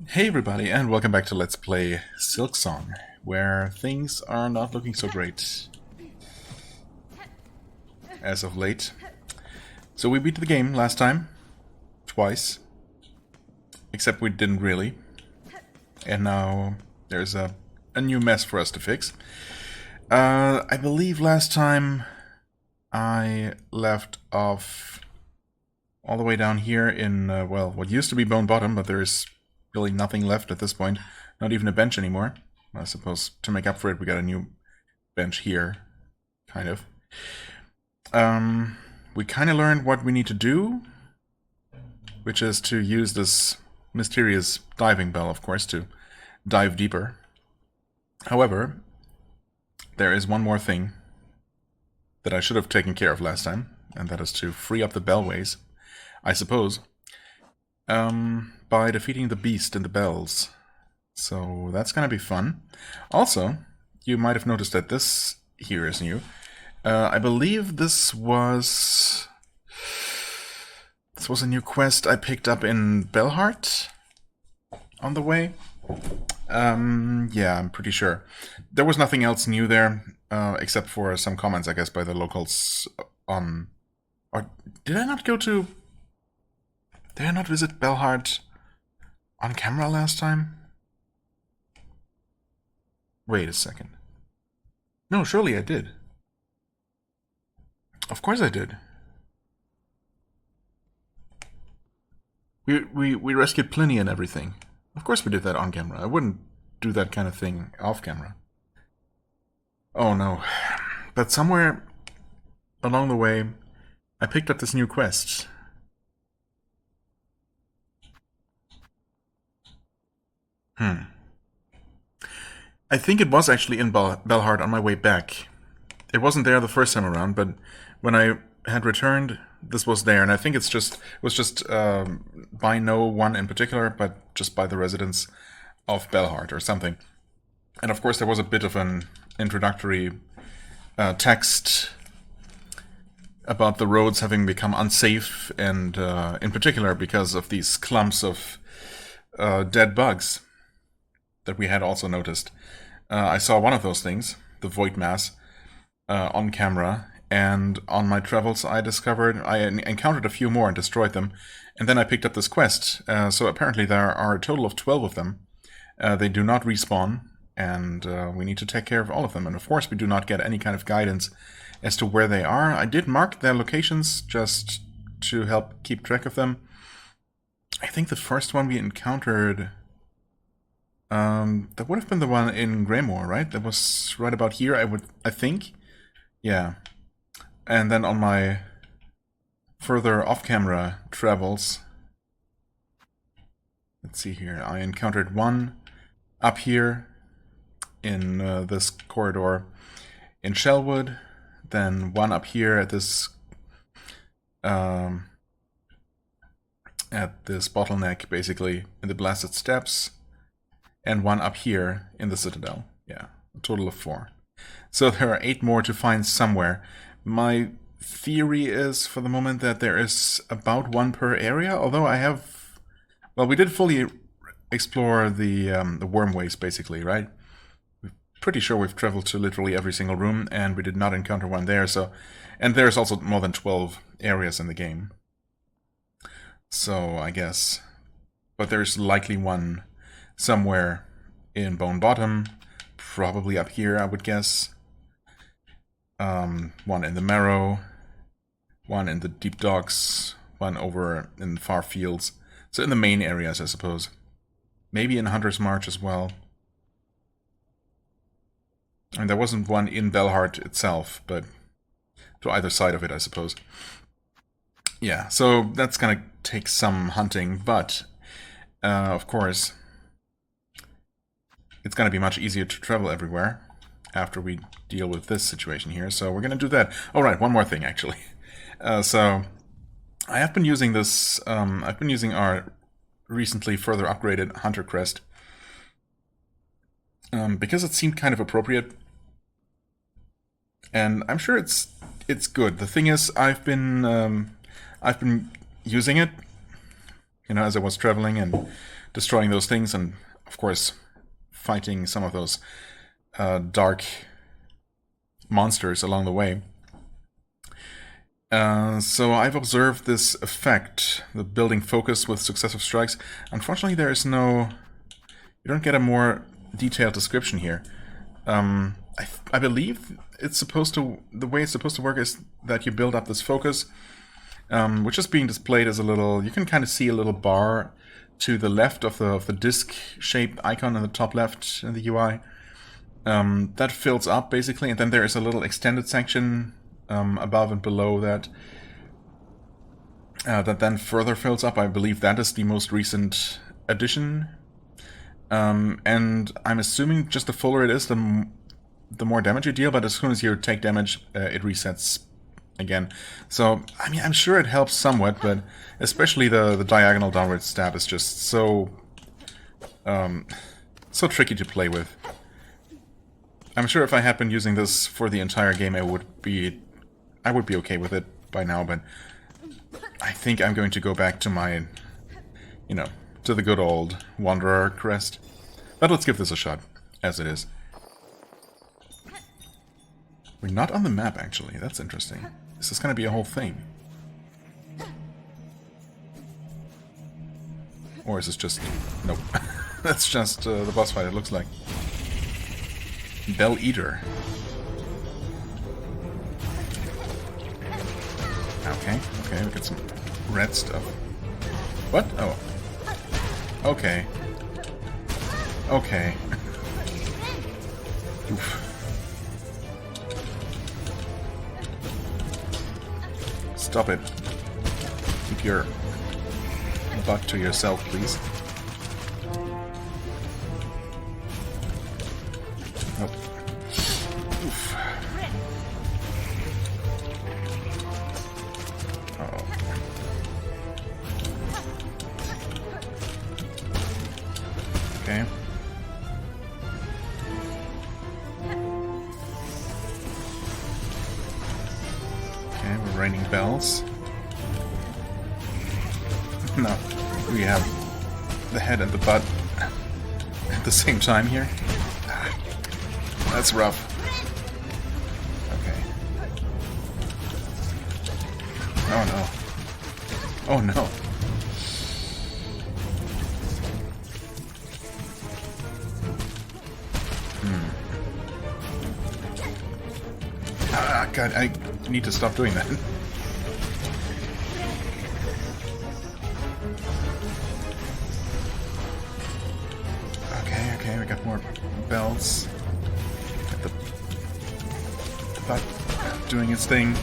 Hey everybody, and welcome back to Let's Play Silksong, where things are not looking so great as of late. So we beat the game last time, twice, except we didn't really, and now there's a new mess for us to fix. I believe last time I left off all the way down here in, well, what used to be Bone Bottom, but there's really nothing left at this point, not even a bench anymore. I suppose to make up for it we got a new bench here, kind of. We kind of learned what we need to do, which is to use this mysterious diving bell, of course, to dive deeper. However, there is one more thing that I should have taken care of last time, and that is to free up the bellways, I suppose, by defeating the beast in the bells. So that's gonna be fun. Also, you might have noticed that this here is new. I believe this was a new quest I picked up in Belhart on the way. Yeah, I'm pretty sure. There was nothing else new there, except for some comments, I guess, by the locals on... Or did I not go to... Did I not visit Belhart on camera last time? Wait a second. No, surely I did. Of course I did. We rescued Pliny and everything. Of course we did that on camera. I wouldn't do that kind of thing off camera. Oh no. But somewhere along the way, I picked up this new quest. I think it was actually in Belhart on my way back. It wasn't there the first time around, but when I had returned, this was there, and I think it was just by no one in particular, but just by the residents of Belhart or something. And of course, there was a bit of an introductory text about the roads having become unsafe, and in particular because of these clumps of dead bugs that we had also noticed. I saw one of those things, the void mass, on camera, and on my travels I encountered a few more and destroyed them, and then I picked up this quest. So apparently there are a total of 12 of them. They do not respawn, and we need to take care of all of them, and of course we do not get any kind of guidance as to where they are. I did mark their locations just to help keep track of them. I think the first one we encountered... that would have been the one in Greymoor, right? That was right about here, I think. Yeah. And then on my further off-camera travels, let's see here, I encountered one up here in this corridor in Shellwood, then one up here at this bottleneck, basically, in the Blasted Steps, and one up here in the Citadel. Yeah, a total of 4. So there are 8 more to find somewhere. My theory is, for the moment, that there is about 1 per area, although I have... Well, we did fully explore the wormways, basically, right? We're pretty sure we've traveled to literally every single room, and we did not encounter one there, so... And there's also more than 12 areas in the game. So, I guess... But there's likely one somewhere in Bone Bottom, probably up here, I would guess. One in the Marrow, one in the Deep Docks, one over in the Far Fields. So in the main areas, I suppose. Maybe in Hunter's March as well. And there wasn't one in Belhart itself, but to either side of it, I suppose. Yeah, so that's gonna take some hunting, but of course, it's going to be much easier to travel everywhere after we deal with this situation here. So we're going to do that. Oh, right, one more thing, actually. So I have been using this... I've been using our recently further upgraded Hunter Crest because it seemed kind of appropriate. And I'm sure it's good. The thing is, I've been using it, you know, as I was traveling and destroying those things and, of course, fighting some of those dark monsters along the way. So I've observed this effect, the building focus with successive strikes. Unfortunately, there is no... You don't get a more detailed description here. I believe it's supposed to... The way it's supposed to work is that you build up this focus, which is being displayed as a little... You can kind of see a little bar to the left of the disc-shaped icon in the top left in the UI. That fills up, basically, and then there is a little extended section above and below that that then further fills up. I believe that is the most recent addition. And I'm assuming just the fuller it is, the more damage you deal, but as soon as you take damage, it resets again. So, I mean, I'm sure it helps somewhat, but especially the diagonal downward stab is just so so tricky to play with. I'm sure if I had been using this for the entire game, I would be okay with it by now, but I think I'm going to go back to my, you know, to the good old Wanderer crest. But let's give this a shot, as it is. We're not on the map, actually. That's interesting. Is this going to be a whole thing? Or is this just... Nope. That's just the boss fight, it looks like. Bell Eater. Okay, okay, we got some red stuff. What? Oh. Okay. Okay. Oof. Stop it. Keep your butt to yourself, please. Nope. Oof. Uh-oh. Okay. Okay, we're raining bells. No, we have the head and the butt at the same time here. That's rough. Okay. Oh no. Oh no. Ah, God, I need to stop doing that. Okay, okay, we got more bells. Got the butt doing its thing.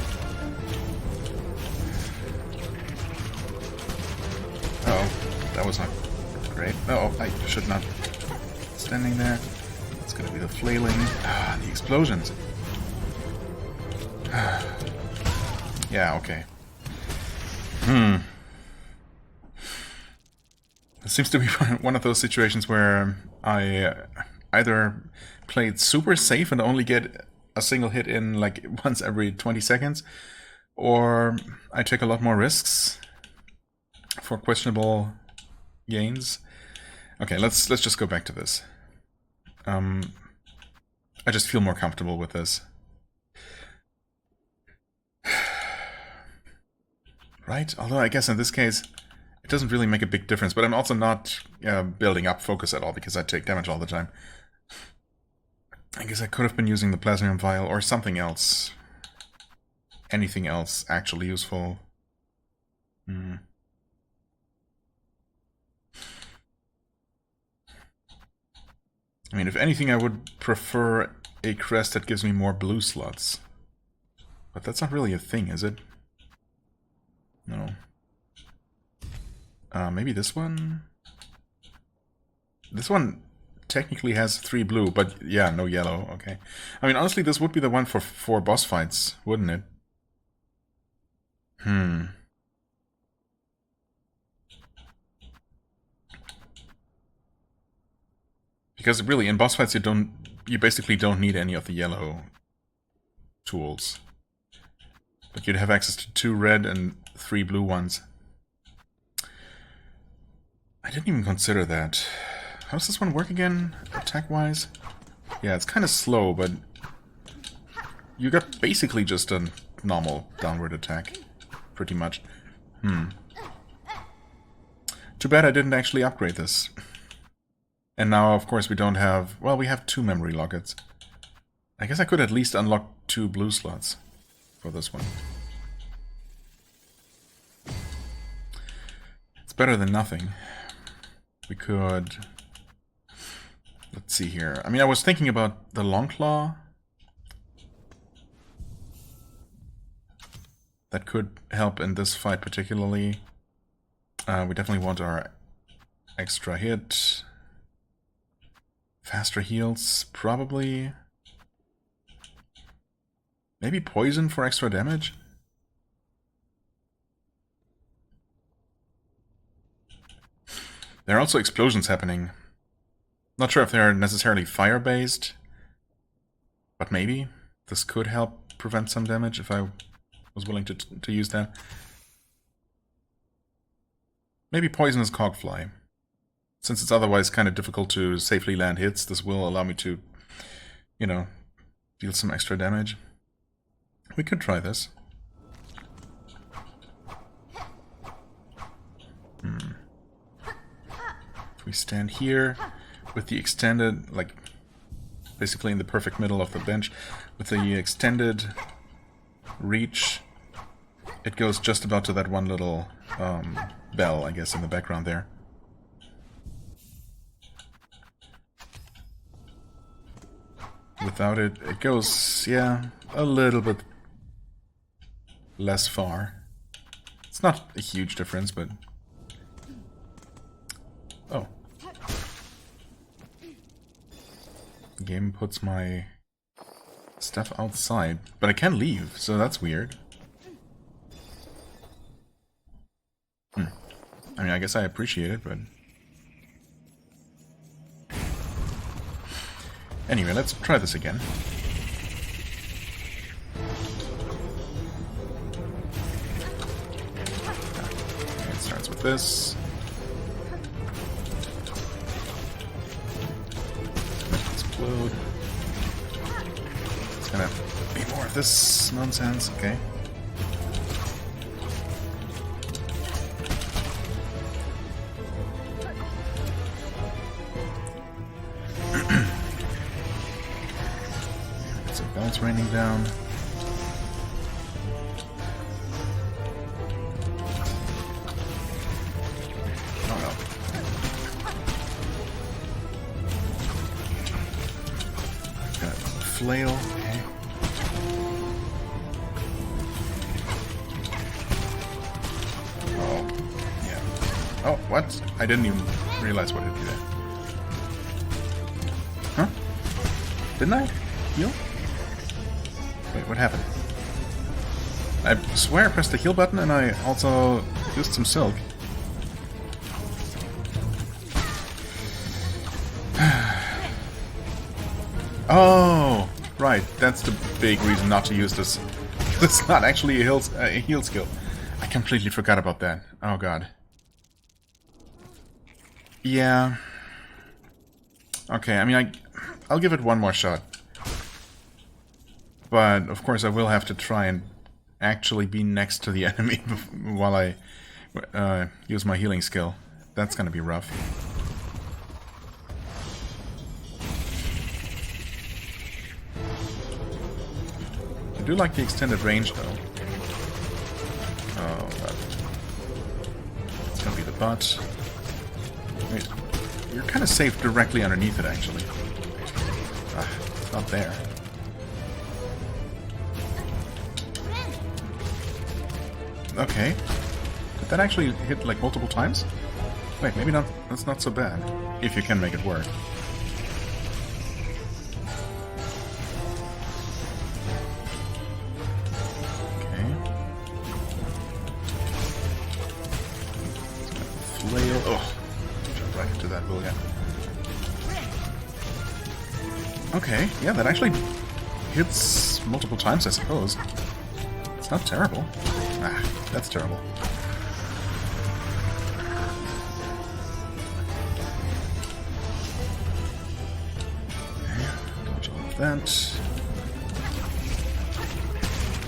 Uh-oh, that was not great. Uh-oh, I should not be standing there. It's gonna be the flailing. Ah, the explosions. Yeah, okay. It seems to be one of those situations where I either play it super safe and only get a single hit in like once every 20 seconds, or I take a lot more risks for questionable gains. Okay, let's just go back to this. I just feel more comfortable with this. Right? Although I guess in this case, it doesn't really make a big difference, but I'm also not building up focus at all because I take damage all the time. I guess I could have been using the Plasmium Vial or something else. Anything else actually useful. I mean, if anything, I would prefer a crest that gives me more blue slots. But that's not really a thing, is it? No. Maybe this one? This one technically has 3 blue, but yeah, no yellow. Okay. I mean, honestly, this would be the one for boss fights, wouldn't it? Because really, in boss fights, you basically don't need any of the yellow tools. But you'd have access to 2 red and 3 blue ones. I didn't even consider that. How does this one work again, attack-wise? Yeah, it's kind of slow, but you got basically just a normal downward attack, pretty much. Too bad I didn't actually upgrade this. And now, of course, we don't have... Well, we have 2 memory lockets. I guess I could at least unlock 2 blue slots for this one. It's better than nothing. We could... Let's see here. I mean, I was thinking about the Longclaw. That could help in this fight particularly. We definitely want our extra hit. Faster heals, probably. Maybe poison for extra damage? There are also explosions happening. Not sure if they're necessarily fire-based, but maybe. This could help prevent some damage if I was willing to use that. Maybe poisonous cogfly. Since it's otherwise kind of difficult to safely land hits, this will allow me to, you know, deal some extra damage. We could try this. If we stand here with the extended, like, basically in the perfect middle of the bench, with the extended reach, it goes just about to that one little bell, I guess, in the background there. Without it, it goes, yeah, a little bit less far. It's not a huge difference, but... Oh. The game puts my stuff outside, but I can leave, so that's weird. I mean, I guess I appreciate it, but... Anyway, let's try this again. It starts with this. Explode. It's gonna be more of this nonsense, okay. It's raining down. Oh no. Got a flail. Okay. Oh, yeah. Oh, what? I didn't even realize what hit me there. Huh? Didn't I? Heal? Wait, what happened? I swear I pressed the heal button and I also used some silk. Oh, right. That's the big reason not to use this. It's not actually a heal skill. I completely forgot about that. Oh god. Yeah. Okay, I mean, I'll give it one more shot. But, of course, I will have to try and actually be next to the enemy while I use my healing skill. That's gonna be rough. I do like the extended range, though. Oh, but it's gonna be the butt. Wait, you're kind of safe directly underneath it, actually. Ah, it's not there. Okay. Did that actually hit like multiple times? Wait, maybe not. That's not so bad. If you can make it work. Okay. Flail. Oh, jump right into that again. Okay, yeah, that actually hits multiple times, I suppose. It's not terrible. Ah, that's terrible. that.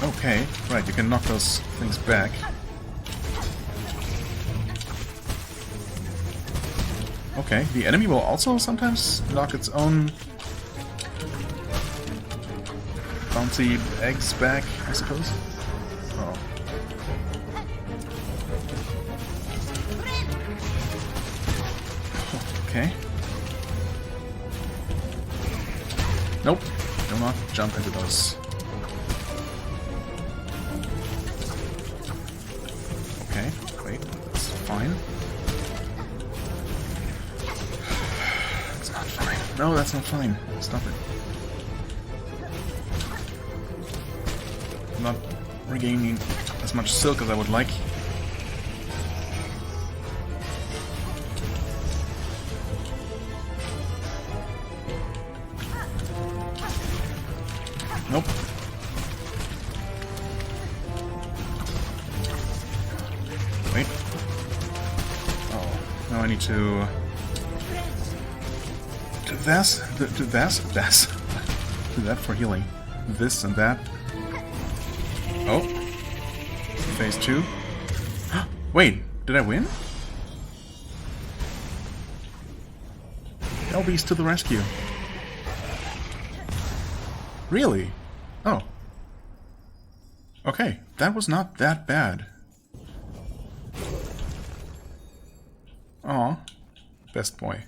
Okay, right, you can knock those things back. Okay, the enemy will also sometimes knock its own bouncy eggs back, I suppose. Oh. Okay. Nope, do not jump into those. Okay, wait, that's fine. That's not fine. No, that's not fine. Stop it. I'm not regaining as much silk as I would like. Nope. Wait. Oh, now I need to do this, do this, do that for healing. This and that. Oh. Phase 2. Wait, did I win? LB's to the rescue. Really? Oh. Okay, that was not that bad. Aw. Best boy.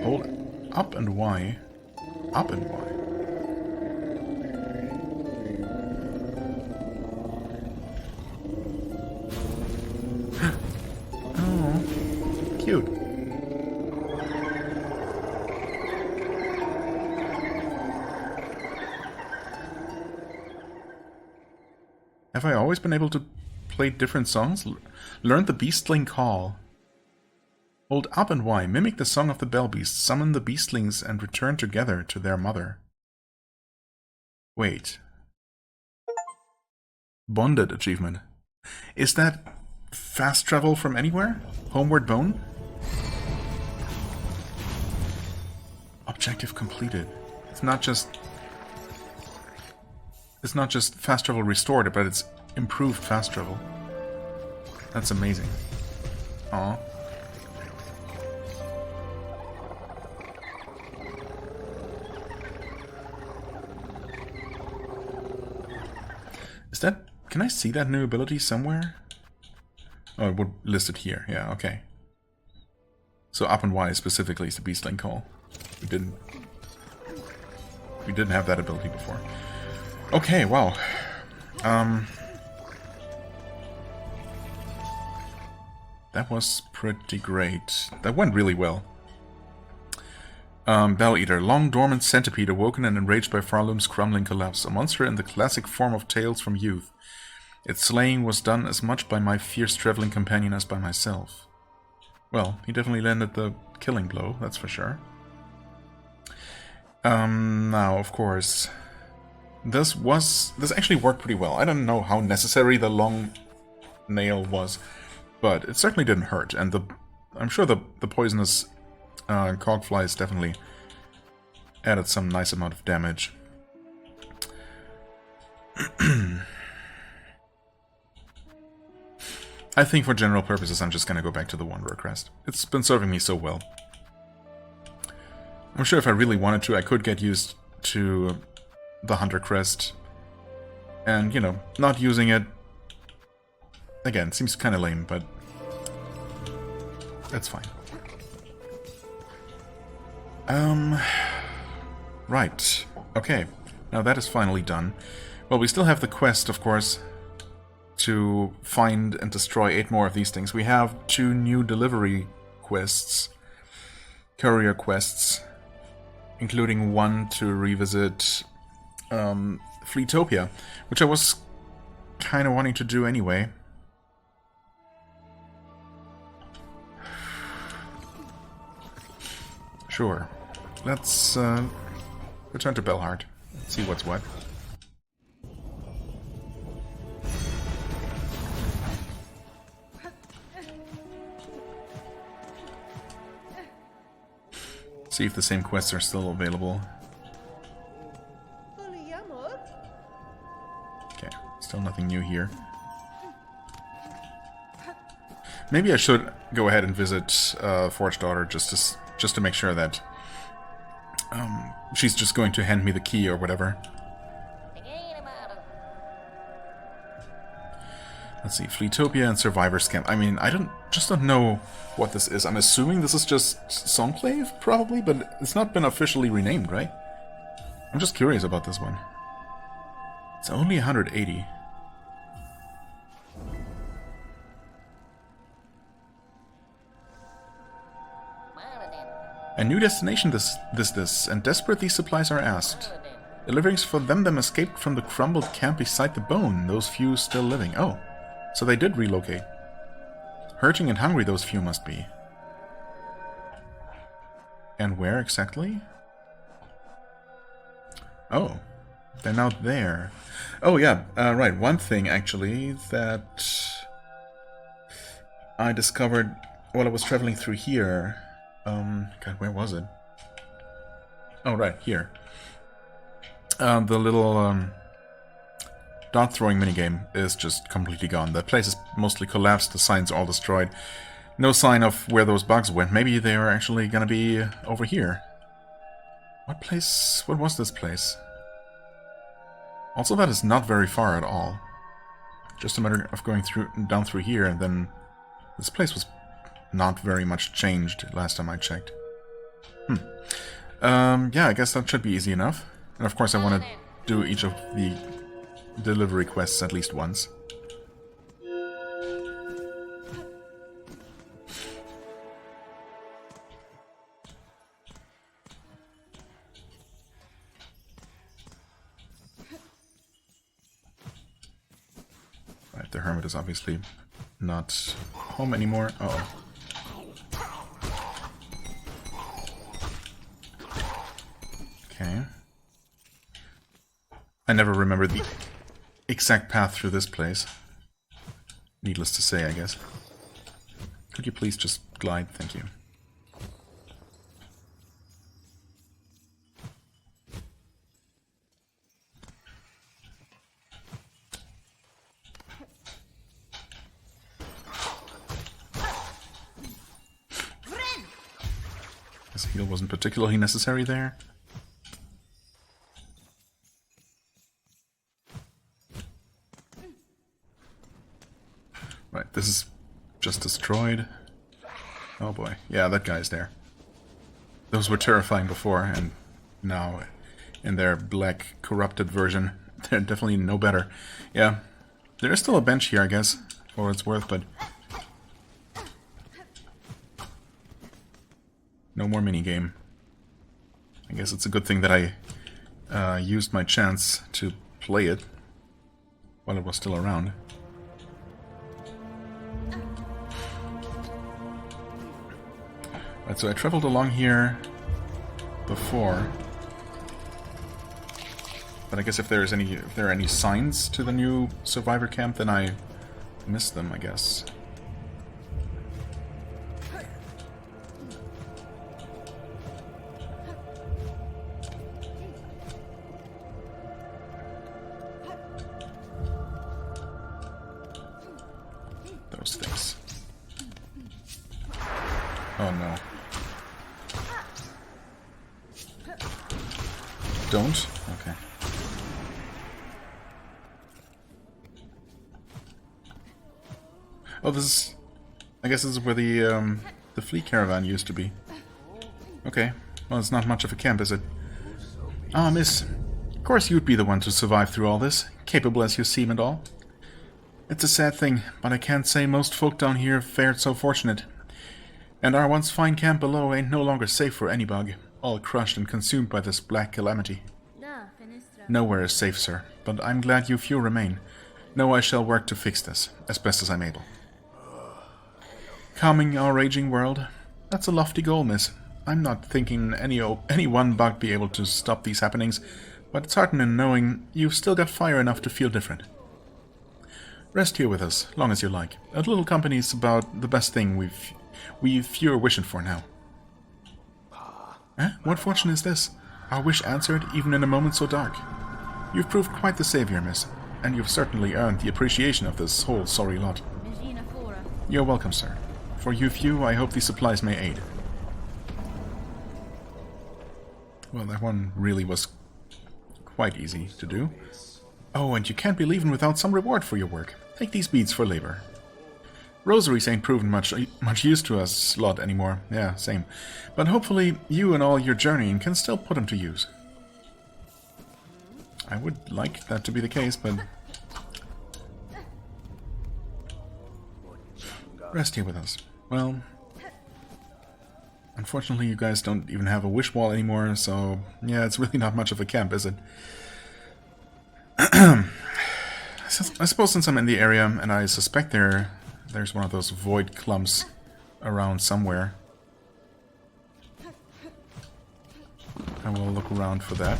Hold up and Y. Up and Y. Oh, cute. Have I always been able to play different songs? Learn the Beastling Call. Hold up and Y. Mimic the song of the Bell Beast. Summon the Beastlings and return together to their mother. Wait. Bonded achievement. Is that fast travel from anywhere? Homeward Bone? Objective completed. It's not just fast travel restored, but it's improved fast travel. That's amazing. Aw. Is that... Can I see that new ability somewhere? Oh, it would list it here. Yeah, okay. So up and Y specifically is the Beastling Call. We didn't have that ability before. Okay, wow. That was pretty great. That went really well. Bell Eater. Long dormant centipede awoken and enraged by Farloom's crumbling collapse. A monster in the classic form of Tales from youth. Its slaying was done as much by my fierce traveling companion as by myself. Well, he definitely landed the killing blow, that's for sure. Now, of course, this actually worked pretty well. I don't know how necessary the long nail was, but it certainly didn't hurt, and I'm sure the poisonous cogflies definitely added some nice amount of damage. I think for general purposes I'm just gonna go back to the Wanderer Crest. It's been serving me so well. I'm sure if I really wanted to, I could get used to the Hunter Crest. And, you know, not using it... Again, seems kind of lame, but... that's fine. Right. Okay. Now that is finally done. Well, we still have the quest, of course, to find and destroy 8 more of these things. We have 2 new delivery quests. Courier quests. Including one to revisit Fleetopia, which I was kind of wanting to do anyway. Sure. Let's return to Belhart. Let's see what's what. See if the same quests are still available. Okay, still nothing new here. Maybe I should go ahead and visit Forge Daughter just to make sure that she's just going to hand me the key or whatever. Let's see, Fleetopia and Survivor's Camp. I mean, I don't know what this is. I'm assuming this is just Songclave, probably, but it's not been officially renamed, right? I'm just curious about this one. It's only 180. A new destination this, and desperate these supplies are asked. Deliverings for them escaped from the crumbled camp beside the bone, those few still living. Oh, so they did relocate. Hurting and hungry those few must be. And where exactly? Oh, they're now there. Oh yeah, right, one thing actually that I discovered while I was traveling through here. God, where was it? Oh, right, here. The little dart throwing minigame is just completely gone. The place is mostly collapsed, the signs are all destroyed. No sign of where those bugs went. Maybe they are actually gonna be over here. What place? What was this place? Also, that is not very far at all. Just a matter of going down through here, and then this place was not very much changed last time I checked. Yeah, I guess that should be easy enough. And of course I want to do each of the delivery quests at least once. Right, the hermit is obviously not home anymore. Uh-oh. Okay. I never remember the exact path through this place. Needless to say, I guess. Could you please just glide? Thank you. This heal wasn't particularly necessary there. Right, this is just destroyed. Oh boy. Yeah, that guy's there. Those were terrifying before, and now, in their black, corrupted version, they're definitely no better. Yeah, there is still a bench here, I guess, for what it's worth, but no more minigame. I guess it's a good thing that I used my chance to play it while it was still around. Right, so I traveled along here before, but I guess if there are any signs to the new survivor camp, then I missed them, I guess. Those things. Oh no. Don't? Okay. Oh, this is... I guess this is where the fleet caravan used to be. Okay. Well, it's not much of a camp, is it? Ah, miss. Of course you'd be the one to survive through all this, capable as you seem and all. It's a sad thing, but I can't say most folk down here fared so fortunate. And our once fine camp below ain't no longer safe for any bug, all crushed and consumed by this black calamity. Nowhere is safe, sir, but I'm glad you few remain. Know I shall work to fix this, as best as I'm able. Calming our raging world? That's a lofty goal, miss. I'm not thinking any one bug be able to stop these happenings, but it's heartening knowing you've still got fire enough to feel different. Rest here with us, long as you like. A little company's about the best thing we've few are wishing for now. Eh? What fortune is this? Our wish answered, even in a moment so dark. You've proved quite the savior, miss, and you've certainly earned the appreciation of this whole sorry lot. You're welcome, sir. For you few, I hope these supplies may aid. Well, that one really was quite easy to do. Oh, and you can't be leaving without some reward for your work. Take these beads for labor. Rosaries ain't proven much use to us lot anymore. Yeah, same. But hopefully you and all your journeying can still put them to use. I would like that to be the case, but... Rest here with us. Well... Unfortunately, you guys don't even have a wish wall anymore, so... Yeah, it's really not much of a camp, is it? I suppose since I'm in the area, and I suspect there's one of those void clumps around somewhere, I will look around for that.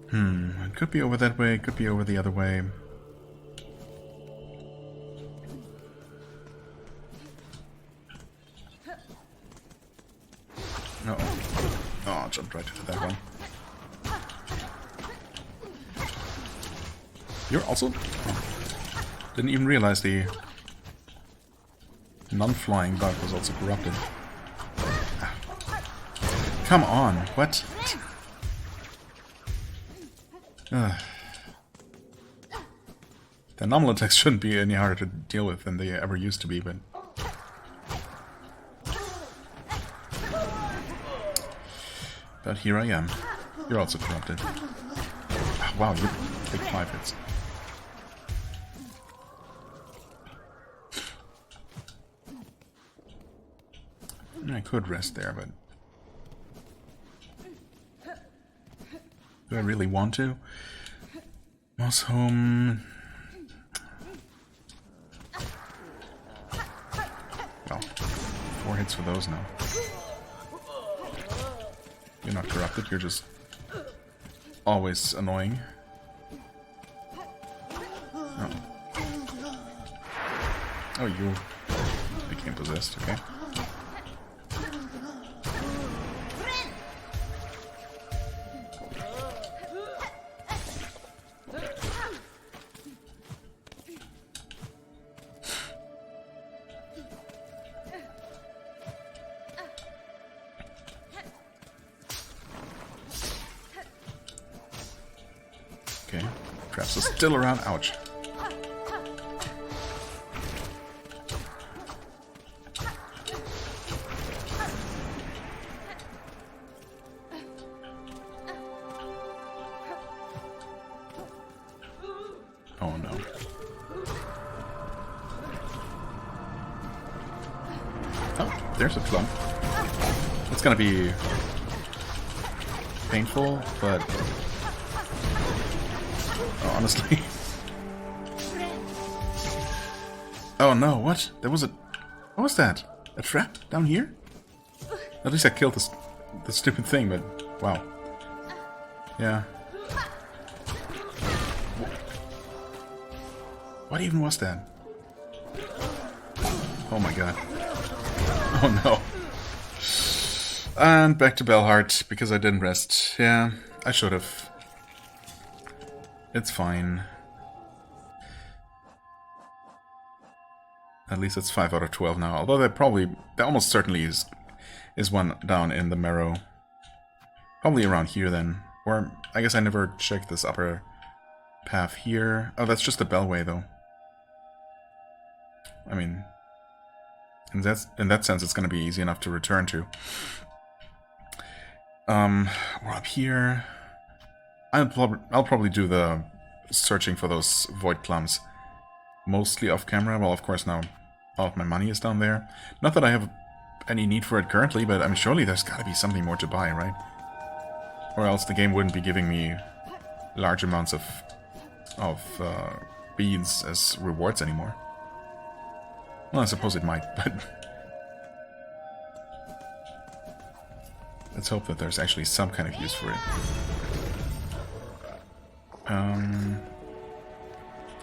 It could be over that way, it could be over the other way. Uh-oh. Oh, I jumped right into that one. You're also... Didn't even realize the non-flying bug was also corrupted. Come on, what? The normal attacks shouldn't be any harder to deal with than they ever used to be, but... But here I am. You're also corrupted. Wow, you take 5 hits. I could rest there, but... Do I really want to? Moss home... Well, 4 hits for those now. You're not corrupted, you're just always annoying. Oh. Oh, you became possessed, okay. Okay, traps are still around. Ouch. Oh no. Oh, there's a clump. It's gonna be painful, but honestly. Oh no, what? There was a... What was that? A trap down here? At least I killed the stupid thing, but... Wow. Yeah. What even was that? Oh my god. Oh no. And back to Bellheart, because I didn't rest. Yeah, I should have. It's fine. At least it's 5 out of 12 now. Although there almost certainly is one down in the marrow. Probably around here then. Or, I guess I never checked this upper path here. Oh, that's just the Bellway though. I mean, in that sense it's going to be easy enough to return to. We're up here. I'll probably do the searching for those void clumps mostly off camera. Well, of course now all of my money is down there. Not that I have any need for it currently, but I mean surely there's got to be something more to buy, right? Or else the game wouldn't be giving me large amounts of beads as rewards anymore. Well, I suppose it might, but let's hope that there's actually some kind of use for it.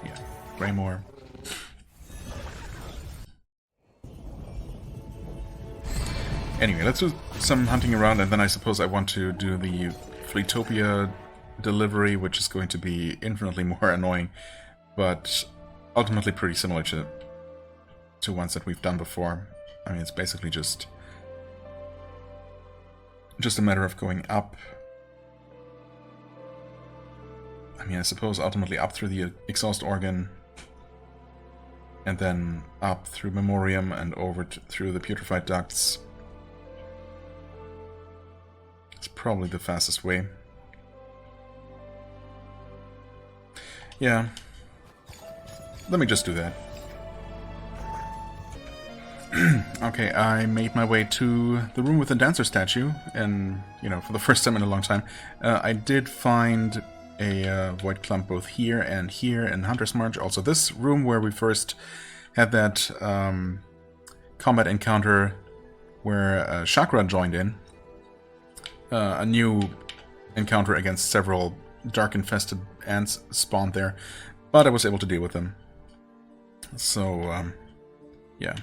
Yeah, Greymore. Anyway, let's do some hunting around, and then I suppose I want to do the Fleetopia delivery, which is going to be infinitely more annoying, but ultimately pretty similar to ones that we've done before. I mean, it's basically just a matter of going up. I mean, I suppose ultimately up through the exhaust organ, and then up through Memoriam and over through the putrefied ducts. It's probably the fastest way. Yeah. Let me just do that. Okay, I made my way to the room with the dancer statue, and, you know, for the first time in a long time. I did find a void clump both here in Hunter's March. Also this room where we first had that combat encounter where Chakra joined in. A new encounter against several dark-infested ants spawned there, but I was able to deal with them. So, yeah.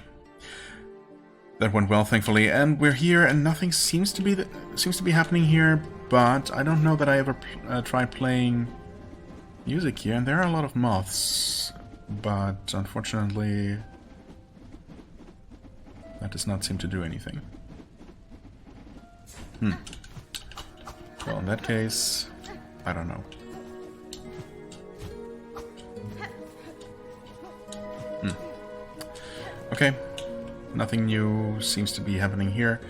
That went well, thankfully, and we're here, and nothing seems to be happening here. But I don't know that I ever tried playing music here, and there are a lot of moths. But unfortunately, that does not seem to do anything. Well, in that case, I don't know. Okay. Nothing new seems to be happening here.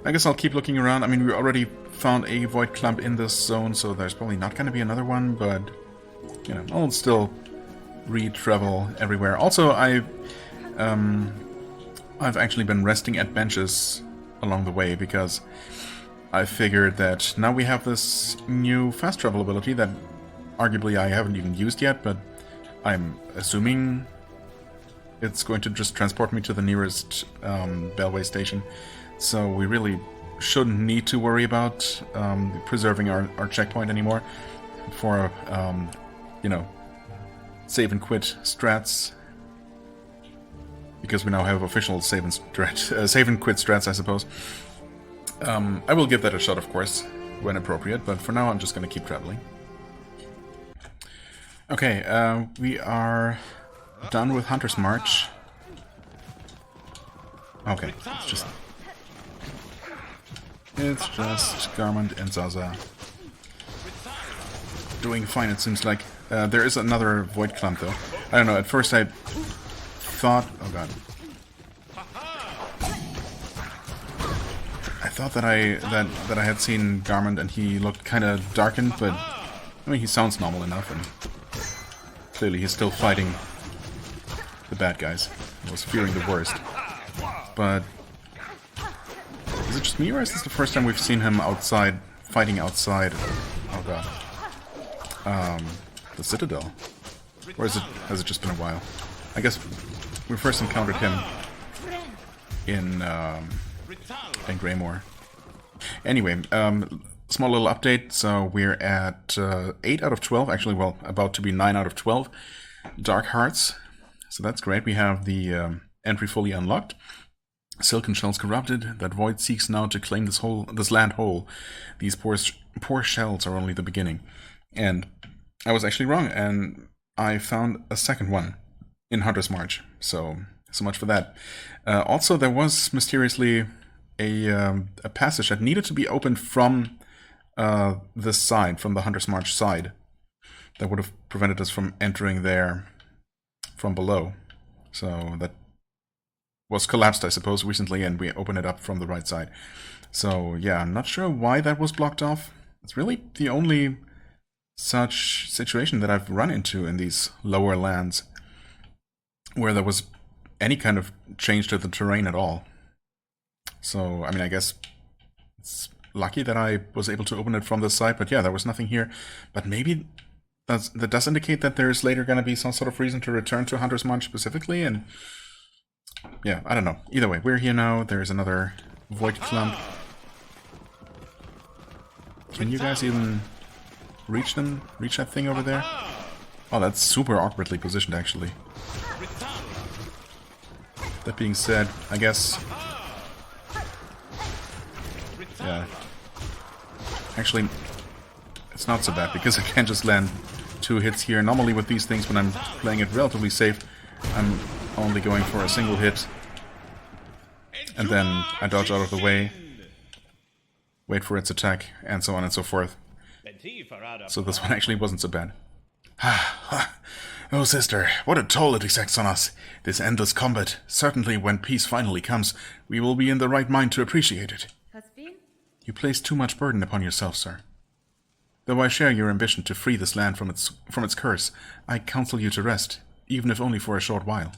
I guess I'll keep looking around. I mean, we already found a void clump in this zone, so there's probably not going to be another one, but, you know, I'll still re-travel everywhere. Also, I've actually been resting at benches along the way, because I figured that now we have this new fast travel ability that arguably I haven't even used yet, but I'm assuming it's going to just transport me to the nearest Bellway station. So we really shouldn't need to worry about preserving our checkpoint anymore for, you know, save and quit strats. Because we now have official save and quit strats, I suppose. I will give that a shot, of course, when appropriate, but for now I'm just going to keep traveling. Okay, we are done with Hunter's March. Okay, it's just Garment and Zaza doing fine, it seems like. There is another void clump, though. I don't know, at first I thought... Oh god. I thought that I had seen Garment and he looked kind of darkened, but I mean, he sounds normal enough, and clearly he's still fighting the bad guys. I was fearing the worst. But is it just me, or is this the first time we've seen him outside, fighting outside? Oh god. The Citadel? Or has it just been a while? I guess we first encountered him in Greymore. Anyway, small little update. So we're at 8 out of 12, actually, well, about to be 9 out of 12 Dark Hearts. So that's great. We have the entry fully unlocked. Silken shells corrupted. That void seeks now to claim this land whole. These poor shells are only the beginning. And I was actually wrong, and I found a second one in Hunter's March. So much for that. Also, there was mysteriously a passage that needed to be opened from this side, from the Hunter's March side, that would have prevented us from entering there from below. So that was collapsed, I suppose, recently, and we opened it up from the right side. So yeah, I'm not sure why that was blocked off. It's really the only such situation that I've run into in these lower lands where there was any kind of change to the terrain at all. So, I mean, I guess it's lucky that I was able to open it from this side, but yeah, there was nothing here. But maybe that does indicate that there's later going to be some sort of reason to return to Hunter's March specifically, and yeah, I don't know. Either way, we're here now. There's another void clump. Can you guys even reach them? Reach that thing over there? Oh, that's super awkwardly positioned, actually. That being said, I guess... Yeah. Actually, it's not so bad, because I can just land 2 hits here. Normally with these things, when I'm playing it relatively safe, I'm only going for a single hit. And then I dodge out of the way, wait for its attack, and so on and so forth. So this one actually wasn't so bad. Oh, sister, what a toll it exacts on us. This endless combat. Certainly, when peace finally comes, we will be in the right mind to appreciate it. You place too much burden upon yourself, sir. Though I share your ambition to free this land from its curse, I counsel you to rest, even if only for a short while.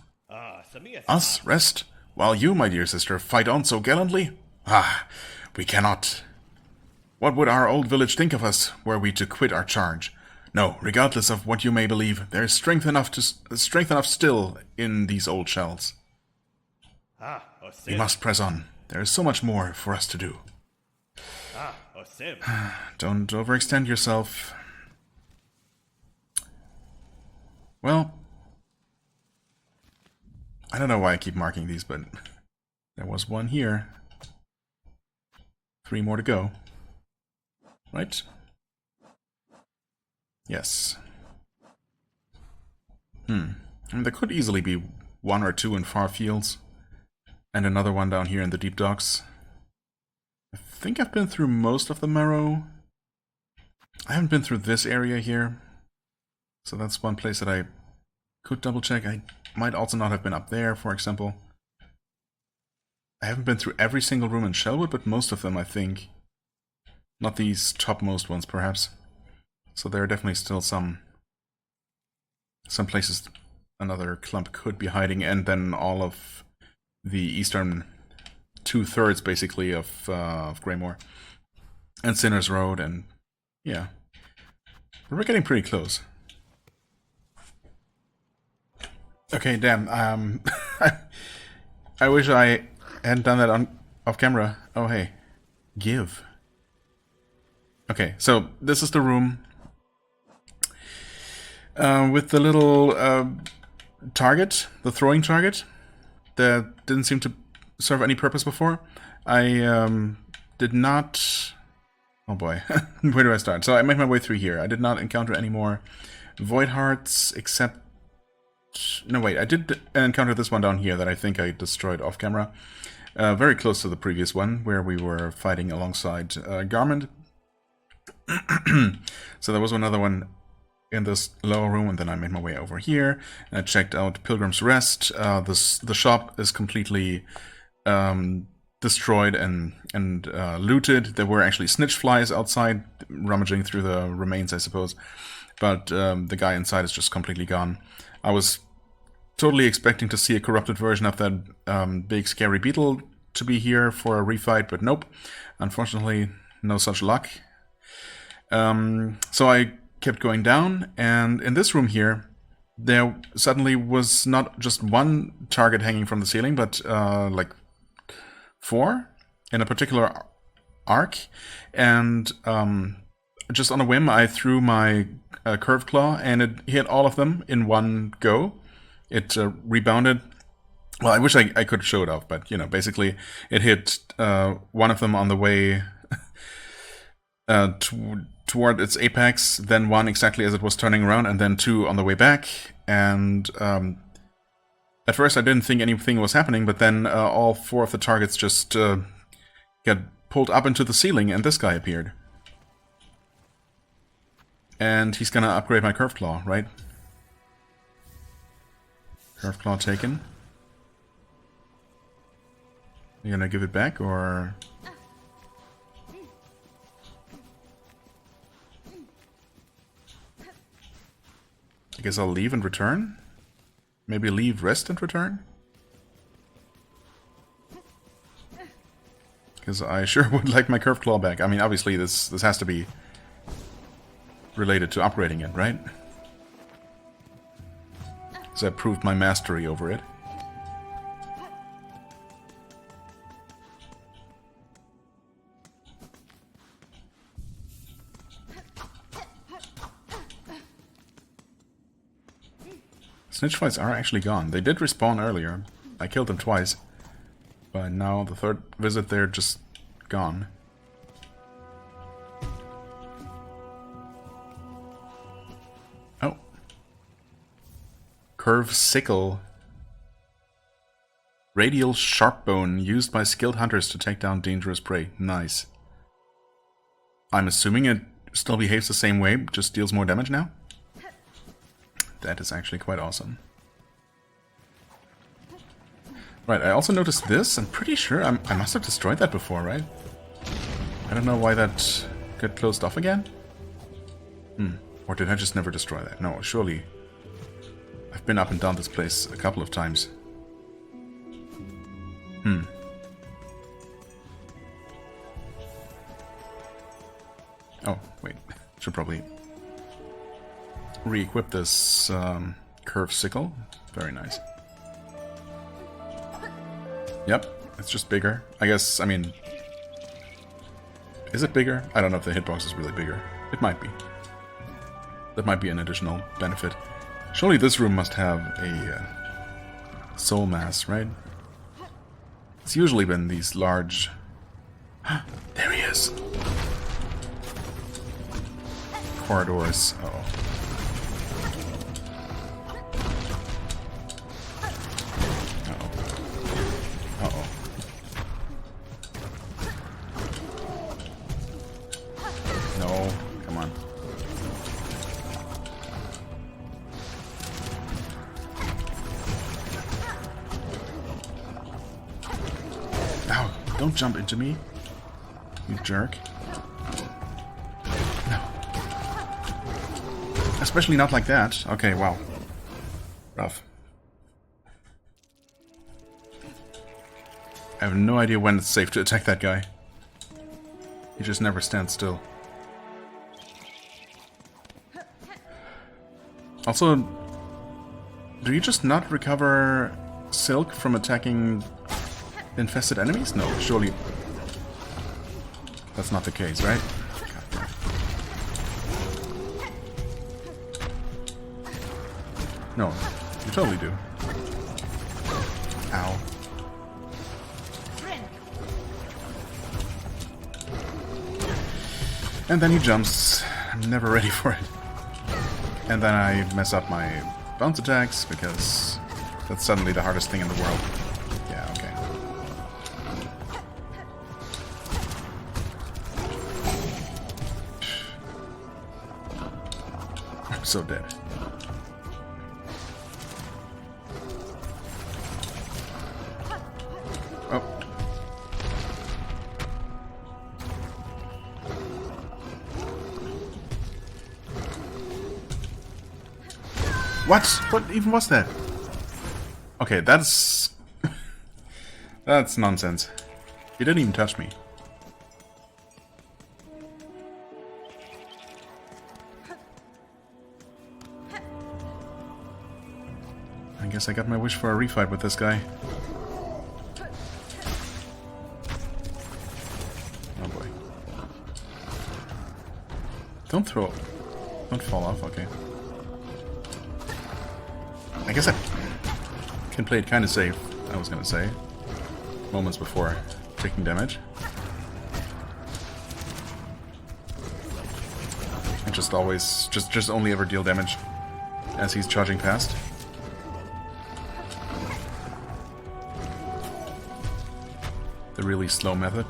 Us rest? While you, my dear sister, fight on so gallantly? Ah, we cannot. What would our old village think of us, were we to quit our charge? No, regardless of what you may believe, there is strength enough still in these old shells. We must press on. There is so much more for us to do. Don't overextend yourself. Well, I don't know why I keep marking these, but there was one here. 3 more to go. Right? Yes. And there could easily be 1 or 2 in far fields, and another one down here in the deep docks. I think I've been through most of the Marrow. I haven't been through this area here, so that's one place that I could double check. I might also not have been up there, for example. I haven't been through every single room in Shellwood, but most of them, I think. Not these topmost ones, perhaps. So there are definitely still some places another clump could be hiding, and then all of the eastern 2/3, basically, of Greymoor. And Sinner's Road, and yeah. We're getting pretty close. Okay, damn. I wish I hadn't done that off camera. Oh, hey. Give. Okay, so this is the room with the little target, the throwing target, that didn't seem to serve any purpose before. I did not... Oh boy, where do I start? So I made my way through here. I did not encounter any more Void Hearts, except... No, wait, I did encounter this one down here that I think I destroyed off camera. Very close to the previous one, where we were fighting alongside Garment. So there was another one in this lower room, and then I made my way over here, and I checked out Pilgrim's Rest. The shop is completely destroyed and looted. There were actually snitch flies outside, rummaging through the remains, I suppose. But the guy inside is just completely gone. I was totally expecting to see a corrupted version of that big scary beetle to be here for a refight, but nope. Unfortunately, no such luck. So I kept going down, and in this room here, there suddenly was not just one target hanging from the ceiling, but like 4 in a particular arc. And just on a whim, I threw my curved claw, and it hit all of them in one go. It rebounded. Well, I wish I could show it off, but, you know, basically it hit one of them on the way toward its apex, then 1 exactly as it was turning around, and then 2 on the way back. And at first I didn't think anything was happening, but then all 4 of the targets just got pulled up into the ceiling, and this guy appeared. And he's gonna upgrade my curved claw, right? Curved claw taken. You gonna give it back, or... I guess I'll leave and return? Maybe leave, rest, and return? Because I sure would like my curved claw back. I mean, obviously this has to be related to upgrading it, right? Because I proved my mastery over it. Snitchflies are actually gone. They did respawn earlier. I killed them twice. But now the third visit they're just gone. Oh. Curve Sickle. Radial sharp bone used by skilled hunters to take down dangerous prey. Nice. I'm assuming it still behaves the same way, just deals more damage now? That is actually quite awesome. Right, I also noticed this. I'm pretty sure I must have destroyed that before, right? I don't know why that got closed off again. Or did I just never destroy that? No, surely. I've been up and down this place a couple of times. Oh, wait. Should probably re-equip this curved sickle. Very nice. Yep, it's just bigger. I guess, I mean... Is it bigger? I don't know if the hitbox is really bigger. It might be. That might be an additional benefit. Surely this room must have a soul mass, right? It's usually been these large... There he is! Corridors. Uh-oh. Uh-oh. No, come on. Ow, don't jump into me, you jerk. No. Especially not like that. Okay, wow. Rough. I have no idea when it's safe to attack that guy. He just never stands still. Also, do you just not recover silk from attacking infested enemies? No, surely that's not the case, right? No, you totally do. Ow. And then he jumps. I'm never ready for it. And then I mess up my bounce attacks, because that's suddenly the hardest thing in the world. Yeah, okay. I'm so dead. Oh. What? What even was that? Okay, that's... that's nonsense. He didn't even touch me. I guess I got my wish for a refight with this guy. Oh boy. Don't throw... Don't fall off, okay. I guess I can play it kind of safe, I was gonna say. Moments before taking damage. And just always, just only ever deal damage as he's charging past. The really slow method.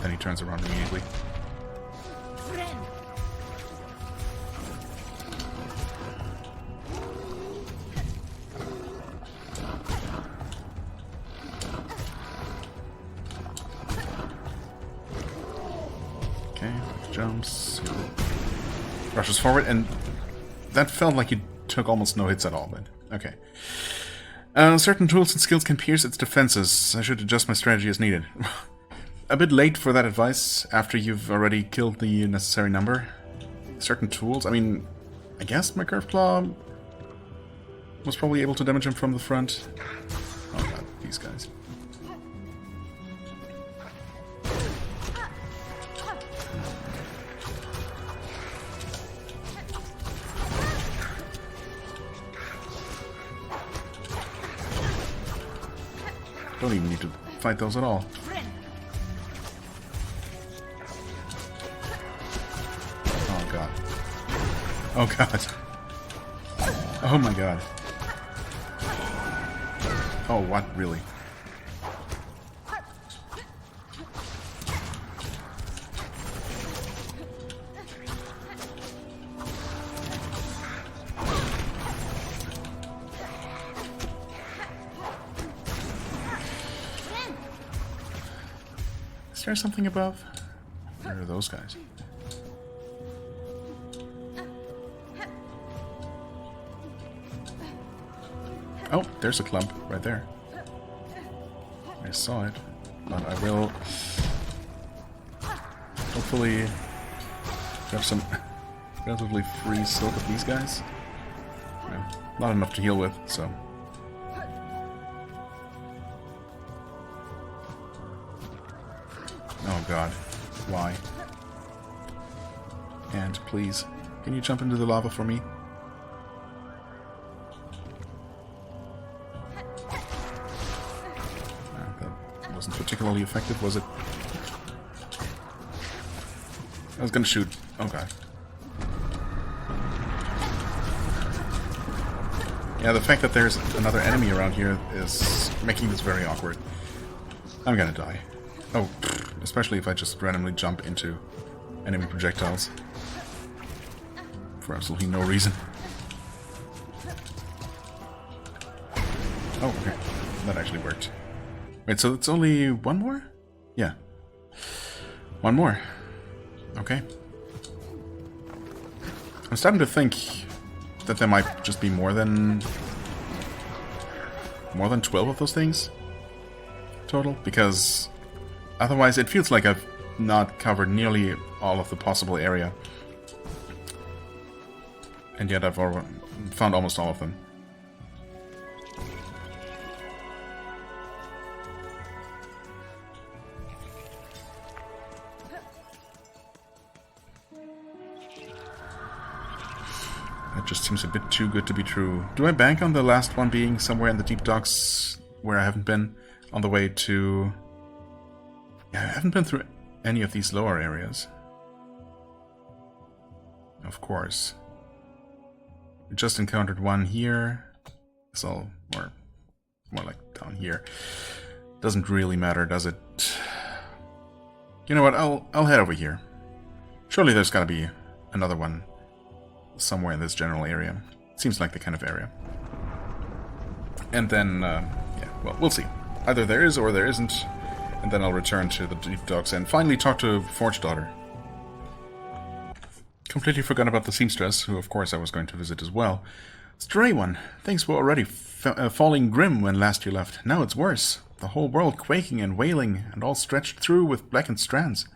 Then he turns around immediately. Okay, jumps. Rushes forward, and that felt like he took almost no hits at all, but okay. Certain tools and skills can pierce its defenses. I should adjust my strategy as needed. A bit late for that advice, after you've already killed the necessary number. Certain tools, I mean, I guess my Curved Claw was probably able to damage him from the front. Oh god, these guys. Don't even need to fight those at all. Oh god. Oh god. Oh my god. Oh, what? Really? Is there something above? Where are those guys? Oh, there's a clump right there. I saw it, but I will hopefully have some relatively free silk of these guys. Well, not enough to heal with, so. Oh god, why? And please, can you jump into the lava for me? That wasn't particularly effective, was it? I was gonna shoot. Oh god. Yeah, the fact that there's another enemy around here is making this very awkward. I'm gonna die. Oh, especially if I just randomly jump into enemy projectiles. For absolutely no reason. Oh, okay. That actually worked. Wait, so it's only one more? Yeah. One more. Okay. I'm starting to think that there might just be more than 12 of those things total, because otherwise it feels like I've not covered nearly all of the possible area. And yet I've already found almost all of them. That just seems a bit too good to be true. Do I bank on the last one being somewhere in the deep docks where I haven't been on the way to... Yeah, I haven't been through any of these lower areas. Of course. We just encountered one here. So, or more like down here. Doesn't really matter, does it? You know what? I'll head over here. Surely there's gotta be another one somewhere in this general area. Seems like the kind of area. And then, yeah, well, we'll see. Either there is or there isn't. And then I'll return to the deep docks and finally talk to Forge Daughter. Completely forgot about the seamstress, who of course I was going to visit as well. Stray one, things were already falling grim when last you left. Now it's worse. The whole world quaking and wailing, and all stretched through with blackened strands.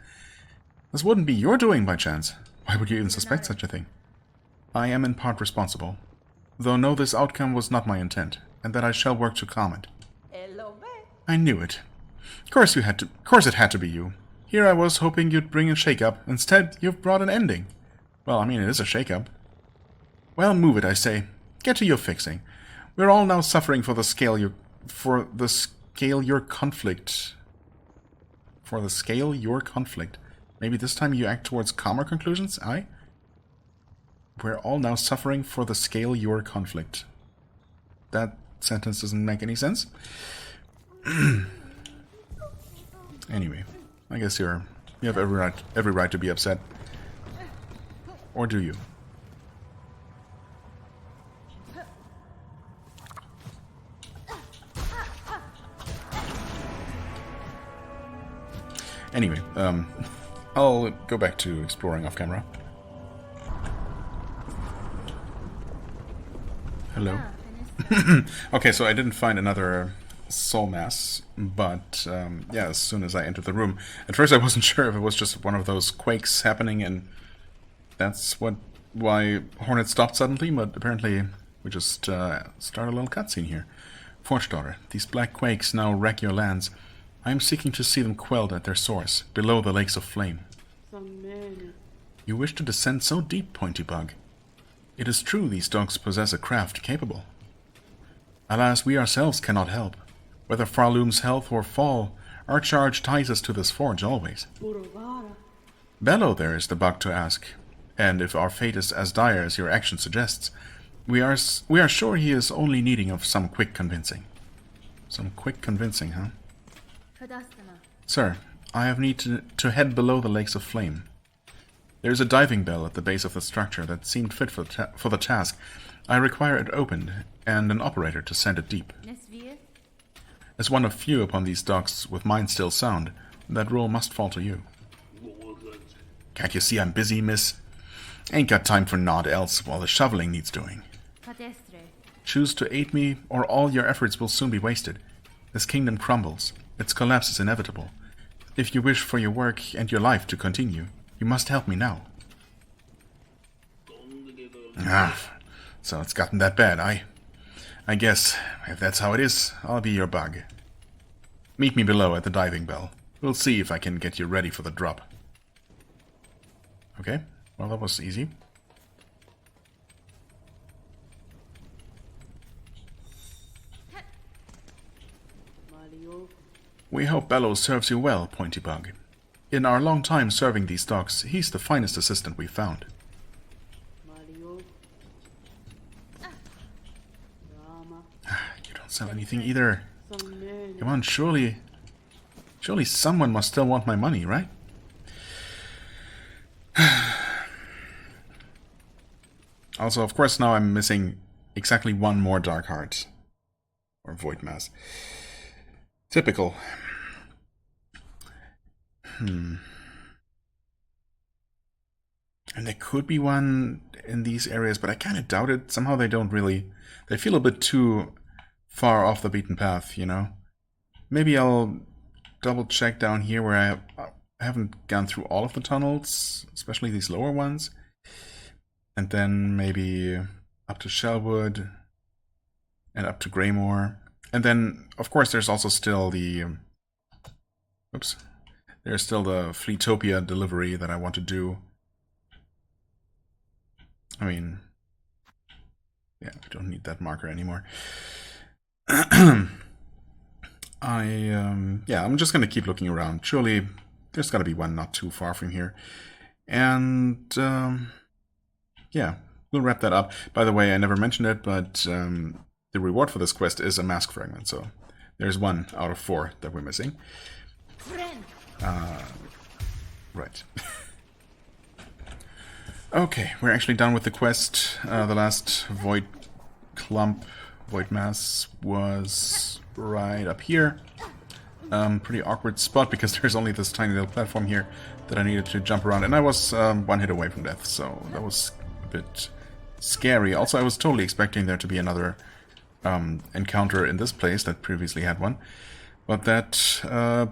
This wouldn't be your doing by chance. Why would you even suspect such a thing? I am in part responsible, though know this outcome was not my intent, and that I shall work to calm it. I knew it. Of course it had to be you. Here I was hoping you'd bring a shake-up. Instead, you've brought an ending. Well, I mean, it is a shake-up. Well, move it, I say. Get to your fixing. We're all now suffering for the scale your conflict. For the scale your conflict. Maybe this time you act towards calmer conclusions, aye? We're all now suffering for the scale your conflict. That sentence doesn't make any sense. Anyway, I guess you have every right to be upset. Or do you? Anyway, I'll go back to exploring off camera. Hello. Okay, so I didn't find another soul mass, but yeah, as soon as I entered the room, at first I wasn't sure if it was just one of those quakes happening, and that's why Hornet stopped suddenly. But apparently we just start a little cutscene here. Forge Daughter, these black quakes now wreck your lands. I am seeking to see them quelled at their source, below the lakes of flame. You wish to descend so deep, Pointy Bug. It is true these dogs possess a craft capable. Alas, we ourselves cannot help. Whether Farloom's health or fall, our charge ties us to this forge always. Bello there is the bug to ask, and if our fate is as dire as your action suggests, we are sure he is only needing of some quick convincing. Some quick convincing, huh? Sir, I have need to head below the lakes of flame. There is a diving bell at the base of the structure that seemed fit for the task. I require it opened, and an operator to send it deep. As one of few upon these docks with mind still sound, that role must fall to you. Can't you see I'm busy, miss? Ain't got time for naught else while the shoveling needs doing. Choose to aid me, or all your efforts will soon be wasted. This kingdom crumbles. Its collapse is inevitable. If you wish for your work and your life to continue, you must help me now. So it's gotten that bad. I guess, if that's how it is, I'll be your bug. Meet me below at the diving bell. We'll see if I can get you ready for the drop. Okay, well that was easy. We hope Bello serves you well, Pointy Bug. In our long time serving these docks, he's the finest assistant we've found. You don't sell anything either. Come on, surely someone must still want my money, right? Also, of course, now I'm missing exactly one more Dark Heart. Or Void Mass. Typical. And there could be one in these areas, but I kind of doubt it. Somehow they don't really... They feel a bit too far off the beaten path, you know? Maybe I'll double check down here where I haven't gone through all of the tunnels, especially these lower ones. And then maybe up to Shellwood and up to Greymore. And then, of course, there's also still the... Oops. There's still the Fleetopia delivery that I want to do. I mean... Yeah, I don't need that marker anymore. I'm just going to keep looking around. Surely, there's got to be one not too far from here. And, yeah, we'll wrap that up. By the way, I never mentioned it, but the reward for this quest is a mask fragment, so there's 1 out of 4 that we're missing. Right. Okay, we're actually done with the quest. The last void mass was right up here. Pretty awkward spot because there's only this tiny little platform here that I needed to jump around, and I was 1 hit away from death, so that was a bit scary. Also, I was totally expecting there to be another encounter in this place that previously had one, but that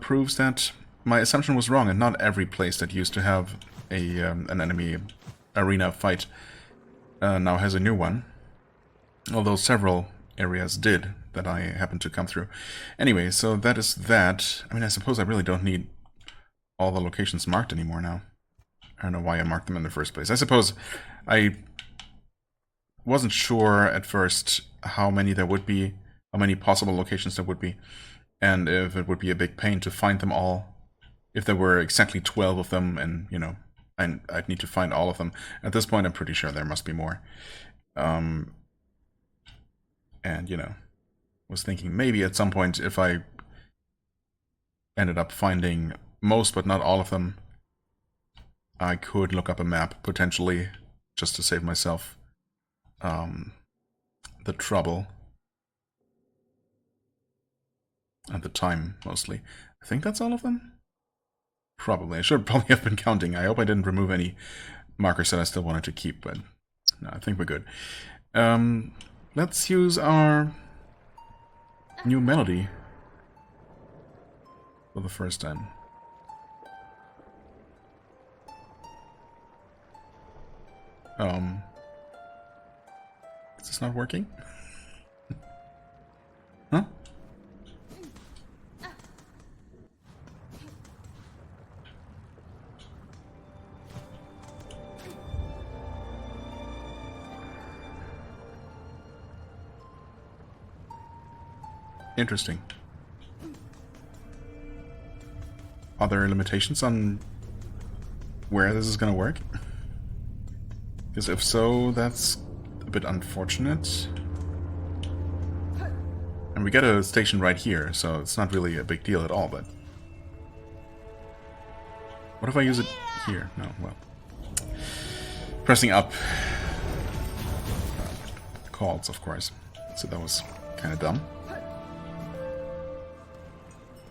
proves that my assumption was wrong, and not every place that used to have a an enemy arena fight now has a new one, although several areas did that I happened to come through. Anyway, so that is that. I mean, I suppose I really don't need all the locations marked anymore now. I don't know why I marked them in the first place. I suppose I wasn't sure at first how many there would be, how many possible locations there would be, and if it would be a big pain to find them all. If there were exactly 12 of them, and, you know, I'd need to find all of them. At this point, I'm pretty sure there must be more. And, you know, was thinking maybe at some point if I ended up finding most but not all of them, I could look up a map, potentially, just to save myself the trouble. And the time, mostly. I think that's all of them? Probably. I should probably have been counting. I hope I didn't remove any markers that I still wanted to keep, but no, I think we're good. Let's use our new melody for the first time. Is this not working? Huh? Interesting. other limitations on where this is gonna work? Because if so, that's a bit unfortunate. And we get a station right here, so it's not really a big deal at all, but... What if I use it here? No, well... Pressing up... calls, of course. So that was kind of dumb.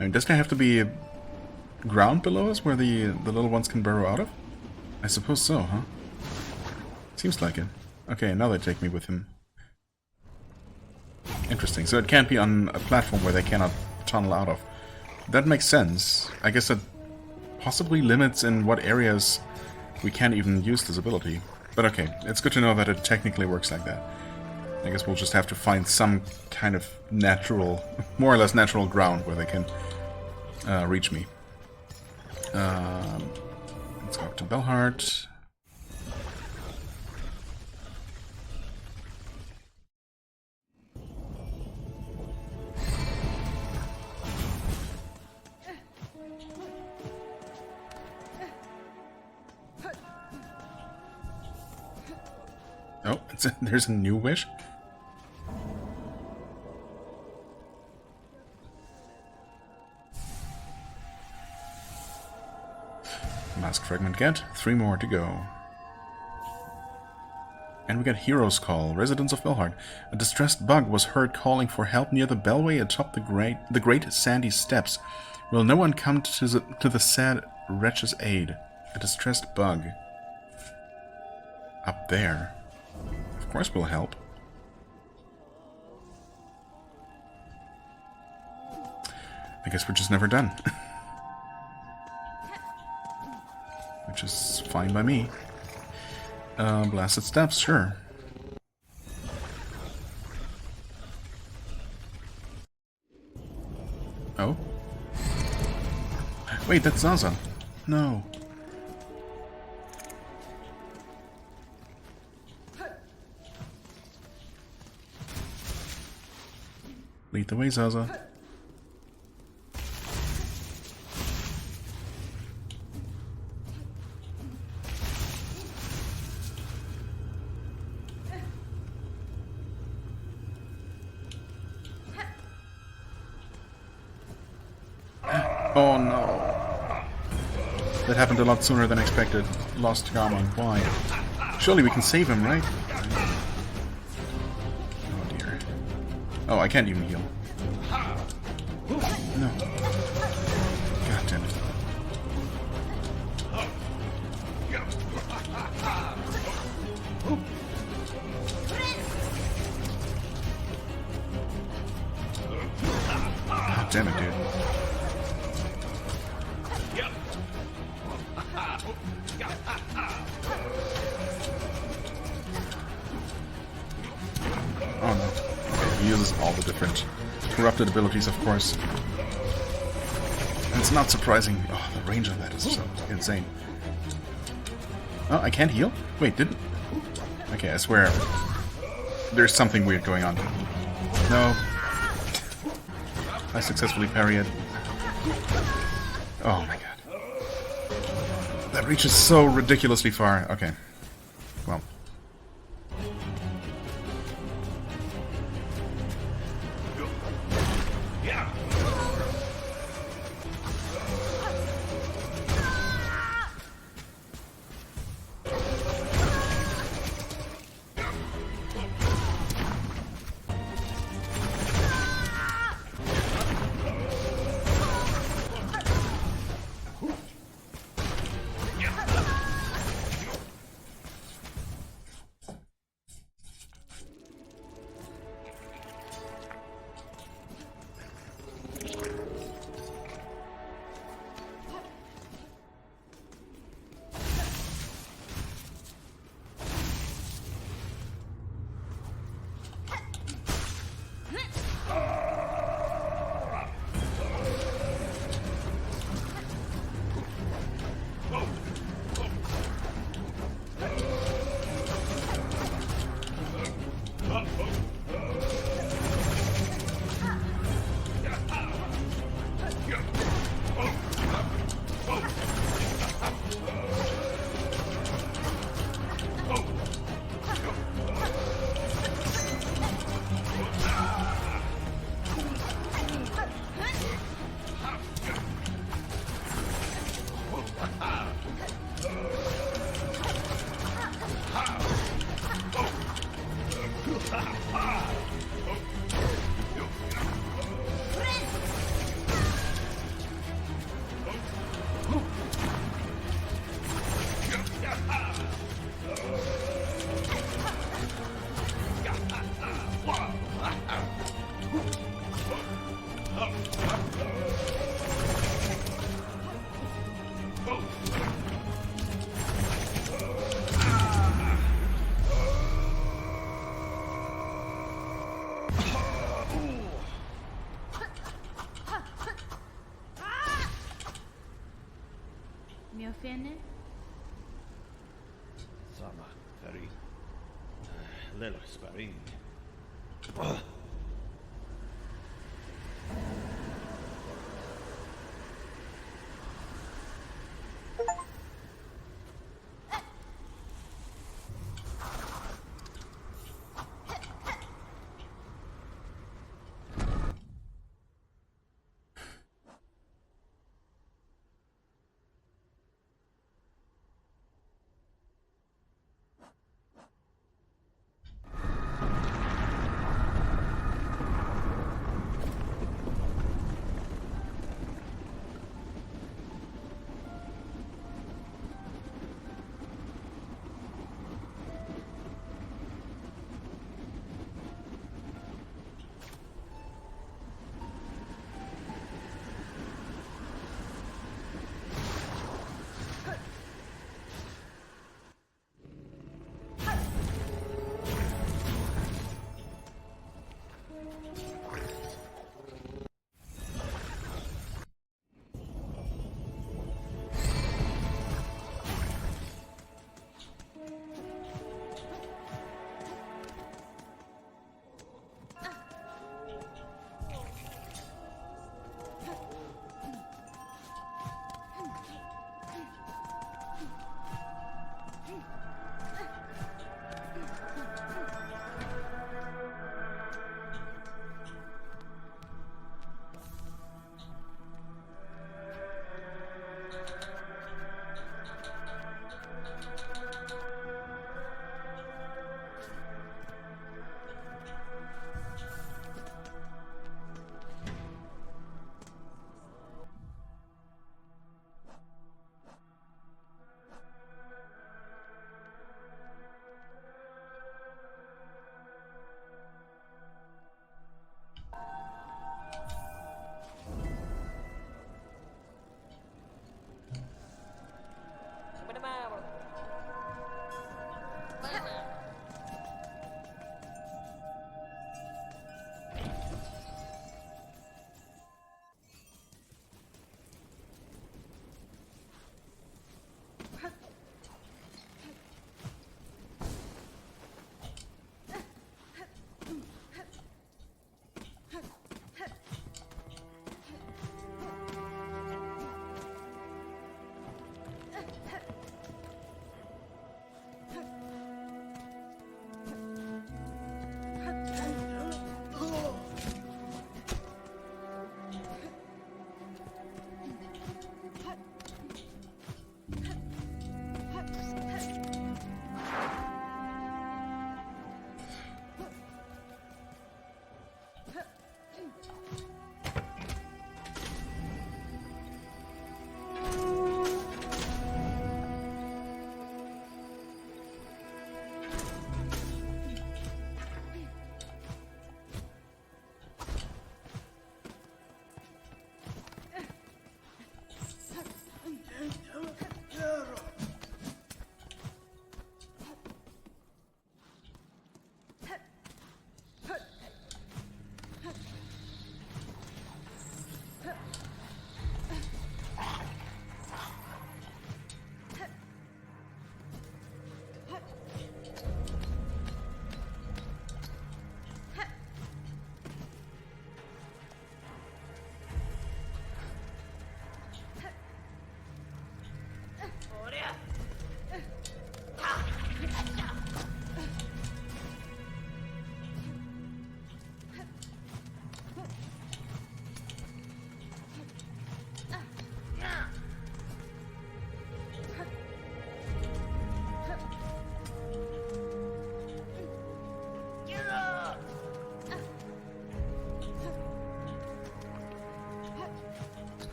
I mean, doesn't it have to be ground below us where the little ones can burrow out of? I suppose so, huh? Seems like it. Okay, now they take me with him. Interesting. So it can't be on a platform where they cannot tunnel out of. That makes sense. I guess that possibly limits in what areas we can't even use this ability. But okay, it's good to know that it technically works like that. I guess we'll just have to find some kind of natural, more or less natural ground where they can reach me. Let's go up to Belhart. Oh, there's a new wish? Mask fragment get. 3 more to go. And we got Hero's Call. Residents of Belhart. A distressed bug was heard calling for help near the bellway atop the great sandy steps. Will no one come to the sad wretch's aid? A distressed bug. Up there. Of course we'll help. I guess we're just never done. Which is fine by me. Blasted steps, sure. Oh? Wait, that's Zaza. No. Lead the way, Zaza. Oh no. That happened a lot sooner than expected. Lost Garmon. Why? Surely we can save him, right? Oh dear. Oh, I can't even heal. No. God damn it. God damn it, dude. Oh no. Okay, he uses all the different corrupted abilities, of course. And it's not surprising. Oh, the range on that is so insane. Oh, I can't heal? Wait, didn't... Okay, I swear. There's something weird going on. No. I successfully parry it. Oh my god. That reaches so ridiculously far. Okay. Well. bene? Insomma, Farid. Lelo Sparin.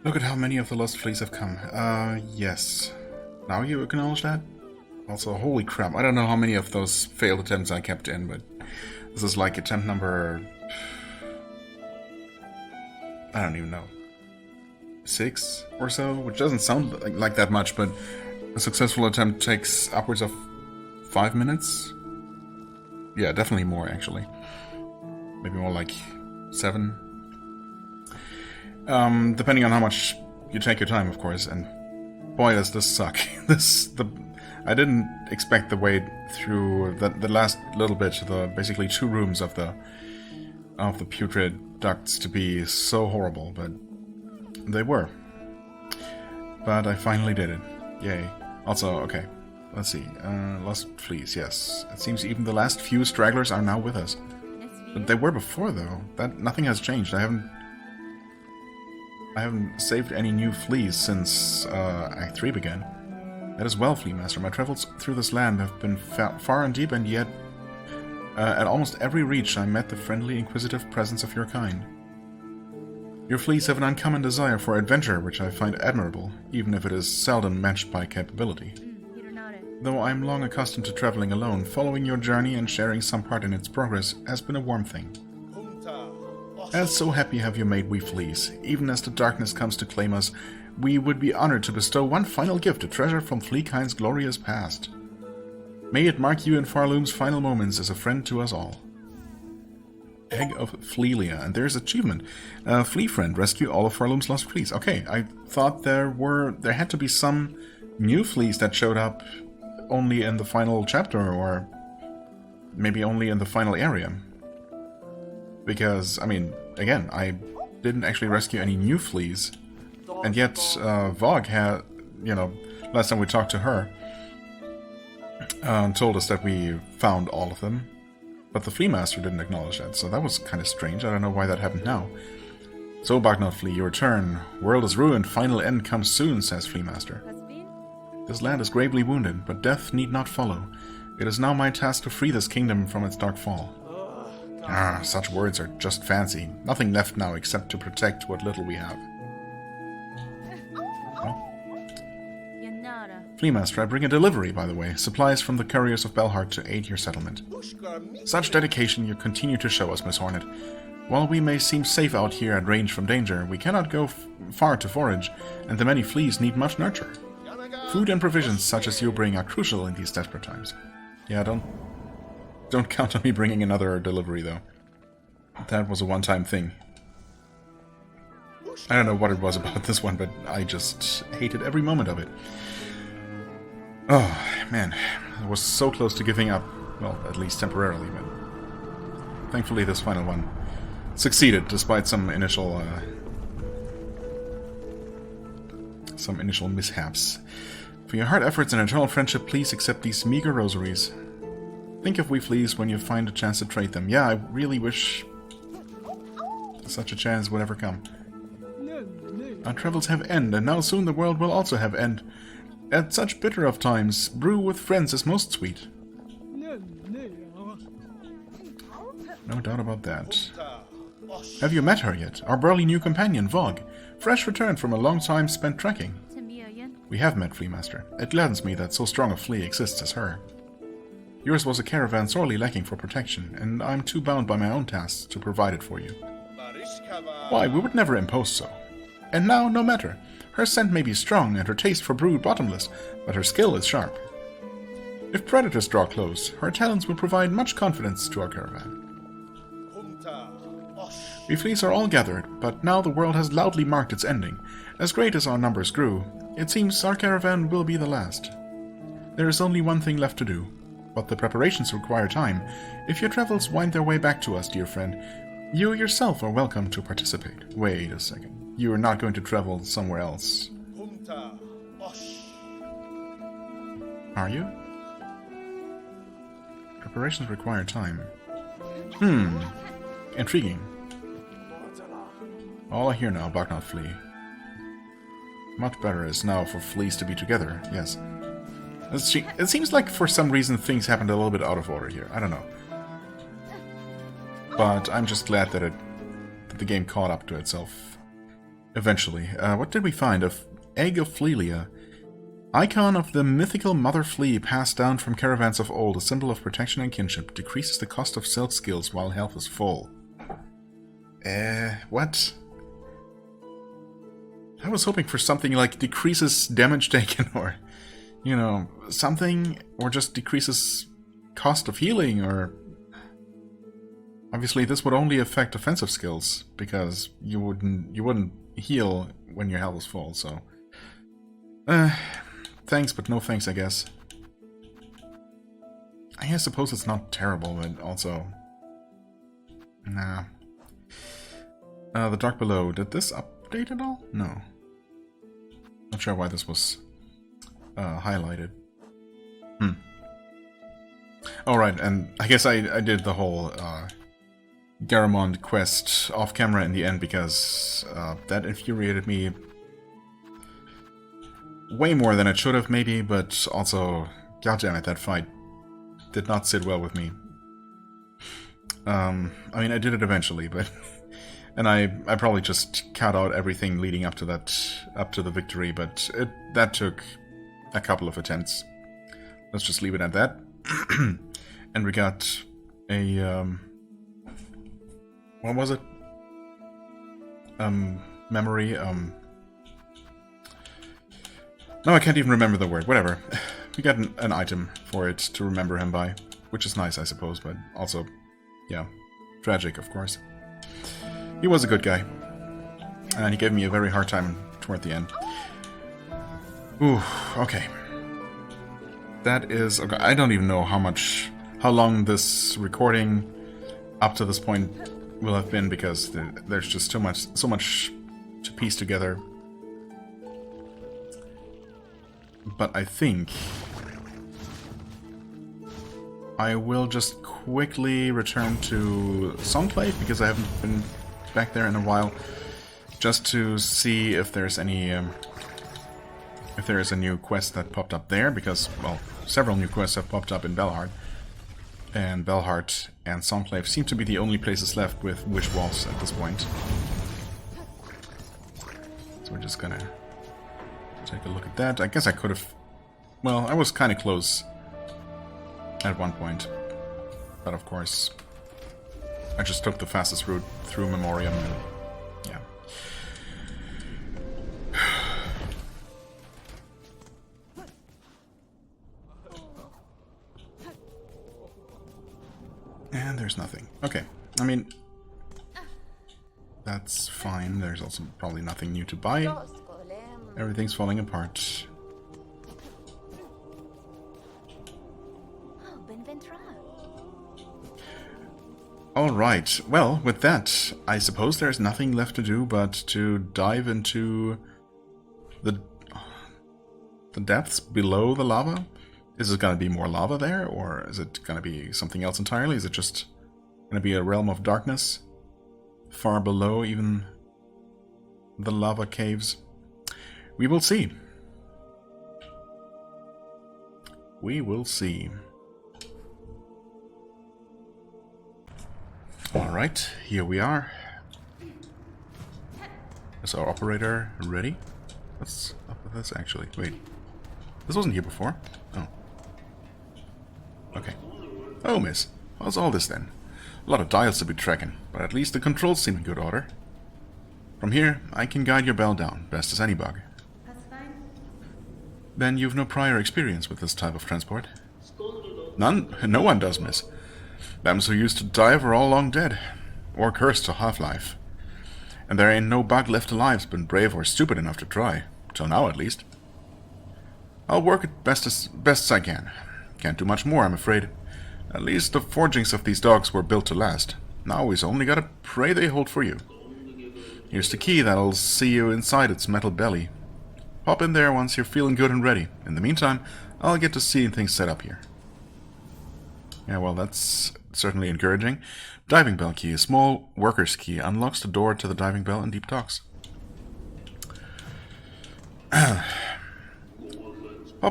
Look at how many of the lost fleas have come. Yes. Now you acknowledge that? Also, holy crap, I don't know how many of those failed attempts I kept in, but this is like attempt number... I don't even know. 6 or so? Which doesn't sound like that much, but a successful attempt takes upwards of 5 minutes? Yeah, definitely more, actually. Maybe more like 7. Depending on how much you take your time, of course, and boy, does this suck. I didn't expect the wait through the last little bit, the basically 2 rooms of the putrid ducts to be so horrible, but they were. But I finally did it. Yay. Also, okay, let's see. Lost fleas, yes. It seems even the last few stragglers are now with us. But they were before, though. Nothing has changed. I haven't saved any new fleas since Act 3 began. That is well, Flea Master. My travels through this land have been far and deep, and yet at almost every reach I met the friendly, inquisitive presence of your kind. Your fleas have an uncommon desire for adventure, which I find admirable, even if it is seldom matched by capability. Though I am long accustomed to traveling alone, following your journey and sharing some part in its progress has been a warm thing. And so happy have you made, we fleas. Even as the darkness comes to claim us, we would be honored to bestow one final gift, a treasure from Fleakind's glorious past. May it mark you in Farloom's final moments as a friend to us all. Egg of Fleelia, and there's achievement. Flea friend, rescue all of Farloom's lost fleas. Okay, I thought there had to be some new fleas that showed up only in the final chapter, or maybe only in the final area. Because, I mean, again, I didn't actually rescue any new fleas, and yet Vogue had, last time we talked to her, told us that we found all of them, but the Flea Master didn't acknowledge that, so that was kind of strange. I don't know why that happened now. So, Bagnot Flea, your turn. World is ruined, final end comes soon, says Flea Master. This land is gravely wounded, but death need not follow. It is now my task to free this kingdom from its dark fall. Ah, such words are just fancy. Nothing left now except to protect what little we have. Well. Flea Master, I bring a delivery, by the way. Supplies from the couriers of Belhart to aid your settlement. Such dedication you continue to show us, Miss Hornet. While we may seem safe out here at range from danger, we cannot go far to forage, and the many fleas need much nurture. Food and provisions such as you bring are crucial in these desperate times. Yeah, don't count on me bringing another delivery, though. That was a one-time thing. I don't know what it was about this one, but I just hated every moment of it. Oh, man. I was so close to giving up. Well, at least temporarily, but thankfully this final one succeeded, despite some initial mishaps. For your hard efforts and eternal friendship, please accept these meager rosaries. Think of we fleas when you find a chance to trade them. Yeah, I really wish such a chance would ever come. Our travels have end, and now soon the world will also have end. At such bitter of times, brew with friends is most sweet. No doubt about that. Have you met her yet? Our burly new companion, Vogue, fresh returned from a long time spent trekking. We have met, Flea Master. It gladdens me that so strong a flea exists as her. Yours was a caravan sorely lacking for protection, and I'm too bound by my own tasks to provide it for you. Why, we would never impose so. And now, no matter. Her scent may be strong, and her taste for brood bottomless, but her skill is sharp. If predators draw close, her talons will provide much confidence to our caravan. We fleas are all gathered, but now the world has loudly marked its ending. As great as our numbers grew, it seems our caravan will be the last. There is only one thing left to do, but the preparations require time. If your travels wind their way back to us, dear friend, you yourself are welcome to participate. Wait a second. You are not going to travel somewhere else. Are you? Preparations require time. Intriguing. All I hear now, bark not flee. Much better is now for fleas to be together, yes. It seems like for some reason things happened a little bit out of order here. I don't know. But I'm just glad that the game caught up to itself. Eventually. What did we find? An egg of Flelia. Icon of the mythical mother flea passed down from caravans of old. A symbol of protection and kinship. Decreases the cost of silk skills while health is full. What? I was hoping for something like decreases damage taken or, you know, something, or just decreases cost of healing, or... Obviously this would only affect offensive skills, because you wouldn't heal when your health is full, so... thanks, but no thanks, I guess. I suppose it's not terrible, but also... Nah. The Dark Below, did this update at all? No. Not sure why this was highlighted. Alright, and I guess I did the whole Garamond quest off camera in the end because that infuriated me way more than it should have, maybe, but also, goddammit, that fight did not sit well with me. I mean, I did it eventually, but... And I probably just cut out everything leading up to the victory, but that took a couple of attempts. Let's just leave it at that. And we got a what was it? Memory. No, I can't even remember the word. Whatever. We got an item for it to remember him by, which is nice, I suppose, but also, yeah, tragic, of course. He was a good guy, and he gave me a very hard time toward the end. Ooh, okay. That is... Okay, I don't even know how long this recording up to this point will have been, because there's just so much to piece together. But I think I will just quickly return to Longplay, because I haven't been back there in a while, just to see if there's any if there is a new quest that popped up there, because, well, several new quests have popped up in Belhard, and Belhard and Longplay seem to be the only places left with wish walls at this point. So we're just gonna take a look at that. I guess I could have... Well, I was kind of close at one point, but of course I just took the fastest route through Memoriam, and yeah. And there's nothing. Okay, I mean, that's fine. There's also probably nothing new to buy. Everything's falling apart. Alright, well, with that, I suppose there's nothing left to do but to dive into the depths below the lava. Is it going to be more lava there, or is it going to be something else entirely? Is it just going to be a realm of darkness far below even the lava caves? We will see. We will see. Alright, here we are. Is our operator ready? What's up with this, actually? Wait. This wasn't here before. Oh. Okay. Oh, miss. What's all this, then? A lot of dials to be tracking, but at least the controls seem in good order. From here, I can guide your bell down, best as any bug. Then you've no prior experience with this type of transport? None? No one does, miss. Them who used to dive are all long dead. Or cursed to half-life. And there ain't no bug left alive's been brave or stupid enough to try. Till now, at least. I'll work it best as I can. Can't do much more, I'm afraid. At least the forgings of these dogs were built to last. Now we's only gotta pray they hold for you. Here's the key that'll see you inside its metal belly. Hop in there once you're feeling good and ready. In the meantime, I'll get to seeing things set up here. Yeah, well, that's certainly encouraging. Diving bell key, a small worker's key, unlocks the door to the diving bell in deep docks. Hop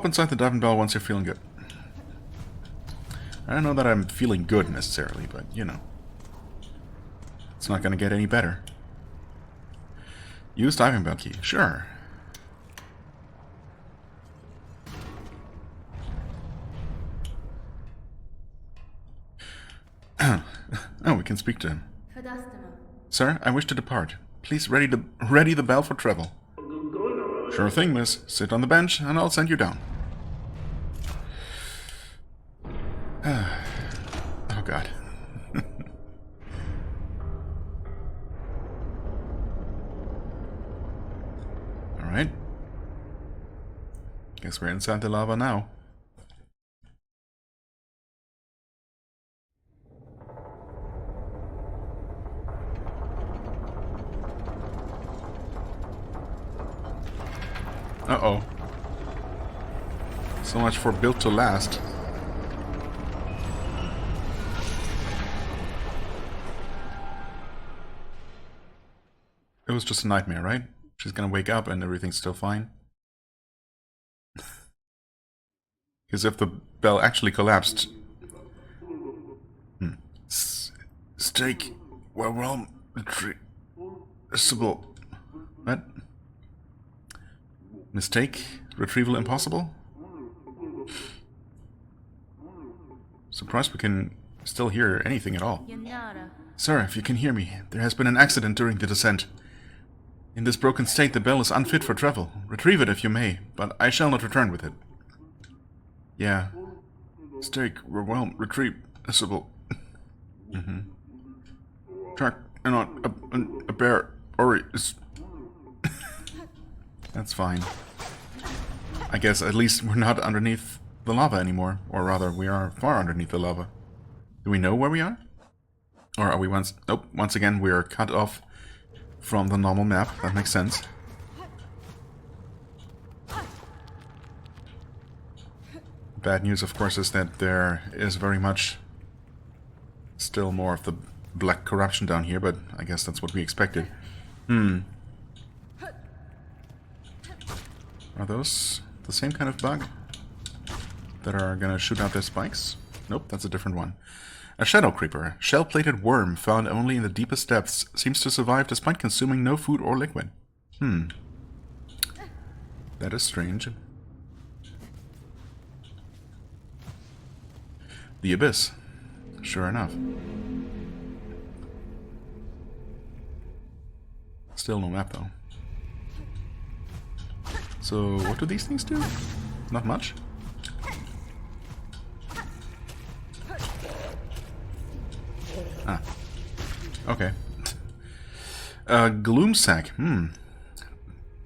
inside the diving bell once you're feeling good. I don't know that I'm feeling good necessarily, but you know. It's not going to get any better. Use diving bell key, sure. Oh, we can speak to him. Sir, I wish to depart. Please ready the bell for travel. Sure thing, miss. Sit on the bench, and I'll send you down. Oh, God. Alright. Guess we're inside the lava now. Uh-oh. So much for built to last. It was just a nightmare, right? She's gonna wake up and everything's still fine. Because if the bell actually collapsed... Steak... Well, retrievable... What? Mistake? Retrieval impossible? Surprised we can still hear anything at all. Sir, if you can hear me, there has been an accident during the descent. In this broken state, the bell is unfit for travel. Retrieve it if you may, but I shall not return with it. Yeah. Steak, well, retrievable. Track, and not a bear, or is... That's fine. I guess at least we're not underneath the lava anymore. Or rather, we are far underneath the lava. Do we know where we are? Or are we once... Nope, once again we are cut off from the normal map. That makes sense. Bad news, of course, is that there is very much still more of the black corruption down here, but I guess that's what we expected. Are those the same kind of bug that are gonna shoot out their spikes? Nope, that's a different one. A shadow creeper, shell-plated worm found only in the deepest depths, seems to survive despite consuming no food or liquid. That is strange. The abyss. Sure enough. Still no map though. So, what do these things do? Not much. Ah. Okay. Gloomsack.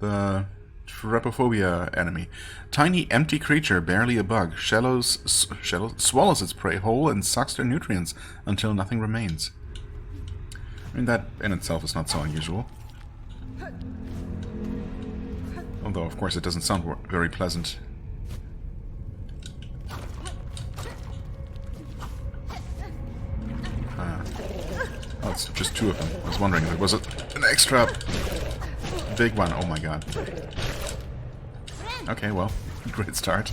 The Trypophobia enemy. Tiny, empty creature, barely a bug. Swallows its prey whole and sucks their nutrients until nothing remains. I mean, that in itself is not so unusual. Although, of course, it doesn't sound very pleasant. Oh, it's just two of them. I was wondering if there was an extra big one. Oh my god. Okay, well, great start.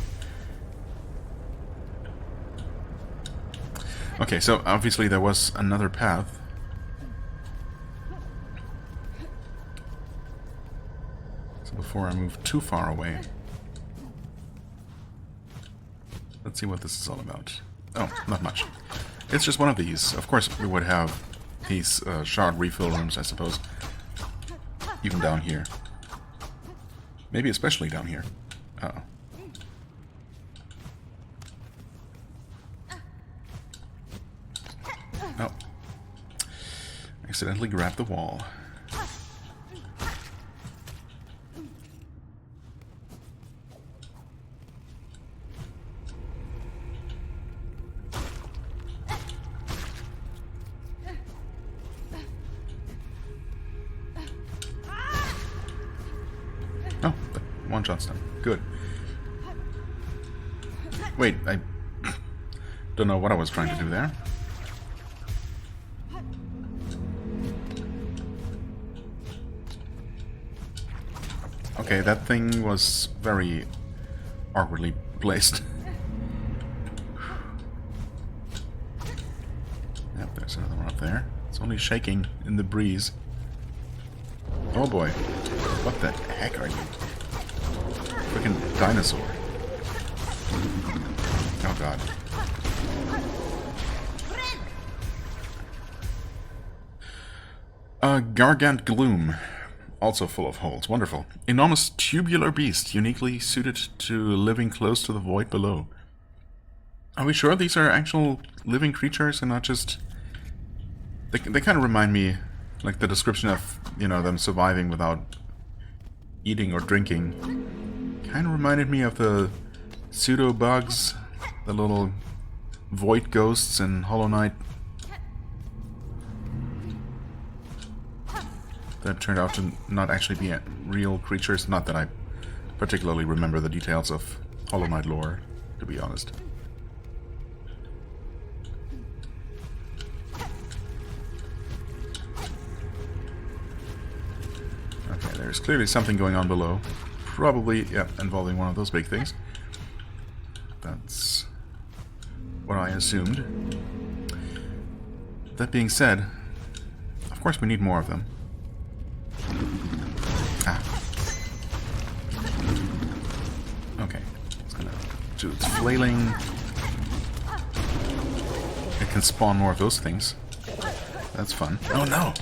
Okay, so obviously there was another path. Before I move too far away. Let's see what this is all about. Oh, not much. It's just one of these. Of course, we would have these shard refill rooms, I suppose. Even down here. Maybe especially down here. Uh-oh. Accidentally grabbed the wall. Oh, one shot's done. Good. Wait, I don't know what I was trying to do there. Okay, that thing was very awkwardly placed. Yep, there's another one up there. It's only shaking in the breeze. Oh boy. What the heck are you? Freaking dinosaur. Oh god. Gargant Gloom. Also full of holes. Wonderful. Enormous tubular beast, uniquely suited to living close to the void below. Are we sure these are actual living creatures and not just... They kind of remind me, like the description of, you know, them surviving without eating or drinking. Kind of reminded me of the pseudo-bugs, the little void ghosts in Hollow Knight. That turned out to not actually be real creatures. Not that I particularly remember the details of Hollow Knight lore, to be honest. Okay, there's clearly something going on below. Probably, yeah, involving one of those big things. That's what I assumed. That being said, of course we need more of them. Ah. Okay. It's gonna do its flailing. It can spawn more of those things. That's fun. Oh no!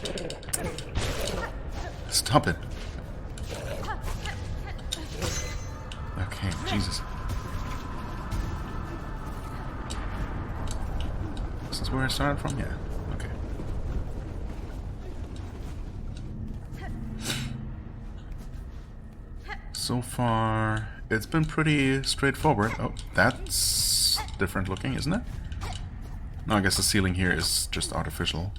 Stop it. Okay, Jesus. This is where I started from? Yeah. Okay. So far, it's been pretty straightforward. Oh, that's different looking, isn't it? No, I guess the ceiling here is just artificial.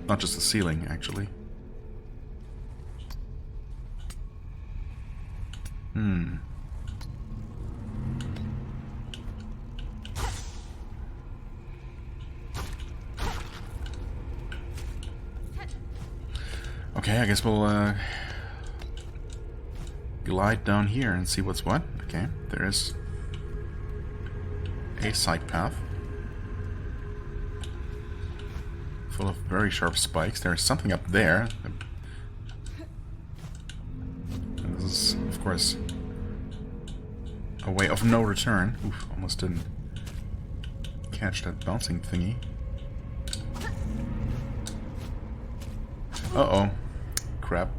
Not just the ceiling, actually. Okay, I guess we'll glide down here and see what's what. Okay, there is a side path full of very sharp spikes. There's something up there. And this is, of course, a way of no return. Oof, almost didn't catch that bouncing thingy. Uh-oh. Crap.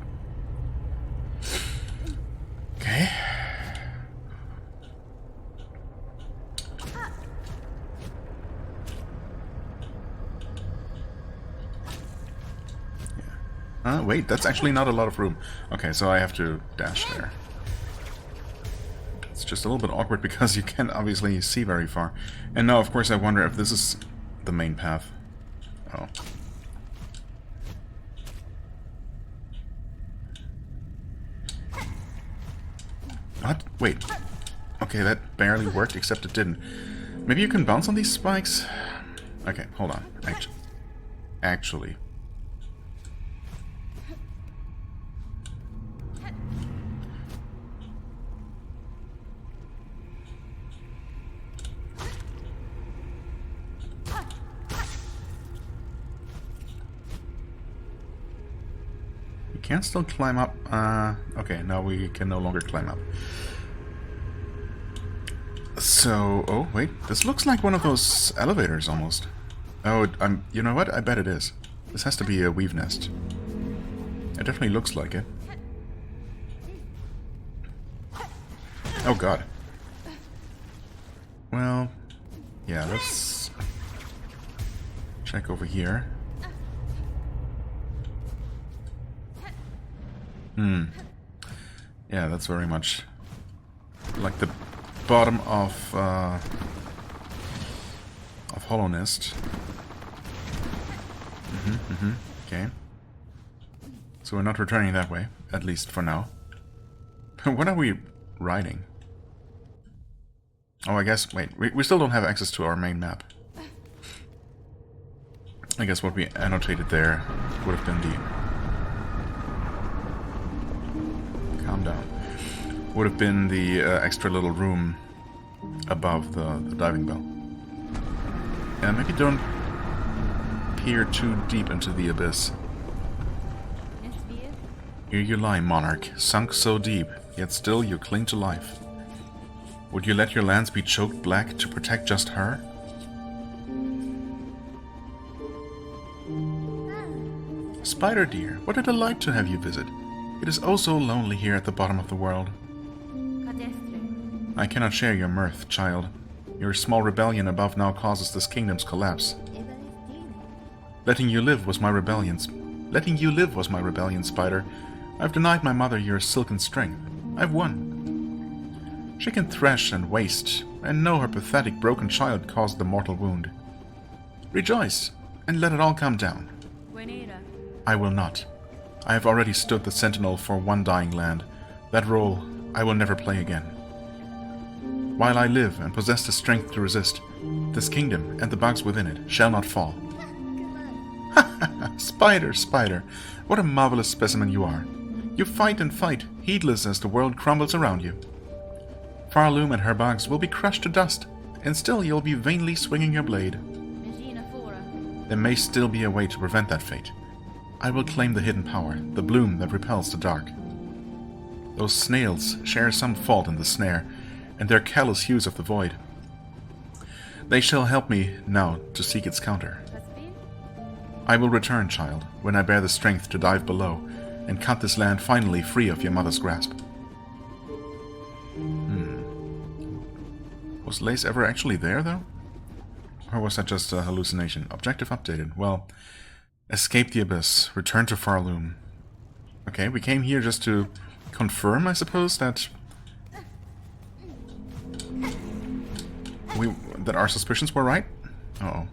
Okay. Wait, that's actually not a lot of room. Okay, so I have to dash there. It's just a little bit awkward because you can't obviously see very far. And now, of course, I wonder if this is the main path. Oh. What? Wait. Okay, that barely worked, except it didn't. Maybe you can bounce on these spikes? Okay, hold on. Actually. We can still climb up. Okay, now we can no longer climb up. So, oh wait, this looks like one of those elevators almost. Oh, you know what? I bet it is. This has to be a weave nest. It definitely looks like it. Oh god. Well, yeah, that's check over here. Yeah, that's very much like the bottom of Hollow Nest. Okay. So we're not returning that way, at least for now. What are we riding? Oh, I guess, wait, we still don't have access to our main map. I guess what we annotated there would have been the... Calm down. Would have been the extra little room above the diving bell. And maybe don't peer too deep into the abyss. Here you lie, monarch, sunk so deep, yet still you cling to life. Would you let your lands be choked black to protect just her? Spider dear, what a delight to have you visit. It is oh so lonely here at the bottom of the world. I cannot share your mirth, child. Your small rebellion above now causes this kingdom's collapse. Letting you live was my rebellion, Spider. I've denied my mother your silken strength. I've won. She can thresh and waste, and know her pathetic broken child caused the mortal wound. Rejoice, and let it all come down. I will not. I have already stood the sentinel for one dying land. That role I will never play again. While I live and possess the strength to resist, this kingdom and the bugs within it shall not fall. Spider, Spider, what a marvelous specimen you are. You fight and fight, heedless as the world crumbles around you. Farloom and her bugs will be crushed to dust, and still you'll be vainly swinging your blade. There may still be a way to prevent that fate. I will claim the hidden power, the bloom that repels the dark. Those snails share some fault in the snare, and their callous hues of the void. They shall help me now to seek its counter. I will return, child, when I bear the strength to dive below, and cut this land finally free of your mother's grasp. Was Lace ever actually there, though? Or was that just a hallucination? Objective updated. Well, escape the abyss. Return to Farloom. Okay, we came here just to confirm, I suppose, that that our suspicions were right? Uh-oh.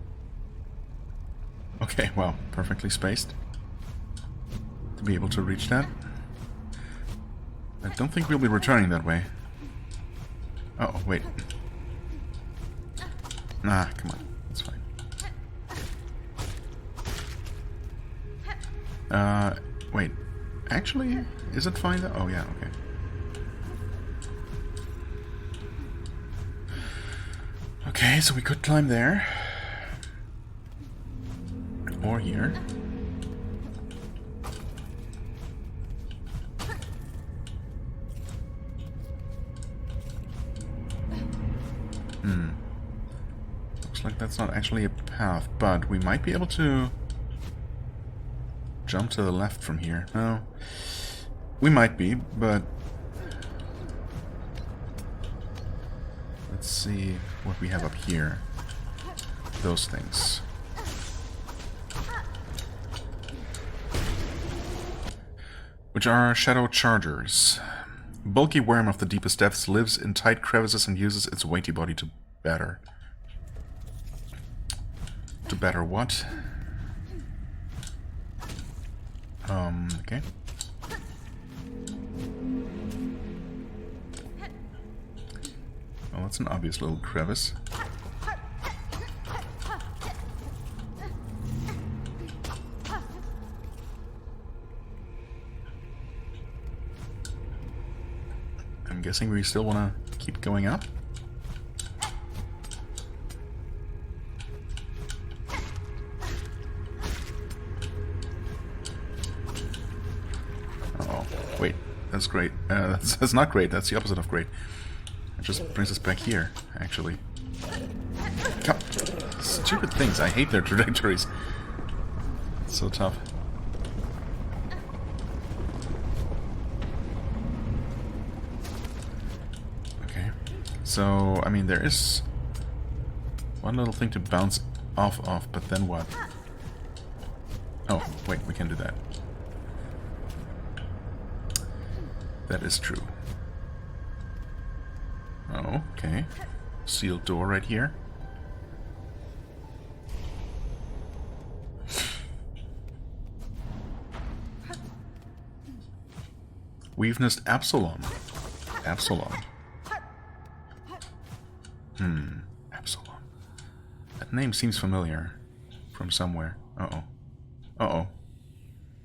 Okay, well, perfectly spaced to be able to reach that. I don't think we'll be returning that way. Oh, wait. Nah, come on. That's fine. Wait. Actually, is it fine though? Oh, yeah, okay. Okay, so we could climb there. Or here. Looks like that's not actually a path, but we might be able to jump to the left from here. No. We might be, but let's see what we have up here. Those things. Which are shadow chargers. Bulky worm of the deepest depths lives in tight crevices and uses its weighty body to batter. To batter what? Okay. Well, that's an obvious little crevice. I'm guessing we still want to keep going up. Oh, wait, that's great. That's not great, that's the opposite of great. It just brings us back here, actually. Come. Stupid things, I hate their trajectories. It's so tough. So, I mean, there is one little thing to bounce Off, off, but then what? Oh, wait, we can do that. That is true. Oh, okay. Sealed door right here. We've missed Absalom. Absalom. Absalom. That name seems familiar from somewhere. Uh-oh. Uh-oh.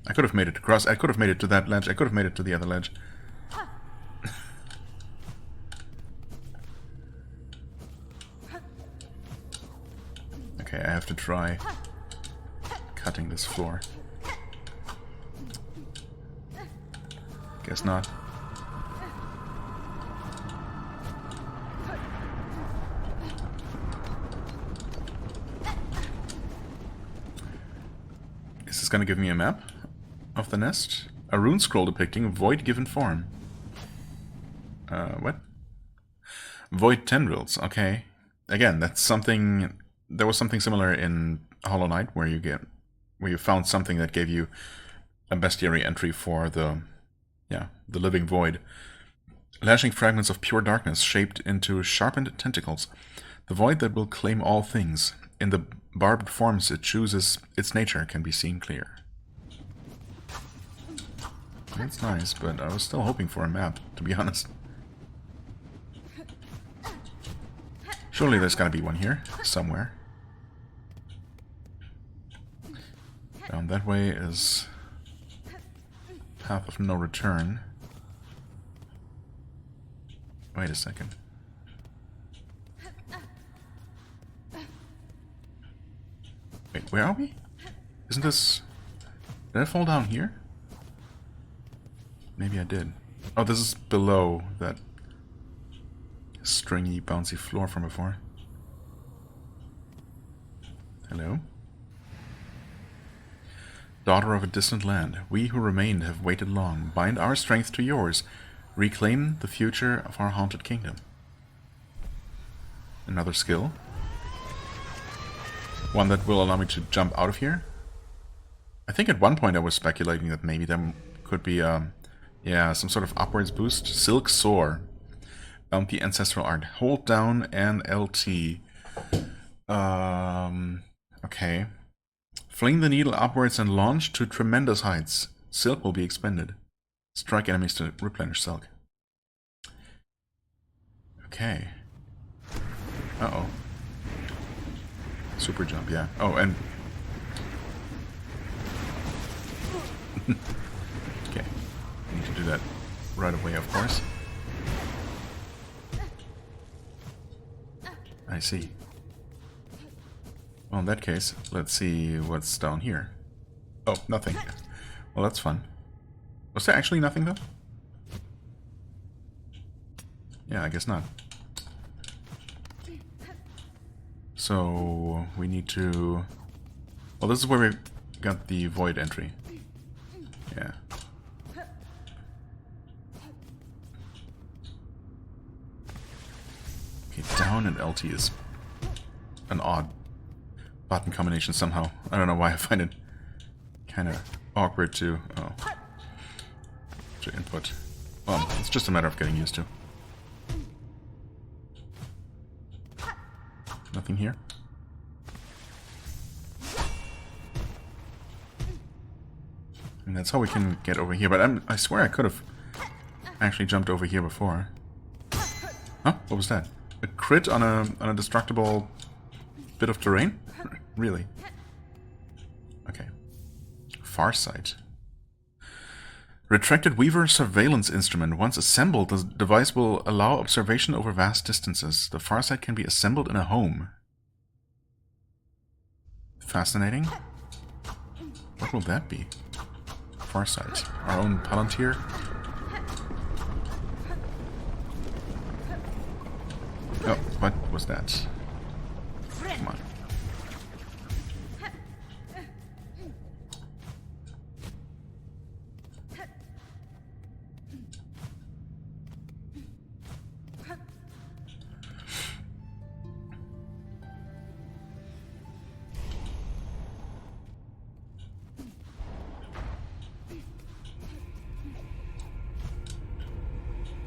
I could have made it across. I could have made it to that ledge. I could have made it to the other ledge. Okay, I have to try cutting this floor. Guess not. Is this gonna give me a map of the nest? A rune scroll depicting void given form. What? Void tendrils, okay. Again, that's something... There was something similar in Hollow Knight where you found something that gave you a bestiary entry for the living void. Lashing fragments of pure darkness shaped into sharpened tentacles. The void that will claim all things. In the barbed forms it chooses, its nature can be seen clear. That's nice, but I was still hoping for a map, to be honest. Surely there's gotta be one here, somewhere. Down that way is path of no return. Wait a second. Wait, where are we? Isn't this... Did I fall down here? Maybe I did. Oh, this is below that stringy, bouncy floor from before. Hello? Daughter of a distant land, we who remained have waited long. Bind our strength to yours. Reclaim the future of our haunted kingdom. Another skill. One that will allow me to jump out of here. I think at one point I was speculating that maybe there could be some sort of upwards boost. Silksong. Bounty ancestral art. Hold down and LT. Okay. Fling the needle upwards and launch to tremendous heights. Silk will be expended. Strike enemies to replenish silk. Okay. Uh-oh. Super jump, yeah. Oh, and... okay. I need to do that right away, of course. I see. Well, in that case, let's see what's down here. Oh, nothing. Well, that's fun. Was there actually nothing, though? Yeah, I guess not. So, we need to... Well, this is where we got the void entry. Yeah. Okay, down and LT is an odd button combination somehow. I don't know why I find it kind of awkward to input. Well, it's just a matter of getting used to. Nothing here. And that's how we can get over here. But I swear I could have actually jumped over here before. Huh? What was that? A crit on a destructible bit of terrain? Really? Okay. Farsight. Retracted Weaver surveillance instrument. Once assembled, the device will allow observation over vast distances. The Farsight can be assembled in a home. Fascinating. What will that be? Farsight. Our own Palantir? Oh, what was that? Come on.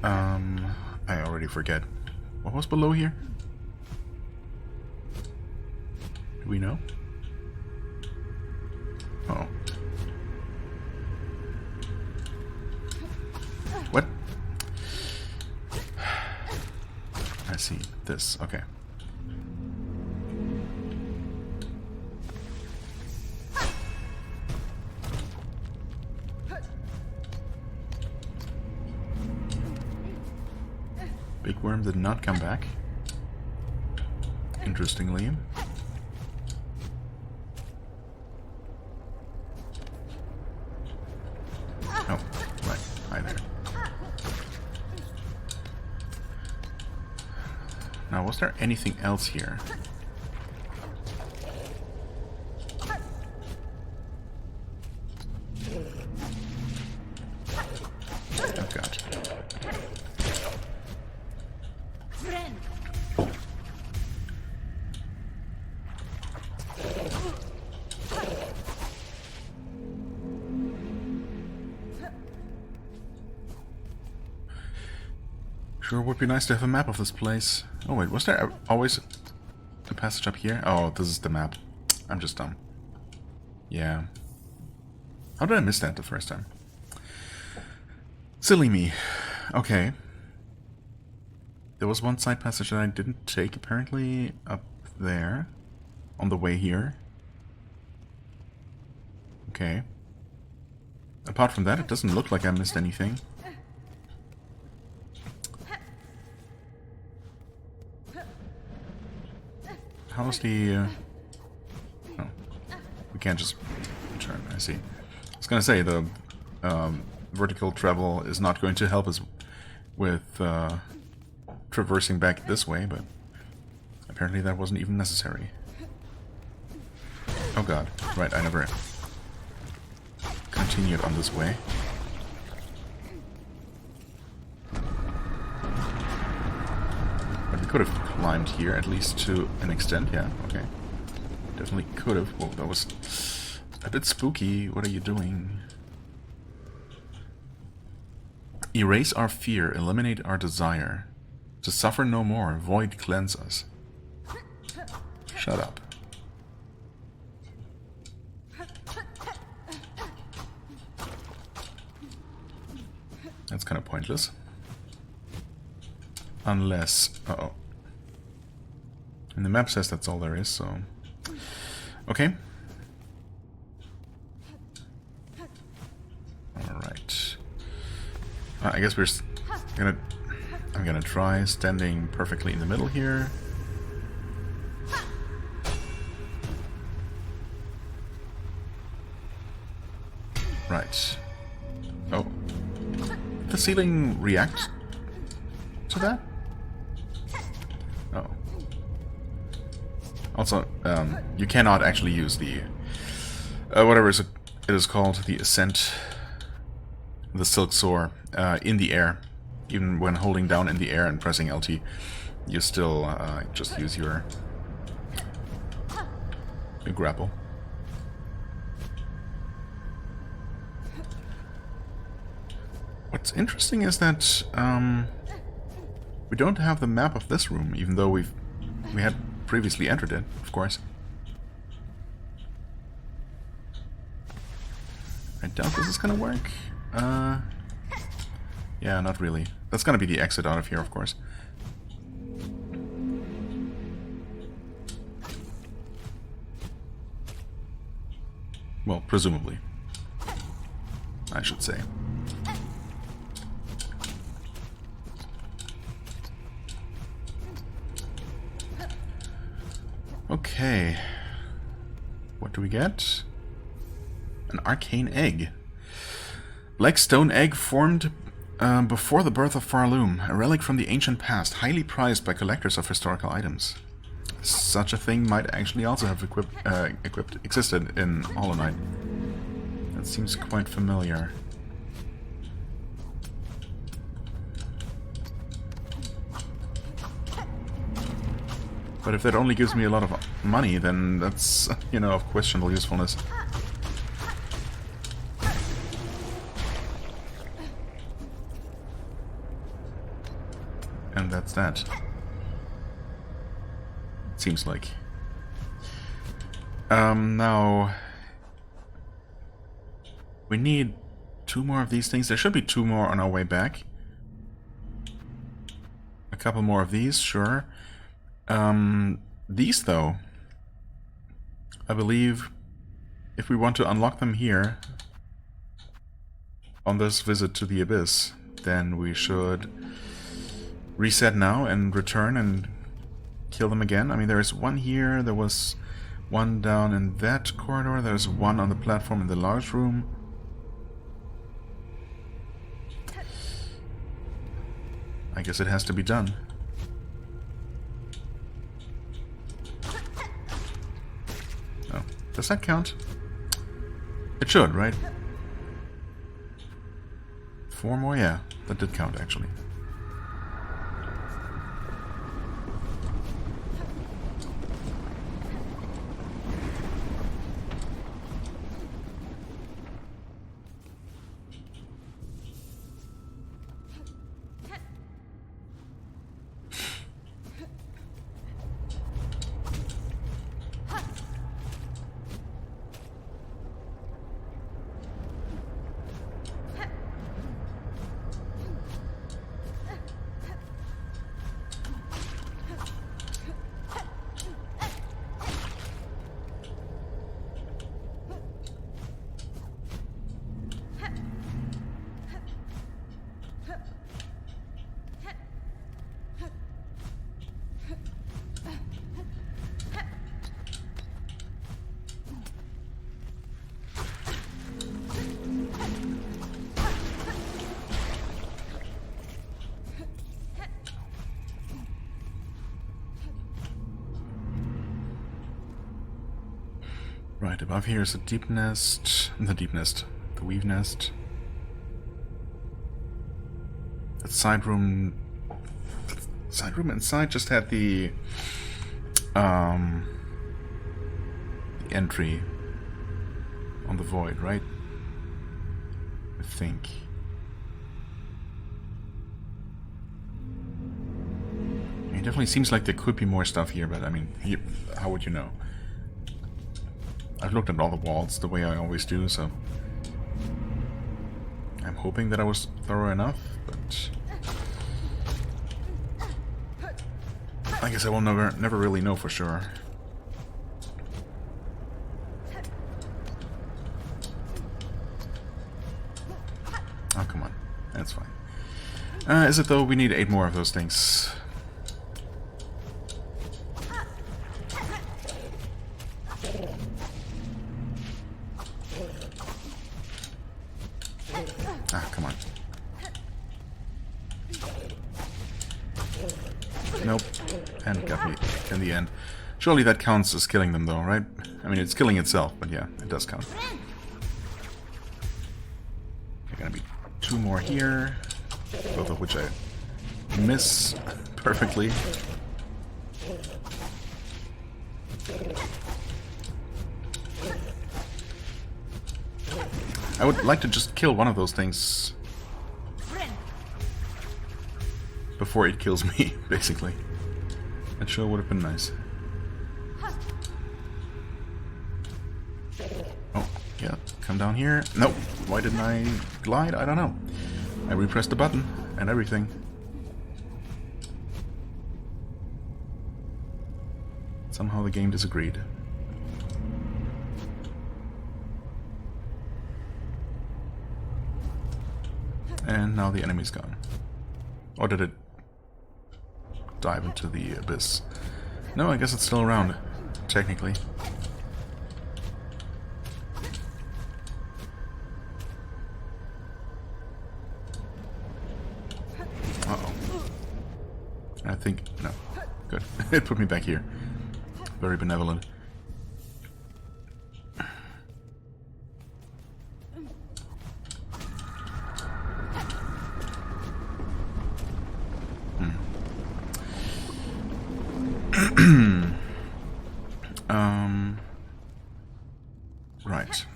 I already forget. What was below here? Do we know? Oh. What? I see. This. Okay. Big worm did not come back. Interestingly. Oh, right. Hi there. Now, was there anything else here? Oh, God. Sure would be nice to have a map of this place. Oh wait, was there always a passage up here? Oh, this is the map. I'm just dumb. Yeah. How did I miss that the first time? Silly me. Okay. There was one side passage that I didn't take, apparently, up there. On the way here. Okay. Apart from that, it doesn't look like I missed anything. How's the... Oh. We can't just turn, I see. I was gonna say, the vertical travel is not going to help us with traversing back this way, but apparently that wasn't even necessary. Oh god, right, I never continued on this way. But we could have climbed here, at least to an extent, yeah, okay. Definitely could have. Whoa, that was a bit spooky. What are you doing? Erase our fear, eliminate our desire. To suffer no more, void cleanse us. Shut up. That's kind of pointless. Unless... Uh-oh. And the map says that's all there is, so... Okay. Alright. I guess we're gonna... I'm gonna try standing perfectly in the middle here. Right. Oh. Did the ceiling react to that? Oh. Also, you cannot actually use the... whatever it is called, the Ascent, the Silksong, in the air. Even when holding down in the air and pressing LT, you still just use your grapple. What's interesting is that we don't have the map of this room, even though we had previously entered it, of course. I doubt this is gonna work. Yeah, not really. That's gonna be the exit out of here, of course. Well, presumably. I should say. Okay. What do we get? An arcane egg. Black stone egg formed before the birth of Farloom, a relic from the ancient past, highly prized by collectors of historical items. Such a thing might actually also have existed in Hollow Knight. That seems quite familiar. But if that only gives me a lot of money, then that's, you know, of questionable usefulness. And that's that. Seems like. Now... We need 2 more of these things. There should be 2 more on our way back. A couple more of these, sure. These, though, I believe if we want to unlock them here on this visit to the Abyss, then we should reset now and return and kill them again. I mean, there's one here, there was one down in that corridor, there's one on the platform in the large room. I guess it has to be done. Oh, does that count? It should, right? 4 more? Yeah, that did count, actually. Right, above here is a deep nest. The deep nest. The weave nest. That side room... Side room inside just had the entry on the void, right? I think. It definitely seems like there could be more stuff here, but I mean, how would you know? I've looked at all the walls the way I always do, so I'm hoping that I was thorough enough, but I guess I will never really know for sure. Oh, come on. That's fine. Is it though? We need 8 more of those things. Ah, come on. Nope. And got me in the end. Surely that counts as killing them though, right? I mean, it's killing itself, but yeah, it does count. There are gonna be 2 more here, both of which I miss perfectly. I would like to just kill one of those things before it kills me, basically. That sure would have been nice. Oh, yeah, come down here. Nope. Why didn't I glide? I don't know. I repressed the button and everything. Somehow the game disagreed. And now the enemy's gone. Or did it dive into the abyss? No, I guess it's still around, technically. Uh-oh. I think... no. Good. It put me back here. Very benevolent. Right.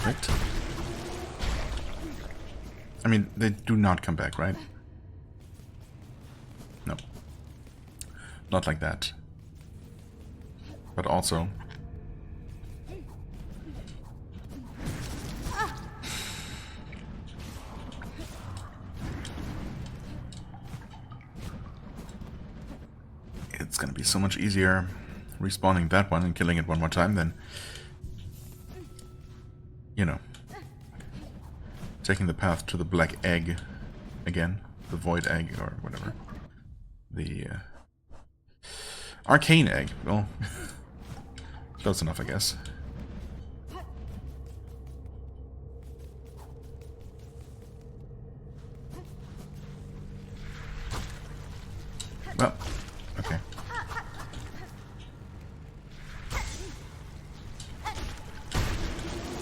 Perfect. I mean, they do not come back, right? No. Not like that. But also... it's gonna be so much easier respawning that one and killing it one more time than... you know... taking the path to the black egg again. The void egg, or whatever. The arcane egg. Well, close enough, I guess. Well, okay.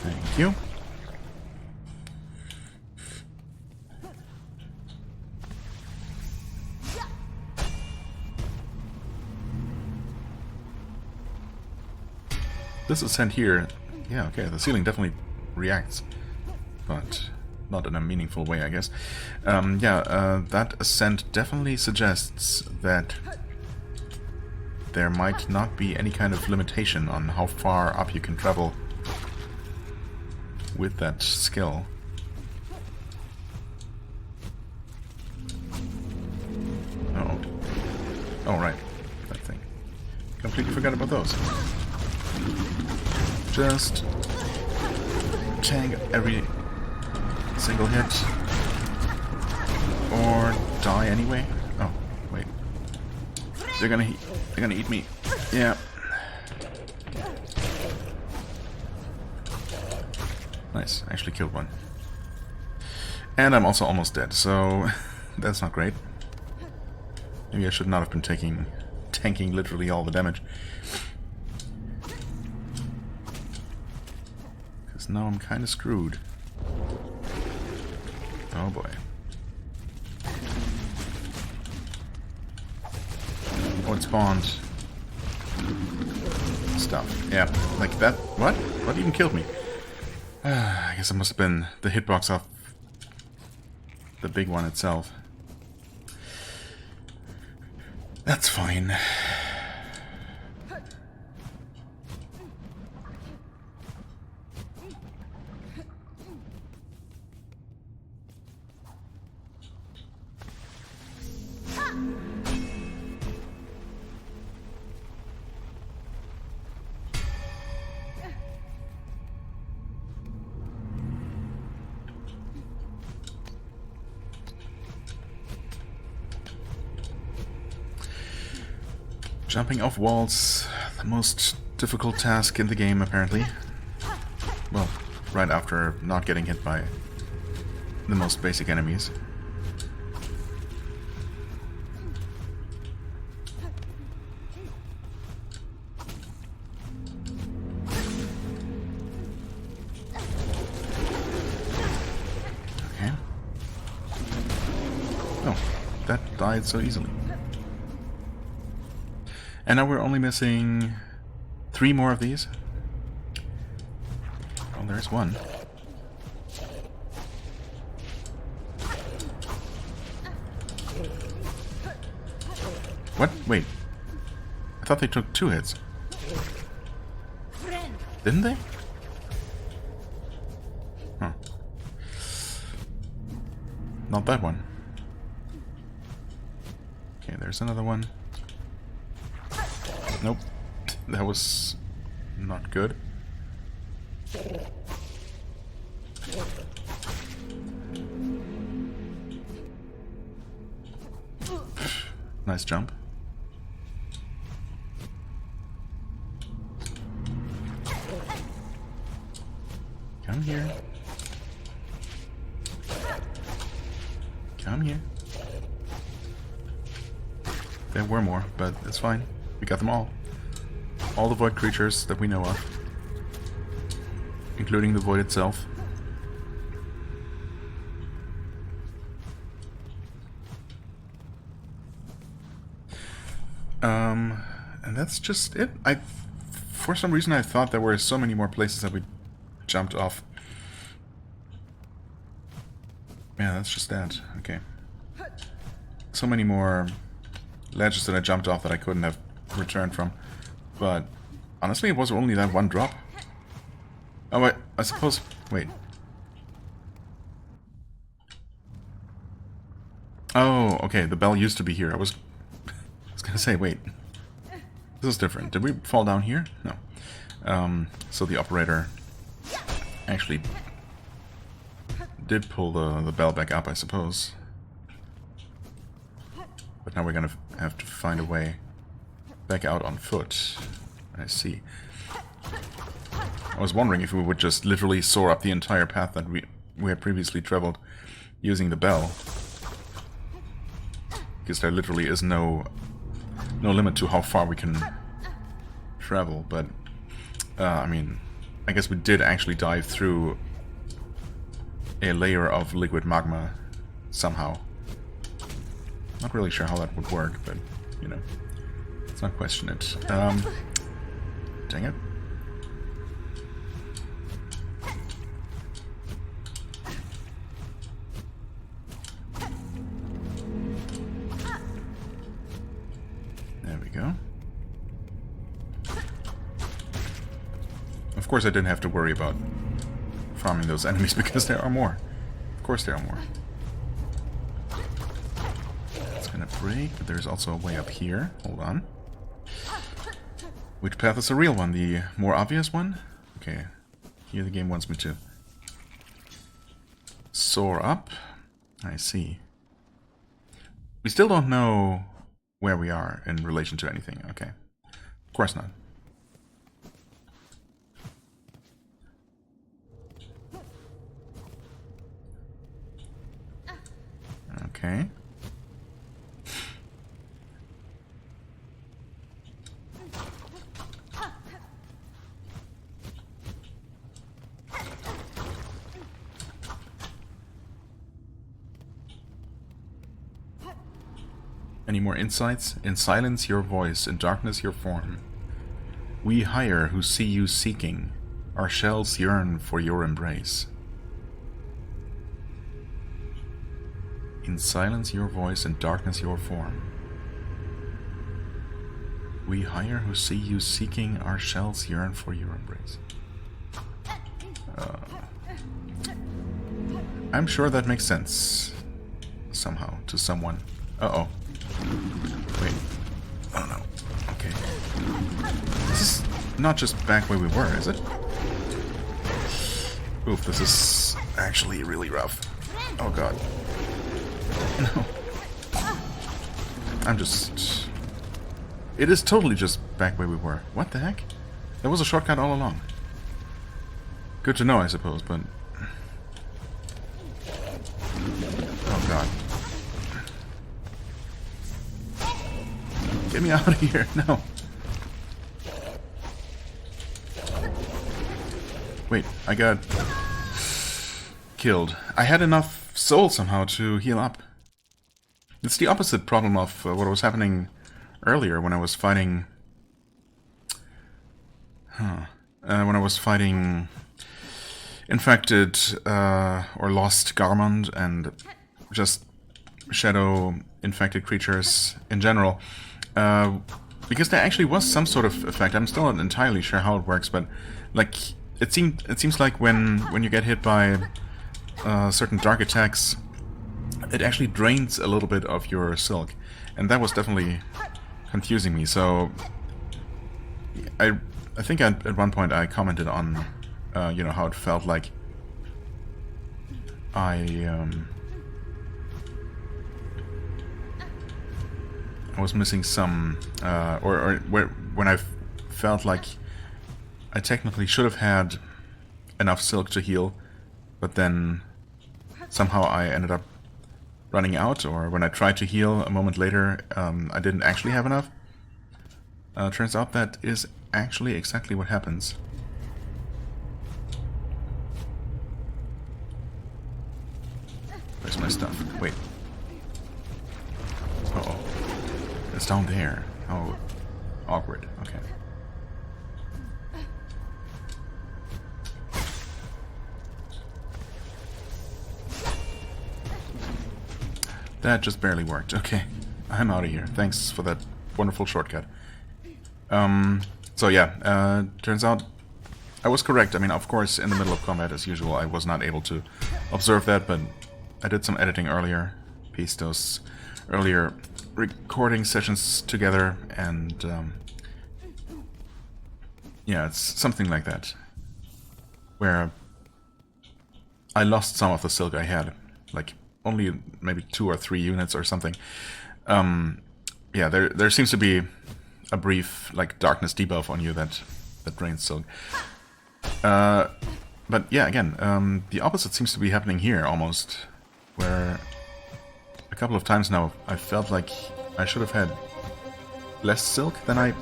Thank you. This ascent here, yeah, okay, the ceiling definitely reacts, but not in a meaningful way, I guess. That ascent definitely suggests that there might not be any kind of limitation on how far up you can travel with that skill. Uh-oh. Oh, right, that thing. Completely forgot about those. Just tank every single hit. Or die anyway. Oh, wait. They're gonna eat me. Yeah. Nice. I actually killed one. And I'm also almost dead, so that's not great. Maybe I should not have been tanking literally all the damage. Now I'm kind of screwed. Oh boy. Oh, it spawned stuff. Yeah, like that. What? What even killed me? I guess it must have been the hitbox off the big one itself. That's fine. Jumping off walls, the most difficult task in the game, apparently. Well, right after not getting hit by the most basic enemies. Okay. Oh, that died so easily. And now we're only missing 3 more of these. Oh, there's one. What? Wait. I thought they took 2 hits. Didn't they? Huh. Not that one. Okay, there's another one. Nope. That was not good. Nice jump. Come here. Come here. There were more, but it's fine. We got them all. All the void creatures that we know of. Including the void itself. And that's just it. For some reason I thought there were so many more places that we jumped off. Yeah, that's just that. Okay. So many more ledges that I jumped off that I couldn't have returned from. But honestly, it was only that one drop. Oh, wait, I suppose... Wait. Oh, okay, the bell used to be here. I was gonna say, wait. This is different. Did we fall down here? No. So the operator actually did pull the bell back up, I suppose. But now we're gonna have to find a way back out on foot. I see. I was wondering if we would just literally soar up the entire path that we had previously traveled using the bell. Because there literally is no limit to how far we can travel, but I mean, I guess we did actually dive through a layer of liquid magma somehow. Not really sure how that would work, but you know, let's not question it. Dang it. There we go. Of course I didn't have to worry about farming those enemies because there are more. Of course there are more. It's gonna break, but there's also a way up here. Hold on. Which path is the real one? The more obvious one? Okay. Here the game wants me to soar up. I see. We still don't know where we are in relation to anything. Okay. Of course not. Okay. Any more insights? In silence your voice, in darkness your form. We hire who see you seeking. Our shells yearn for your embrace. In silence your voice, in darkness your form. We hire who see you seeking. Our shells yearn for your embrace. I'm sure that makes sense. Somehow, to someone. Uh-oh. Wait. Oh no. Okay. This is not just back where we were, is it? Oof, this is actually really rough. Oh god. No. I'm just... It is totally just back where we were. What the heck? There was a shortcut all along. Good to know, I suppose, but... Oh god. Get me out of here, no. Wait, I got killed. I had enough soul somehow to heal up. It's the opposite problem of what was happening earlier when I was fighting... when I was fighting infected or lost Garmund and just shadow infected creatures in general. Because there actually was some sort of effect. I'm still not entirely sure how it works, but like it seems like when you get hit by certain dark attacks, it actually drains a little bit of your silk, and that was definitely confusing me. So I think at one point I commented on you know, how it felt like I was missing some, or when I felt like I technically should have had enough silk to heal, but then somehow I ended up running out, or when I tried to heal a moment later, I didn't actually have enough. Turns out that is actually exactly what happens. Where's my stuff? Wait. Uh-oh. It's down there. Oh, awkward. Okay. That just barely worked. Okay, I'm out of here. Thanks for that wonderful shortcut. So yeah, turns out I was correct. I mean, of course, in the middle of combat, as usual, I was not able to observe that, but I did some editing earlier, pieced those earlier recording sessions together, and yeah, it's something like that, where I lost some of the silk I had, like only maybe 2 or 3 units or something. Yeah, there seems to be a brief like darkness debuff on you that drains silk. But yeah, again, the opposite seems to be happening here almost, where a couple of times now I felt like I should have had less silk than I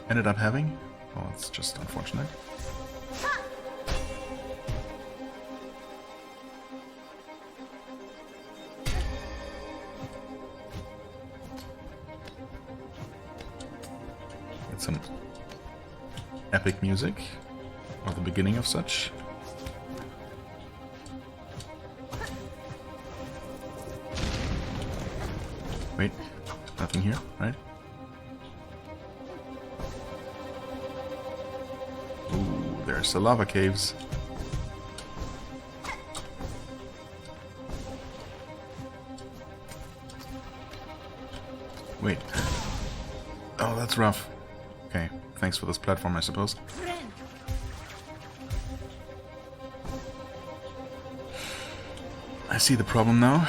ended up having. Well, it's just unfortunate. Get some epic music, or the beginning of such. Wait, nothing here, right? Ooh, there's the lava caves. Wait. Oh, that's rough. Okay, thanks for this platform, I suppose. I see the problem now.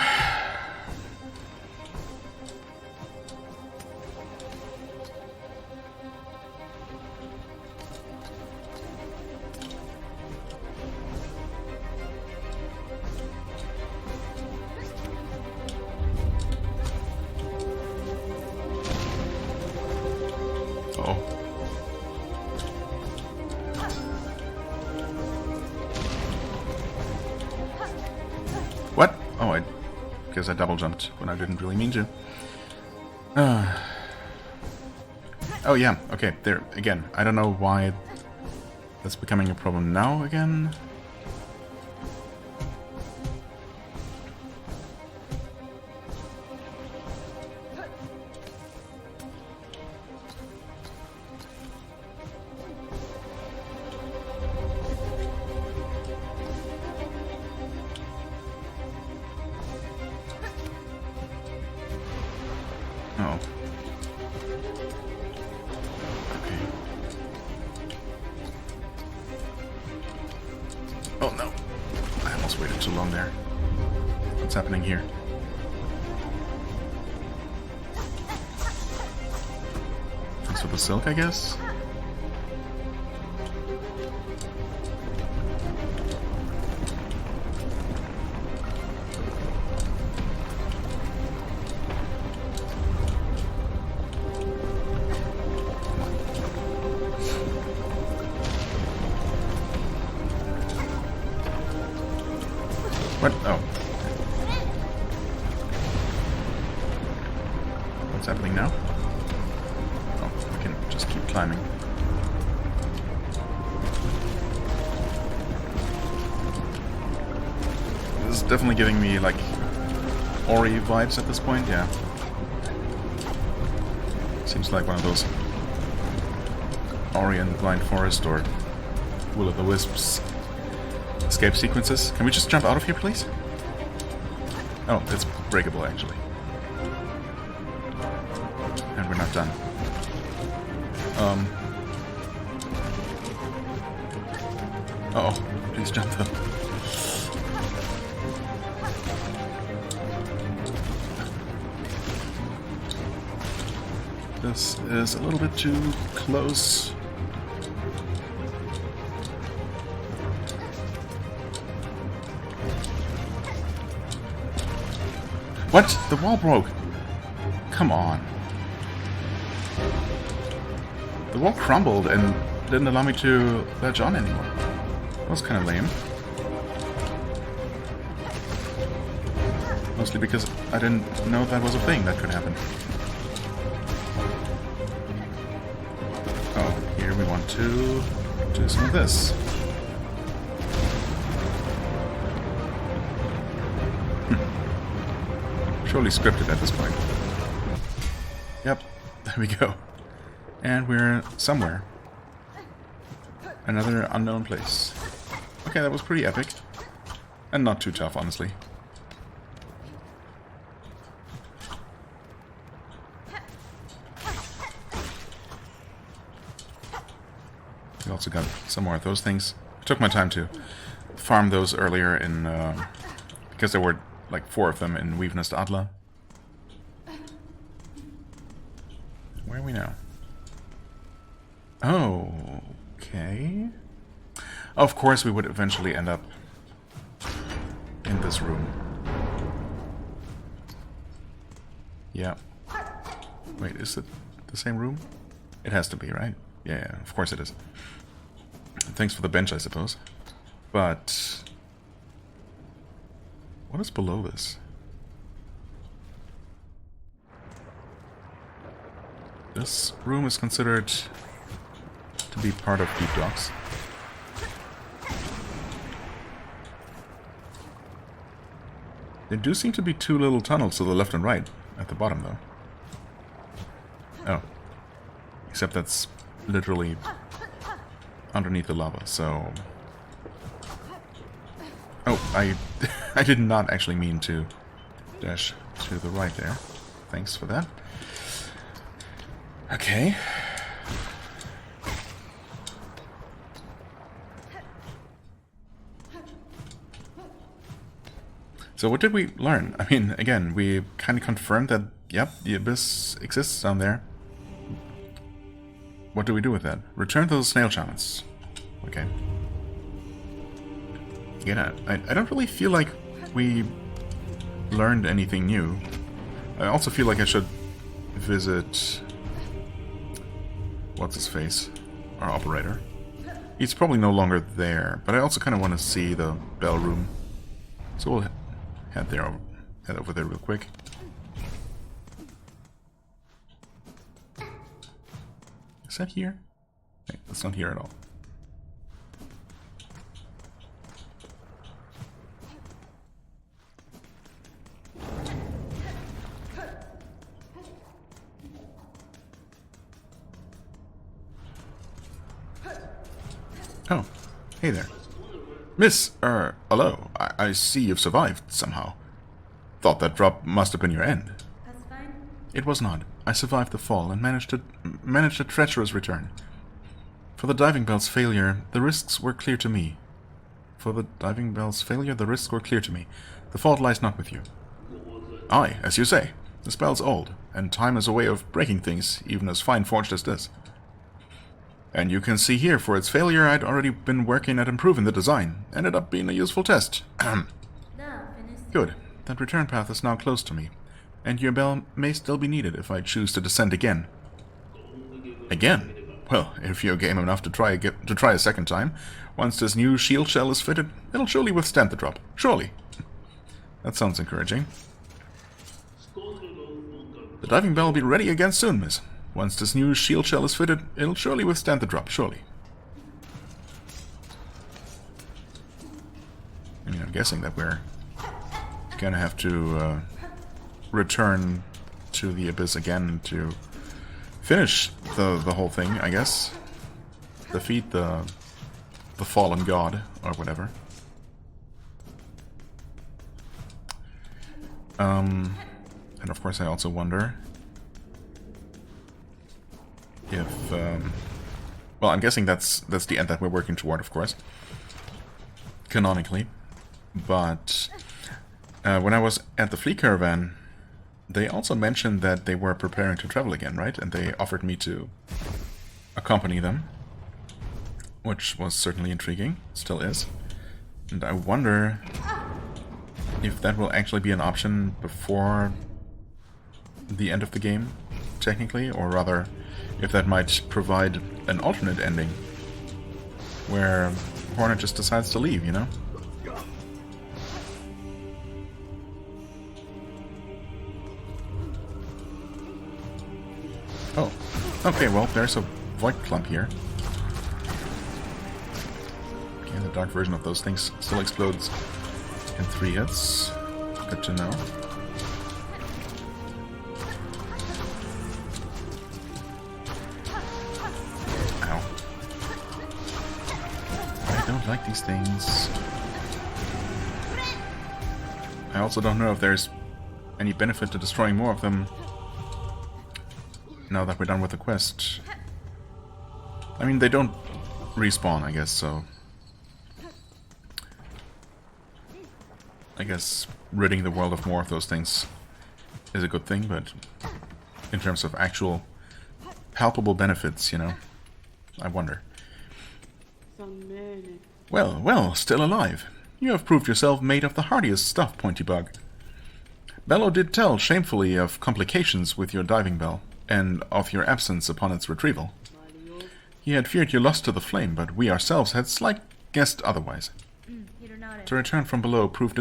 What? Oh, I guess I double jumped when I didn't really mean to. Oh yeah, okay, there, again. I don't know why that's becoming a problem now again. Oh. Okay. Oh no. I almost waited too long there. What's happening here? Thanks for the silk, I guess? What? Oh. What's happening now? Oh, we can just keep climbing. This is definitely giving me, like, Ori vibes at this point, yeah. Seems like one of those Ori and the Blind Forest or Will of the Wisps escape sequences. Can we just jump out of here, please? Oh, it's breakable, actually. And we're not done. Uh-oh, please jump though. This is a little bit too close. What? The wall broke. Come on. The wall crumbled and didn't allow me to ledge on anymore. That was kind of lame. Mostly because I didn't know that was a thing that could happen. Oh, here we want to do some of this. surely scripted at this point. Yep, there we go. And we're somewhere. Another unknown place. Okay, that was pretty epic. And not too tough, honestly. We also got some more of those things. I took my time to farm those earlier in... because there were like 4 of them in Weavenest Adla. Where are we now? Oh, okay. Of course we would eventually end up in this room. Yeah. Wait, is it the same room? It has to be, right? Yeah, of course it is. Thanks for the bench, I suppose. But... what is below this? This room is considered to be part of Deep Docks. There do seem to be 2 little tunnels to the left and right, at the bottom though. Oh. Except that's literally underneath the lava, so... oh, I did not actually mean to dash to the right there. Thanks for that. Okay. So what did we learn? I mean, again, we kind of confirmed that, yep, the abyss exists down there. What do we do with that? Return to those snail shamans. Okay. Yeah, I don't really feel like we learned anything new. I also feel like I should visit... what's his face? Our operator. He's probably no longer there, but I also kind of want to see the bell room. So we'll head over there real quick. Is that here? Okay, that's not here at all. Oh, hey there. Miss, hello. I see you've survived somehow. Thought that drop must have been your end. That's fine. It was not. I survived the fall and managed a treacherous return. For the diving bell's failure, the risks were clear to me. The fault lies not with you. Aye, as you say. The spell's old, and time is a way of breaking things, even as fine-forged as this. And you can see here, for its failure, I'd already been working at improving the design. Ended up being a useful test. Good. That return path is now close to me, and your bell may still be needed if I choose to descend again. Again? Well, if you're game enough to try a second time, once this new shield shell is fitted, it'll surely withstand the drop. Surely. That sounds encouraging. The diving bell will be ready again soon, miss. Once this new shield shell is fitted, it'll surely withstand the drop, surely. I mean, I'm guessing that we're gonna have to return to the abyss again to finish the whole thing, I guess. Defeat the fallen god, or whatever. And of course I also wonder if, well, I'm guessing that's the end that we're working toward, of course, canonically. But when I was at the Flea Caravan, they also mentioned that they were preparing to travel again, right? And they offered me to accompany them, which was certainly intriguing, still is. And I wonder if that will actually be an option before the end of the game, technically, or rather, if that might provide an alternate ending, where Hornet just decides to leave, you know? Oh, okay, well, there's a void clump here. Okay, the dark version of those things still explodes in 3 hits. Good to know. like these things. I also don't know if there's any benefit to destroying more of them now that we're done with the quest. I mean, they don't respawn, I guess, so... I guess ridding the world of more of those things is a good thing, but in terms of actual palpable benefits, you know, I wonder. Well, well, still alive. You have proved yourself made of the hardiest stuff, Pointy Bug. Bello did tell shamefully of complications with your diving bell, and of your absence upon its retrieval. He had feared you lost to the flame, but we ourselves had slight guessed otherwise. To return from below proved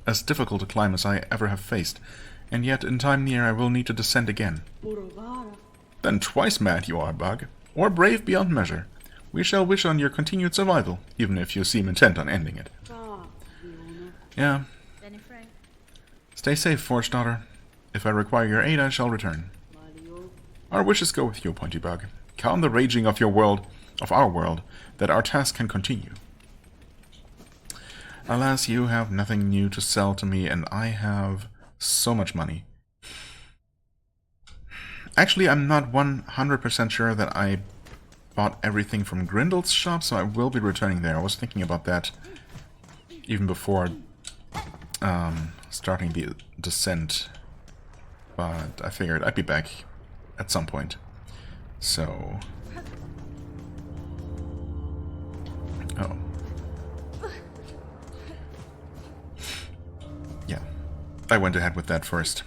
as difficult a climb as I ever have faced, and yet in time near I will need to descend again. Then twice mad you are, Bug, or brave beyond measure. We shall wish on your continued survival, even if you seem intent on ending it. Yeah. Stay safe, Forge Daughter. If I require your aid, I shall return. Our wishes go with you, Pointy Bug. Calm the raging of your world, of our world, that our task can continue. Alas, you have nothing new to sell to me, and I have so much money. Actually, I'm not 100% sure that I bought everything from Grindel's shop, so I will be returning there. I was thinking about that even before starting the descent, but I figured I'd be back at some point. So... oh. Yeah. I went ahead with that first.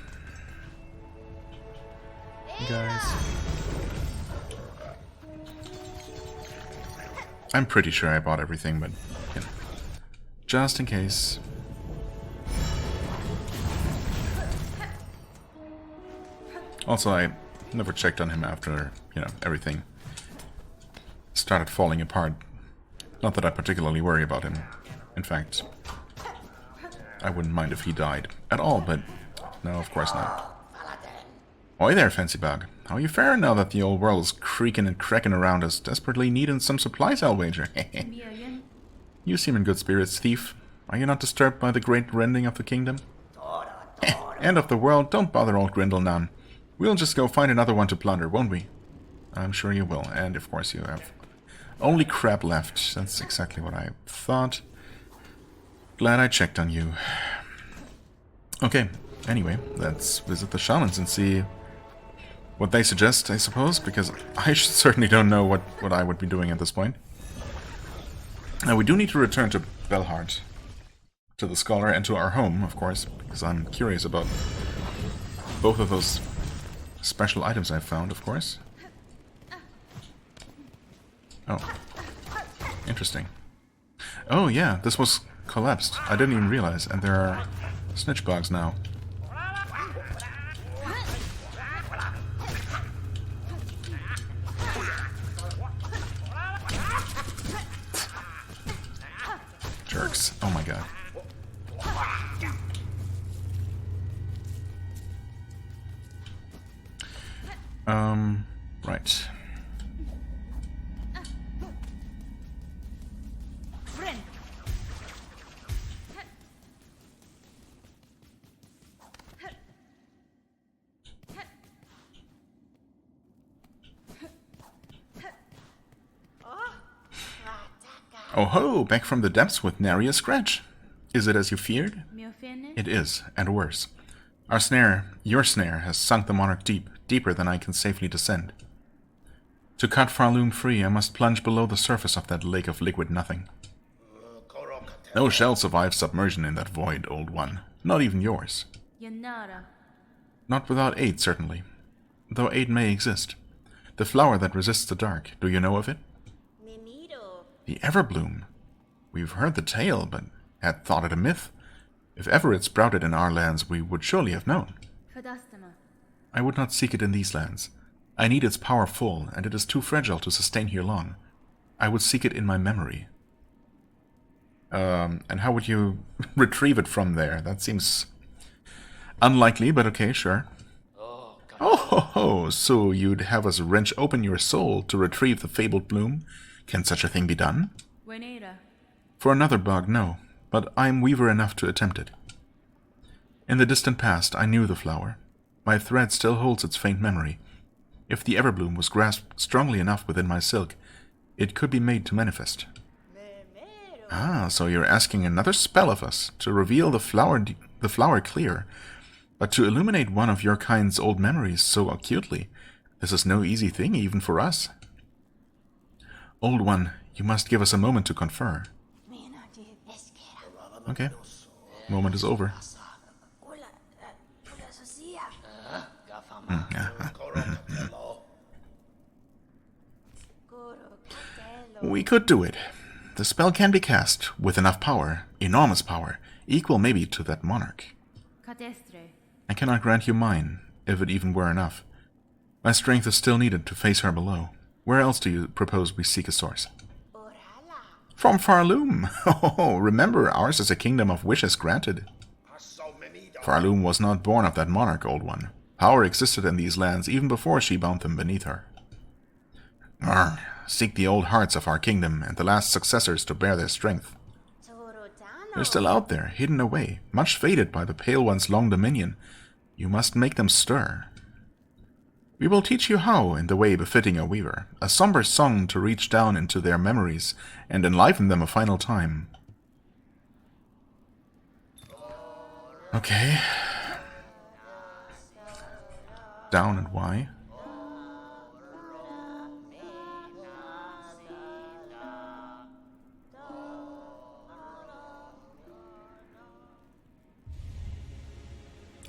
Guys. I'm pretty sure I bought everything, but, you know, just in case. Also, I never checked on him after, you know, everything started falling apart. Not that I particularly worry about him. In fact, I wouldn't mind if he died at all, but no, of course not. Oi there, Fancy Bug. How are you faring now that the old world is creaking and cracking around us, desperately needing some supplies, I'll wager? You seem in good spirits, thief. Are you not disturbed by the great rending of the kingdom? End of the world, don't bother old Grindel none. We'll just go find another one to plunder, won't we? I'm sure you will, and of course you have only crap left. That's exactly what I thought. Glad I checked on you. Okay, anyway, let's visit the shamans and see what they suggest, I suppose, because I certainly don't know what I would be doing at this point. Now, we do need to return to Belhard, to the Scholar, and to our home, of course, because I'm curious about both of those special items I found, of course. Oh. Interesting. Oh, yeah, this was collapsed. I didn't even realize, and there are snitch bugs now. Jerks. Oh my god. Right. Oh ho! Back from the depths with nary a scratch. Is it as you feared? It is, and worse. Our snare, your snare, has sunk the monarch deep, deeper than I can safely descend. To cut Farloom free, I must plunge below the surface of that lake of liquid nothing. No shell survive submersion in that void, old one. Not even yours. Not without aid, certainly. Though aid may exist. The flower that resists the dark, do you know of it? The Everbloom. We've heard the tale, but had thought it a myth. If ever it sprouted in our lands, we would surely have known. I would not seek it in these lands. I need its power full, and it is too fragile to sustain here long. I would seek it in my memory. And how would you retrieve it from there? That seems unlikely, but okay, sure. Oh, ho, ho, so you'd have us wrench open your soul to retrieve the fabled bloom? Can such a thing be done? For another bug, no, but I am weaver enough to attempt it. In the distant past, I knew the flower. My thread still holds its faint memory. If the Everbloom was grasped strongly enough within my silk, it could be made to manifest. Ah, so you're asking another spell of us, to reveal the flower clear, but to illuminate one of your kind's old memories so acutely. This is no easy thing, even for us. Old One, you must give us a moment to confer. Okay. Moment is over. We could do it. The spell can be cast with enough power, enormous power, equal maybe to that monarch. I cannot grant you mine, if it even were enough. My strength is still needed to face her below. Where else do you propose we seek a source? From Farloom! Oh, remember, ours is a kingdom of wishes granted. Farloom was not born of that monarch, Old One. Power existed in these lands even before she bound them beneath her. Seek the old hearts of our kingdom and the last successors to bear their strength. They're still out there, hidden away, much faded by the Pale One's long dominion. You must make them stir. We will teach you how, in the way befitting a weaver, a somber song to reach down into their memories and enliven them a final time. Okay. Down and Y.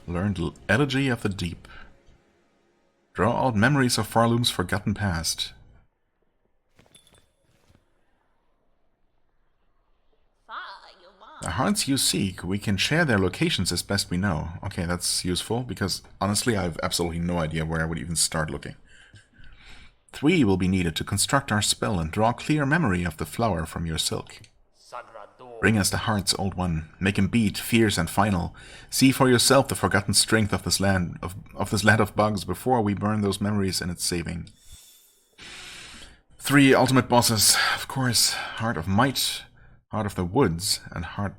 Learned Elegy of the Deep. Draw out memories of Farloom's forgotten past. The hearts you seek, we can share their locations as best we know. Okay, that's useful, because honestly I have absolutely no idea where I would even start looking. 3 will be needed to construct our spell and draw clear memory of the flower from your silk. Bring us the hearts, Old One. Make him beat, fierce and final. See for yourself the forgotten strength of this land of bugs before we burn those memories in its saving. 3 ultimate bosses, of course. Heart of Might, Heart of the Woods, and Heart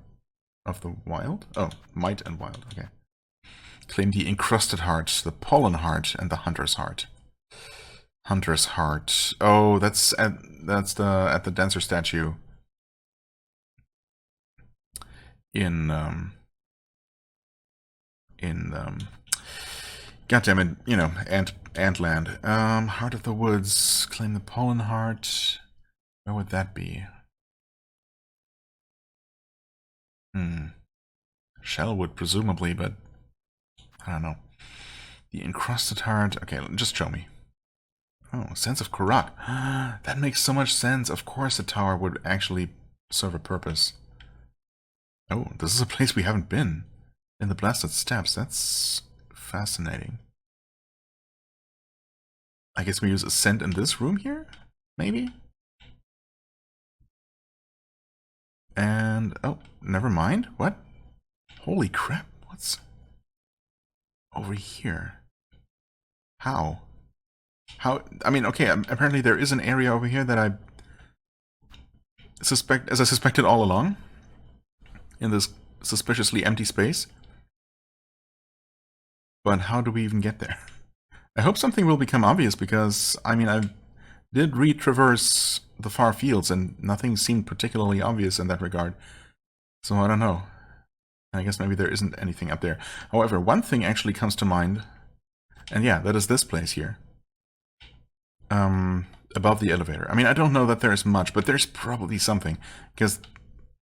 of the Wild? Oh, Might and Wild, okay. Claim the Encrusted Heart, the Pollen Heart, and the Hunter's Heart. Hunter's Heart. Oh, that's at the Dancer statue. Goddammit, you know, Antland. Heart of the Woods. Claim the Pollen Heart. Where would that be? Shellwood, presumably, but I don't know. The Encrusted Heart. Okay, just show me. Oh, Sense of Karak. That makes so much sense. Of course the tower would actually serve a purpose. Oh, this is a place we haven't been. In the Blasted Steppes. That's fascinating. I guess we use Ascent in this room here? Maybe? And... oh, never mind. What? Holy crap. What's... over here? How? How... I mean, okay, apparently there is an area over here that I suspected all along. In this suspiciously empty space. But how do we even get there? I hope something will become obvious, because, I mean, I did retraverse the far fields and nothing seemed particularly obvious in that regard. So I don't know. I guess maybe there isn't anything up there. However, one thing actually comes to mind. And yeah, that is this place here. Above the elevator. I mean, I don't know that there's much, but there's probably something. Because...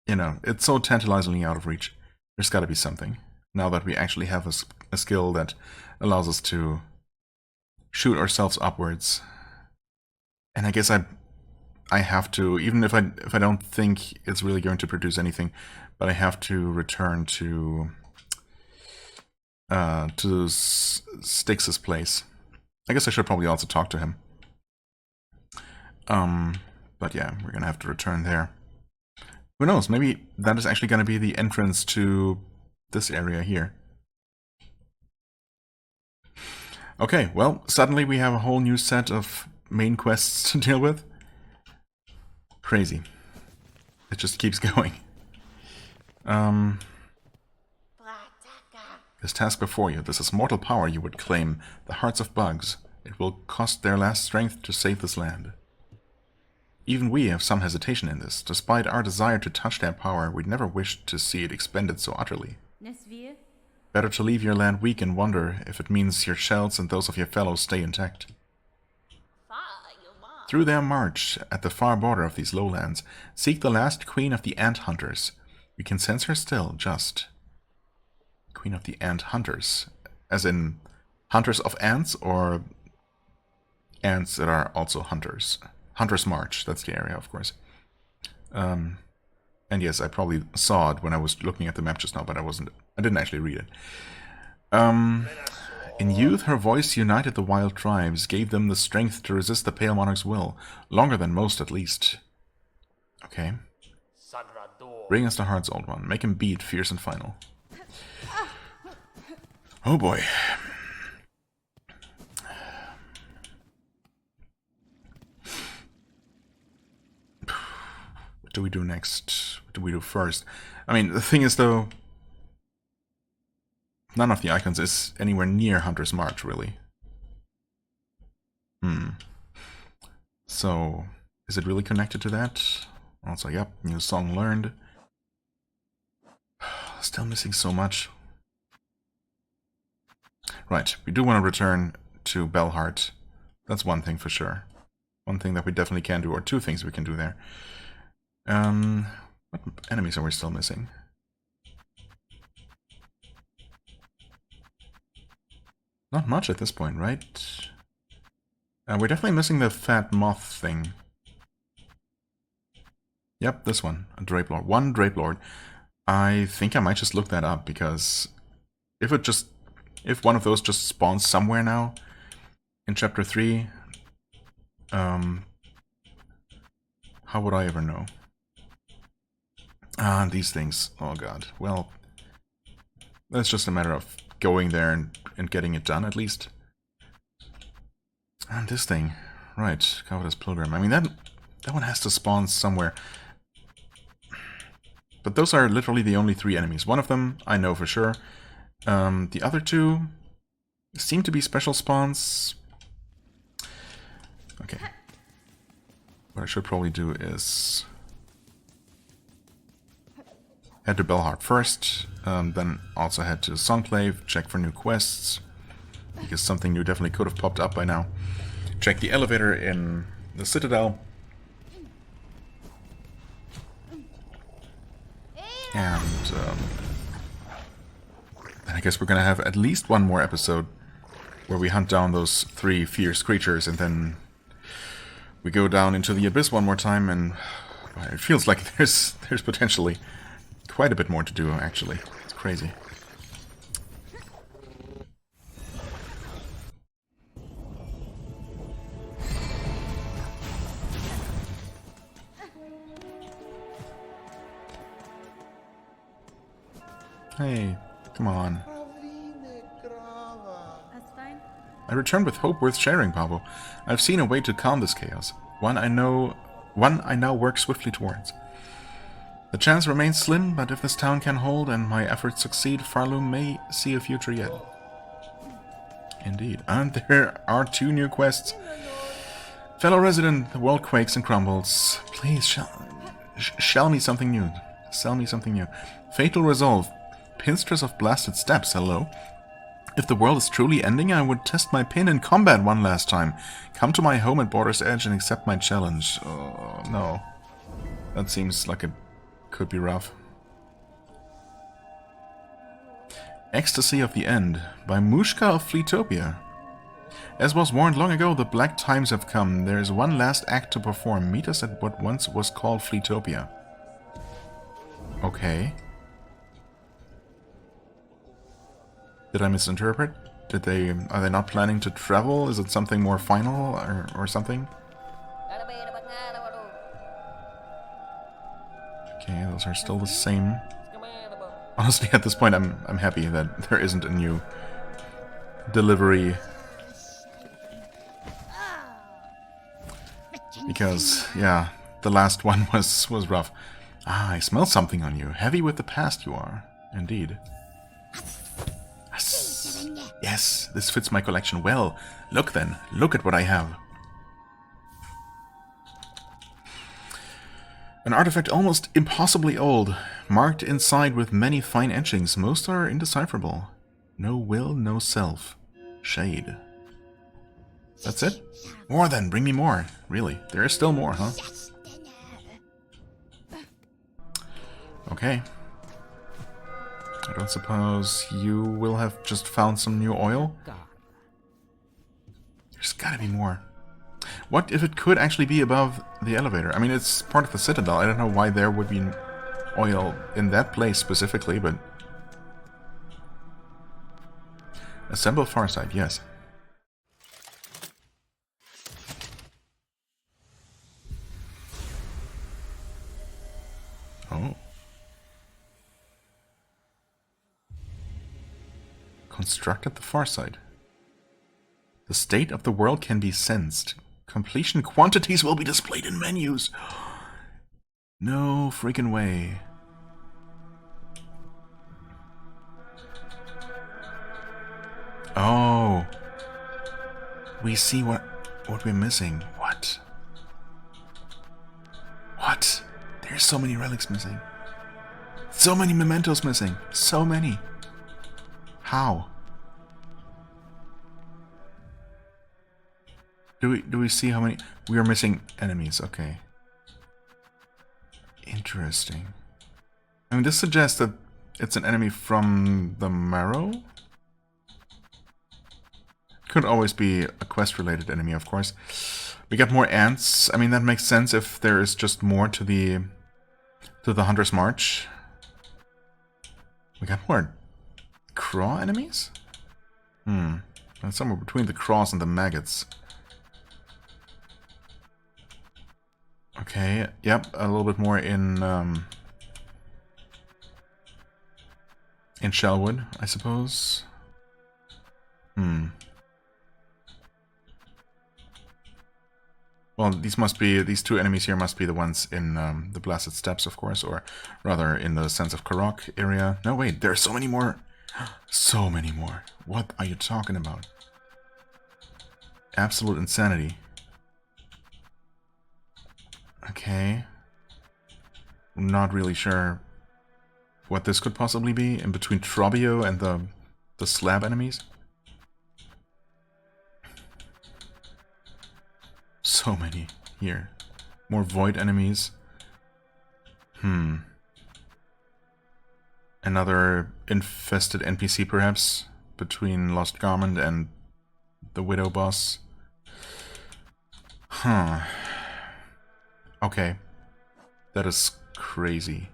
you know, it's so tantalizingly out of reach. There's got to be something. Now that we actually have a skill that allows us to shoot ourselves upwards. And I guess I have to, even if I don't think it's really going to produce anything, but I have to return to Styx's place. I guess I should probably also talk to him. But yeah, we're gonna have to return there. Who knows, maybe that is actually going to be the entrance to this area here. Okay, well, suddenly we have a whole new set of main quests to deal with. Crazy. It just keeps going. This task before you, this is mortal power, you would claim. The hearts of bugs. It will cost their last strength to save this land. Even we have some hesitation in this. Despite our desire to touch their power, we'd never wished to see it expended so utterly. Better to leave your land weak and wonder if it means your shells and those of your fellows stay intact. Through their march, at the far border of these lowlands, seek the last queen of the ant hunters. We can sense her still, just. Queen of the ant hunters. As in, hunters of ants, or ants that are also hunters. Hunter's March, that's the area, of course. And yes, I probably saw it when I was looking at the map just now, but I didn't actually read it. In youth, her voice united the wild tribes, gave them the strength to resist the Pale Monarch's will. Longer than most, at least. Okay. Bring us the heart's old one. Make him beat, fierce and final. Oh boy. What do we do next? What do we do first? I mean, the thing is, though, none of the icons is anywhere near Hunter's March, really. So, is it really connected to that? Also, yep, new song learned. Still missing so much. Right, we do want to return to Belhart. That's one thing for sure. One thing that we definitely can do, or two things we can do there. What enemies are we still missing? Not much at this point, right? We're definitely missing the fat moth thing. Yep, this one. A Drape Lord. One Drape Lord. I think I might just look that up, because if one of those just spawns somewhere now in Chapter 3, how would I ever know? Ah, these things. Oh god. Well, that's just a matter of going there and getting it done, at least. And this thing. Right, Covetous Pilgrim. I mean, that one has to spawn somewhere. But those are literally the only 3 enemies. One of them, I know for sure. The other 2 seem to be special spawns. Okay. What I should probably do is head to Belhart first, then also head to Longplay, check for new quests, because something new definitely could have popped up by now. Check the elevator in the Citadel. And I guess we're gonna have at least one more episode where we hunt down those 3 fierce creatures, and then we go down into the abyss one more time, and it feels like there's potentially quite a bit more to do, actually. It's crazy. Hey, come on. That's fine. I returned with hope worth sharing, Pablo. I've seen a way to calm this chaos. One I now work swiftly towards. The chance remains slim, but if this town can hold and my efforts succeed, Farloom may see a future yet. Indeed. And there are 2 new quests. Fellow resident, the world quakes and crumbles. Please, sell me something new. Sell me something new. Fatal Resolve. Pinstress of Blasted Steps, hello. If the world is truly ending, I would test my pin in combat one last time. Come to my home at Border's Edge and accept my challenge. Oh, no. That seems like it could be rough. Ecstasy of the End by Mushka of Fleetopia. As was warned long ago, the black times have come. There is one last act to perform. Meet us at what once was called Fleetopia. Okay. Did I misinterpret? Are they not planning to travel? Is it something more final or something? Okay, those are still the same. Honestly, at this point, I'm happy that there isn't a new delivery, because yeah, the last one was rough. Ah, I smell something on you. Heavy with the past you are. Indeed. Yes. Yes, this fits my collection well. Look then. Look at what I have. An artifact almost impossibly old, marked inside with many fine etchings. Most are indecipherable. No will, no self. Shade. That's it? More then, bring me more. Really, there is still more, huh? Okay. I don't suppose you will have just found some new oil? There's gotta be more. What if it could actually be above the elevator? I mean, it's part of the Citadel. I don't know why there would be oil in that place specifically, but... Assemble Farside, yes. Oh. Constructed the Farside. The state of the world can be sensed. Completion quantities will be displayed in menus. No freaking way. Oh. We see what we're missing. What? What? There's so many relics missing. So many mementos missing. So many. How? Do we see how many? We are missing enemies. Okay. Interesting. I mean, this suggests that it's an enemy from the Marrow? Could always be a quest-related enemy, of course. We got more ants. I mean, that makes sense if there is just more to the Hunter's March. We got more craw enemies? That's somewhere between the craws and the maggots. Okay, yep, a little bit more in Shellwood, I suppose. Well, these two enemies here must be the ones in the Blasted Steppes, of course, or rather in the Sense of Karok area. No, wait, there are so many more. So many more. What are you talking about? Absolute insanity. Okay. I'm not really sure what this could possibly be in between Trobio and the slab enemies. So many here. More void enemies. Another infested NPC perhaps between Lost Garment and the Widow boss. Okay. That is crazy.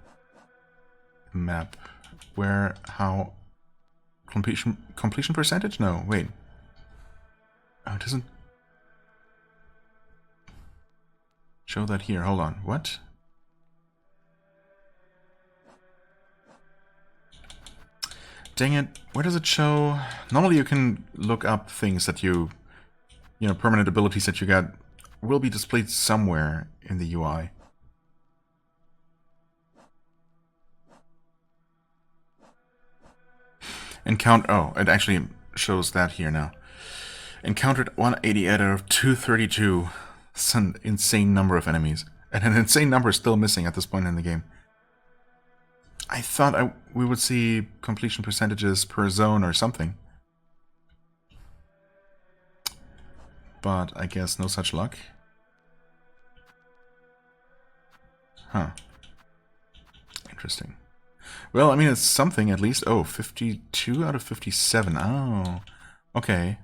Map. Where, how... Completion percentage? No, wait. Oh, it doesn't... show that here. Hold on. What? Dang it. Where does it show? Normally you can look up things that you know, permanent abilities that you got will be displayed somewhere in the UI. Oh, it actually shows that here now. Encountered 180 out of 232. It's an insane number of enemies. And an insane number is still missing at this point in the game. I thought we would see completion percentages per zone or something. But I guess no such luck. Huh. Interesting. Well, I mean, it's something at least. Oh, 52 out of 57. Oh, okay.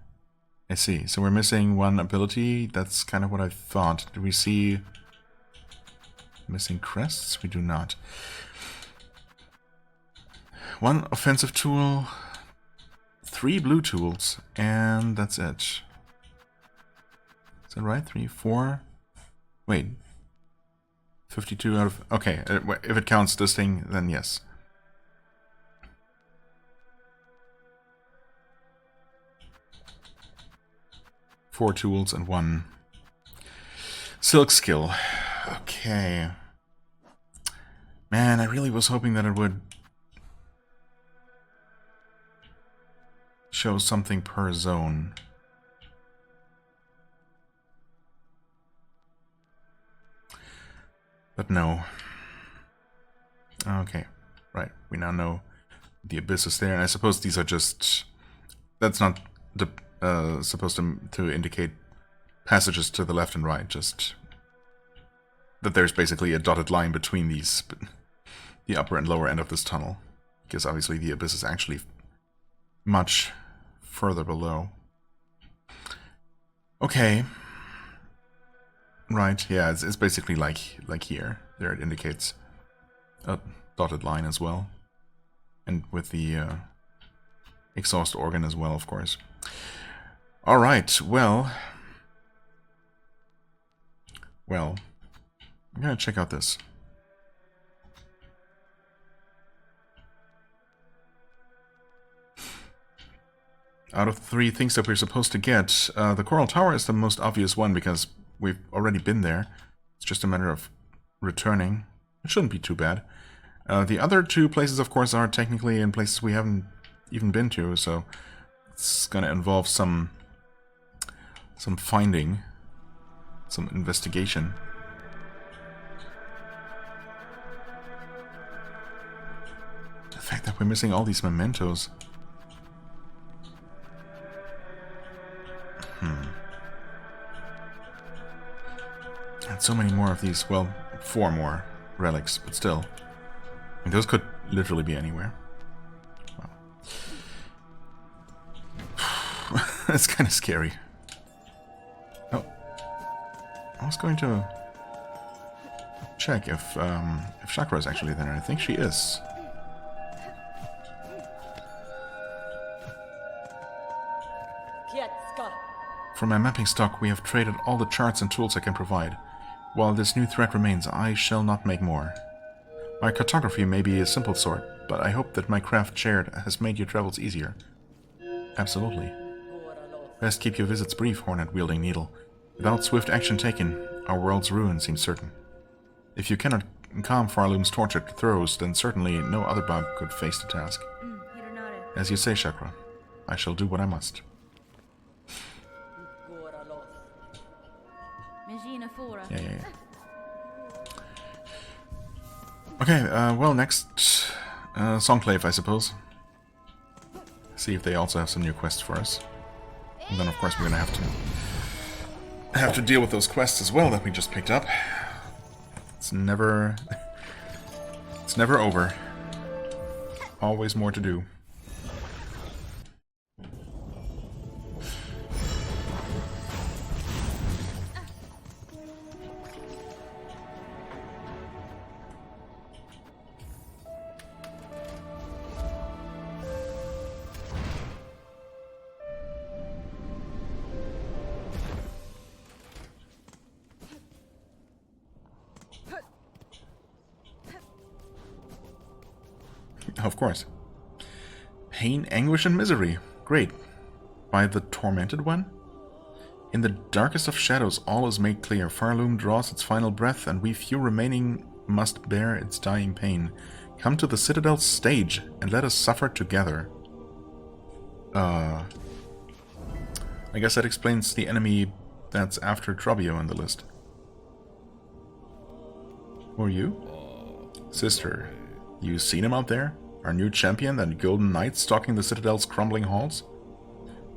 I see. So we're missing one ability. That's kind of what I thought. Do we see missing crests? We do not. One offensive tool, 3 blue tools, and that's it. Is that right? 3, 4? Wait. 52 out of... okay, if it counts this thing, then yes. Four tools and 1 silk skill. Okay. Man, I really was hoping that it would show something per zone. But no. Okay, right. We now know the abyss is there, and I suppose these are just... That's not the, supposed to indicate passages to the left and right, just that there's basically a dotted line between these, the upper and lower end of this tunnel, because obviously the abyss is actually much further below. Okay. Right, yeah, it's basically like here. There it indicates a dotted line as well. And with the exhaust organ as well, of course. Alright, well, I'm gonna check out this. Out of the 3 things that we're supposed to get, the Coral Tower is the most obvious one because we've already been there. It's just a matter of returning. It shouldn't be too bad. The other 2 places, of course, are technically in places we haven't even been to, so it's gonna involve some finding, some investigation. The fact that we're missing all these mementos. And so many more of these, well, 4 more relics, but still. And those could literally be anywhere. Wow. It's kind of scary. Oh. I was going to check if Chakra is actually there. I think she is. From my mapping stock, we have traded all the charts and tools I can provide. While this new threat remains, I shall not make more. My cartography may be a simple sort, but I hope that my craft shared has made your travels easier. Absolutely. Best keep your visits brief, hornet-wielding needle. Without swift action taken, our world's ruin seems certain. If you cannot calm Farloom's tortured throes, then certainly no other bug could face the task. As you say, Chakra, I shall do what I must. Yeah. Okay, well, next, Songclave, I suppose. See if they also have some new quests for us. And then, of course, we're gonna have to deal with those quests as well that we just picked up. It's never over. Always more to do. Of course. Pain, anguish, and misery. Great. By the Tormented One? In the darkest of shadows, all is made clear. Farloom draws its final breath, and we few remaining must bear its dying pain. Come to the Citadel's stage, and let us suffer together. I guess that explains the enemy that's after Trobio on the list. Who are you? Sister, you seen him out there? Our new champion, that golden knight stalking the Citadel's crumbling halls?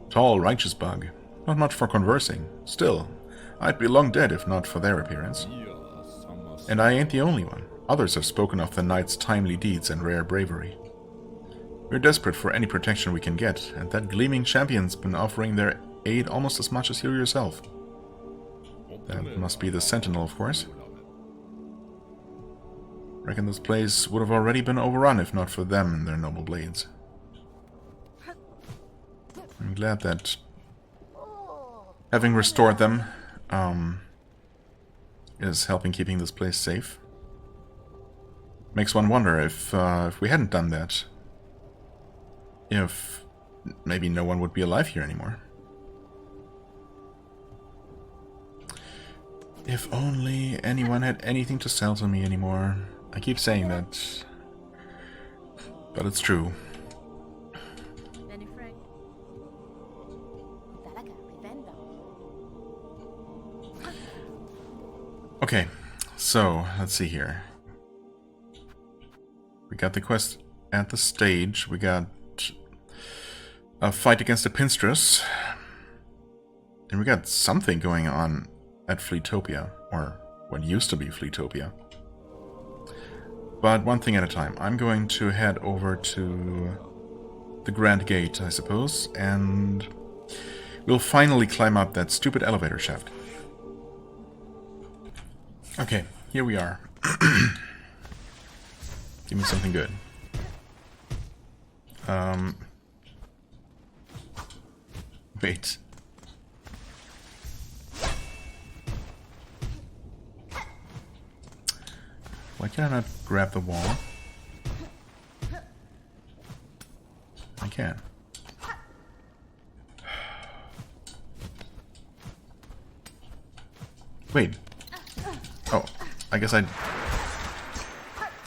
Tall, righteous bug. Not much for conversing. Still, I'd be long dead if not for their appearance. And I ain't the only one. Others have spoken of the knight's timely deeds and rare bravery. We're desperate for any protection we can get, and that gleaming champion's been offering their aid almost as much as you yourself. That must be the Sentinel, of course. Reckon this place would have already been overrun if not for them and their noble blades. I'm glad that having restored them is helping keeping this place safe. Makes one wonder if we hadn't done that, if maybe no one would be alive here anymore. If only anyone had anything to sell to me anymore. I keep saying that, but it's true. Okay, so let's see here. We got the quest at the stage. We got a fight against the Pinstress. And we got something going on at Fleetopia, or what used to be Fleetopia. But one thing at a time. I'm going to head over to the Grand Gate, I suppose, and we'll finally climb up that stupid elevator shaft. Okay, here we are. Give me something good. Wait. Why can I not grab the wall? I can. Wait. Oh, I guess I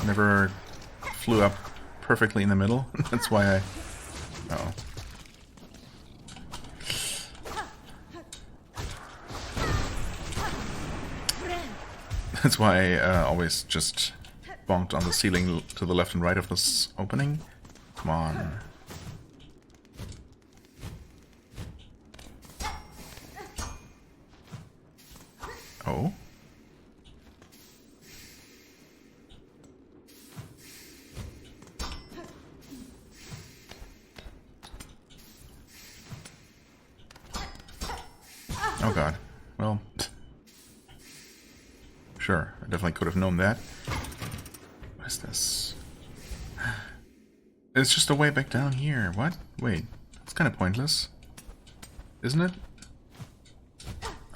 never flew up perfectly in the middle. That's why I... Uh-oh. That's why I always just bonked on the ceiling to the left and right of this opening. Come on. Oh? Oh god. Well... Sure, I definitely could have known that. What is this? It's just a way back down here. What? Wait, it's kind of pointless. Isn't it?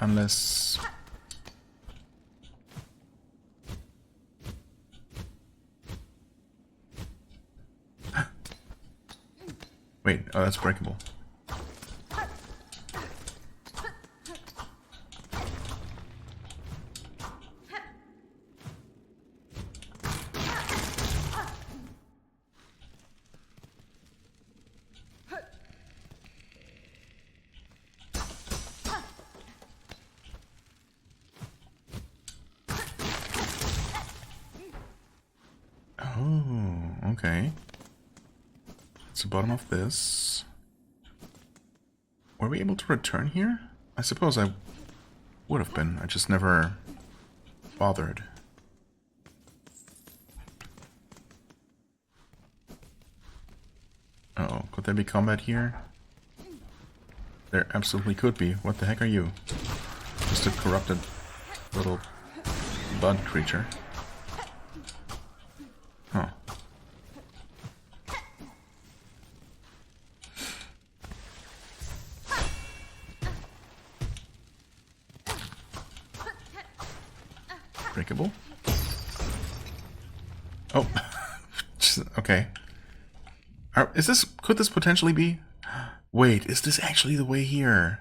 Unless... Wait, oh, that's breakable. Oh, okay. It's the bottom of this. Were we able to return here? I suppose I would have been. I just never bothered. Uh-oh, could there be combat here? There absolutely could be. What the heck are you? Just a corrupted little bud creature. Huh. Breakable? Oh. Okay. Is this... Could this potentially be... Wait, is this actually the way here?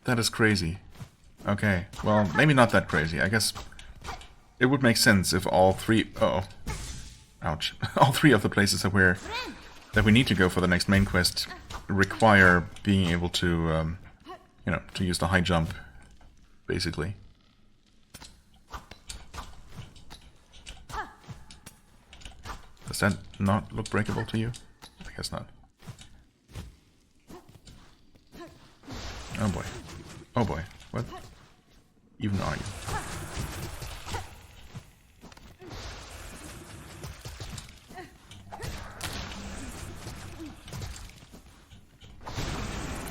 That is crazy. Okay, well, maybe not that crazy. I guess it would make sense if all three... Uh-oh. Ouch. All three of the places that we need to go for the next main quest require being able to, you know, to use the high jump, basically. Does that not look breakable to you? I guess not. Oh boy. Oh boy. What even are you?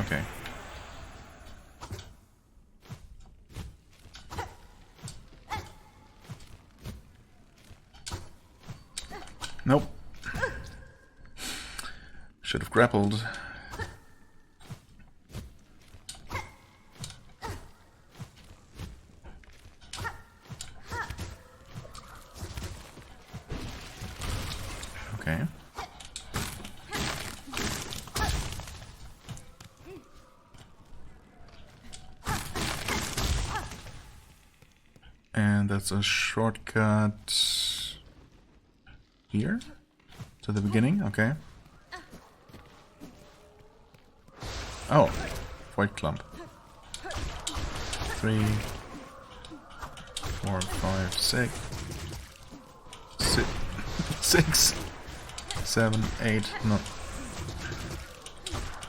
Okay. Nope. Should have grappled. Okay. And that's a shortcut here to the beginning, okay. Oh, Void Clump. 3, 4, 5, 6, 6, 7, 8, no,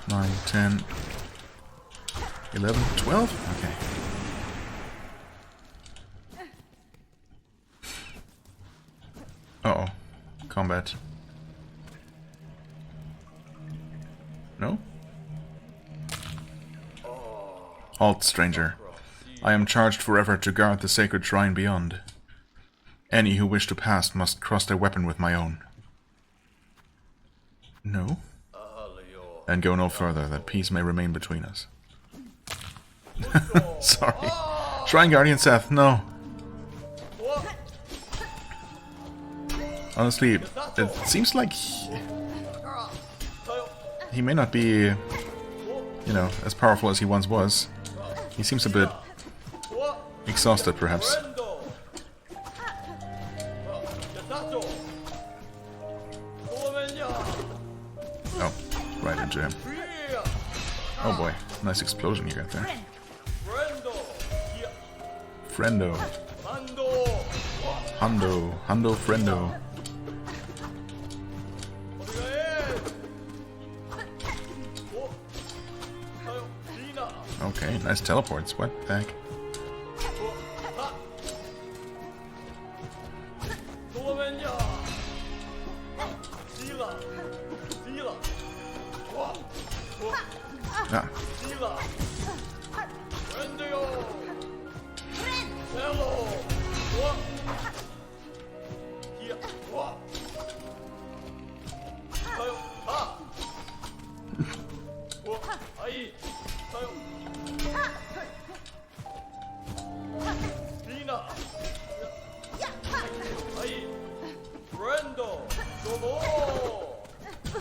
9, 10, 11, 12? Okay. Uh-oh. Combat. No? Halt, stranger. I am charged forever to guard the sacred shrine beyond. Any who wish to pass must cross their weapon with my own. No? And go no further, that peace may remain between us. Sorry. Shrine Guardian Seth, no. Honestly, it seems like he may not be, you know, as powerful as he once was. He seems a bit exhausted, perhaps. Oh, right into him. Oh boy, nice explosion you got there. Friendo. Hundo, friendo. Okay, nice teleports. What the heck? Ah.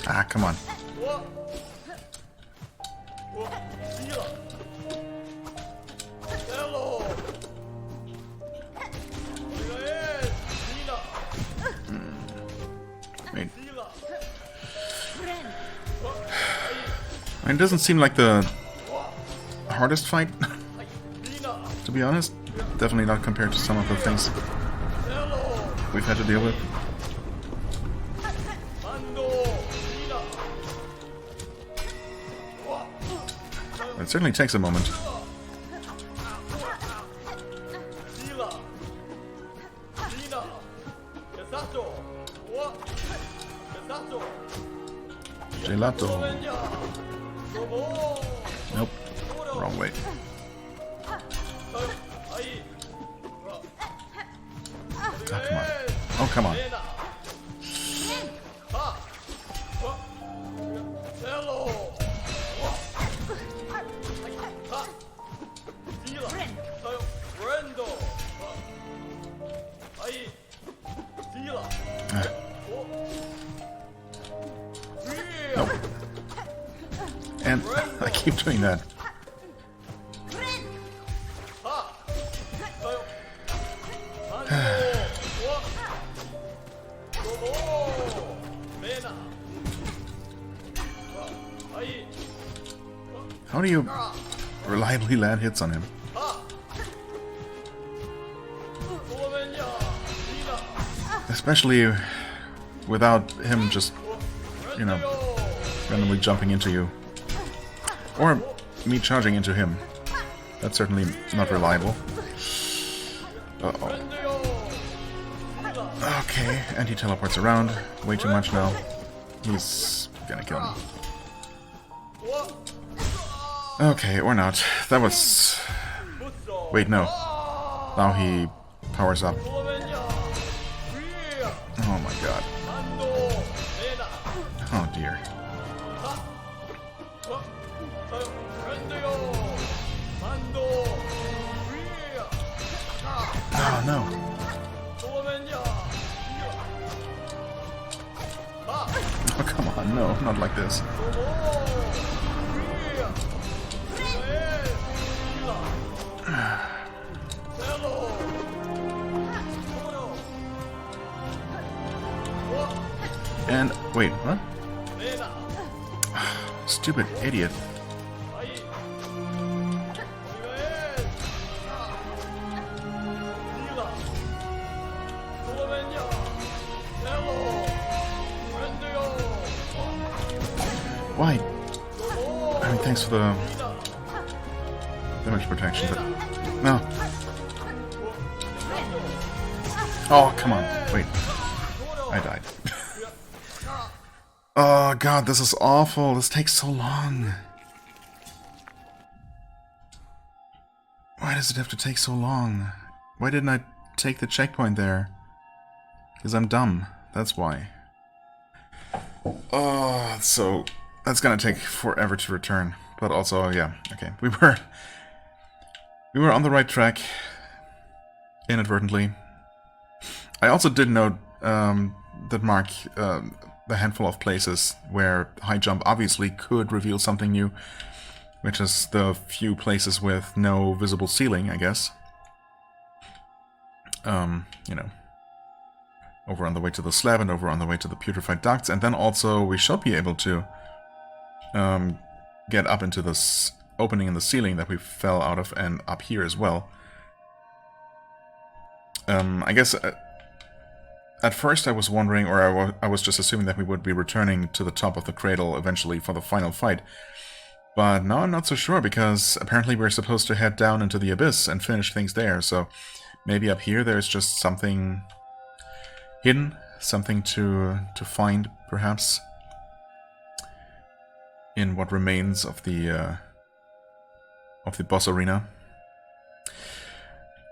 Ah, come on. Wait. It doesn't seem like the hardest fight, to be honest. Definitely not compared to some of the things we've had to deal with. It certainly takes a moment. Gelato. Nope. Wrong way. Oh, come on. Nope. And I keep doing that. How do you reliably land hits on him? Especially without him just, you know, randomly jumping into you. Or me charging into him. That's certainly not reliable. Uh-oh. Okay, and he teleports around. Way too much now. He's gonna kill me. Okay, or not. That was... Wait, no. Now he powers up. Oh my god. Oh dear. Oh no. Oh come on, no, not like this. Wait, what? Stupid idiot. Why? I mean, thanks for the damage protection, but... No. Oh, come on. Wait. I died. Oh god, this is awful. This takes so long. Why does it have to take so long? Why didn't I take the checkpoint there? Because I'm dumb. That's why. Oh, so... That's gonna take forever to return. But also, yeah, okay. We were on the right track. Inadvertently. I also did note that mark the handful of places where high jump obviously could reveal something new, which is the few places with no visible ceiling, I guess. You know, over on the way to the slab and over on the way to the putrefied ducts, and then also we should be able to get up into this opening in the ceiling that we fell out of, and up here as well. I guess at first I was wondering, or I was just assuming that we would be returning to the top of the cradle eventually for the final fight. But now I'm not so sure, because apparently we're supposed to head down into the abyss and finish things there, so maybe up here there's just something hidden, something to find, perhaps, in what remains of the boss arena.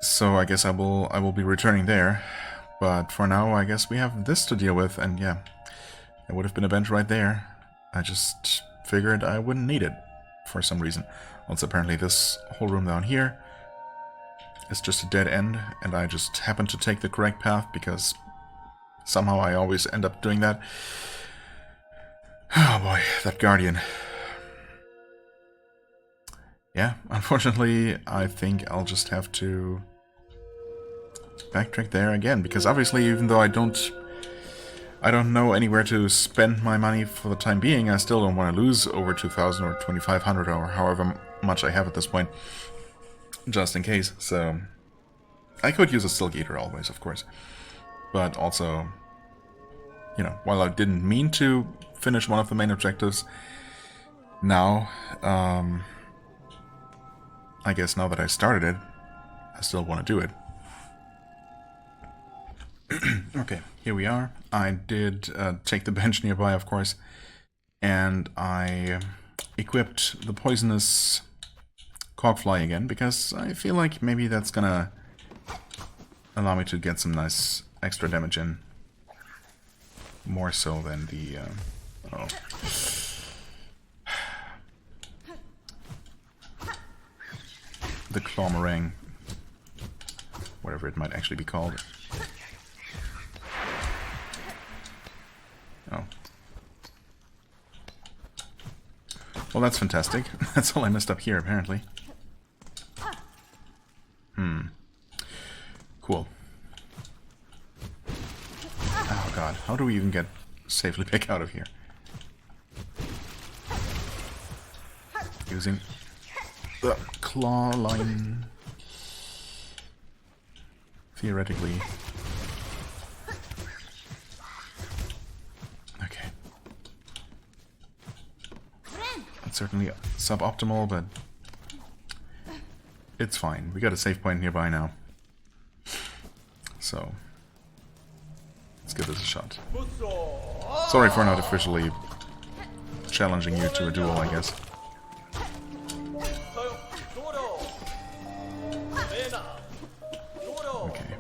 So I guess I will be returning there. But for now, I guess we have this to deal with, and yeah, it would have been a bench right there. I just figured I wouldn't need it for some reason. Also, apparently this whole room down here is just a dead end, and I just happened to take the correct path because somehow I always end up doing that. Oh boy, that Guardian. Yeah, unfortunately, I think I'll just have to backtrack there again, because obviously, even though I don't know anywhere to spend my money for the time being, I still don't want to lose over 2,000 or 2,500 or however much I have at this point, just in case. So I could use a Silk Eater always, of course, but also, you know, while I didn't mean to finish one of the main objectives, now, I guess now that I started it, I still want to do it. Okay, here we are. I did take the bench nearby, of course, and I equipped the poisonous Corkfly again, because I feel like maybe that's gonna allow me to get some nice extra damage in. More so than the... the Claw Meringue. Whatever it might actually be called. Oh. Well, that's fantastic. That's all I messed up here, apparently. Cool. Oh god, how do we even get safely back out of here? Using the claw line. Theoretically. Okay. It's certainly suboptimal, but it's fine. We got a save point nearby now. So, let's give this a shot. Sorry for not officially challenging you to a duel, I guess. Okay.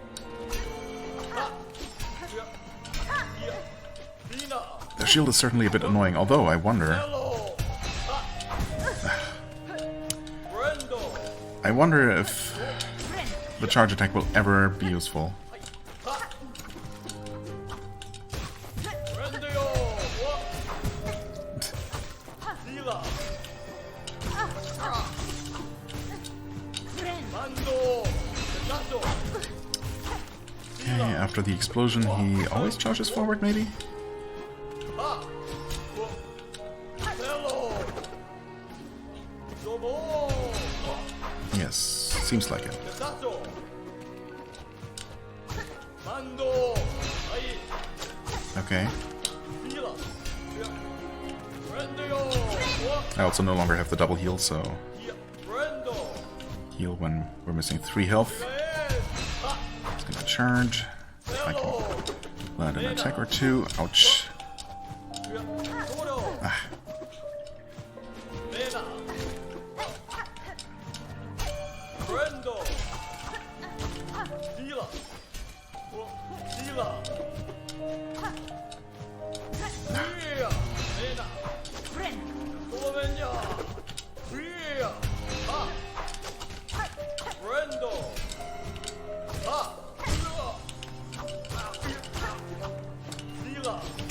The shield is certainly a bit annoying, although I wonder... I wonder if the charge attack will ever be useful. Okay, after the explosion he always charges forward, maybe? Yes, seems like it. Okay. I also no longer have the double heal, so heal when we're missing 3 health. It's gonna charge. I can land an attack or 2. Ouch. Ah.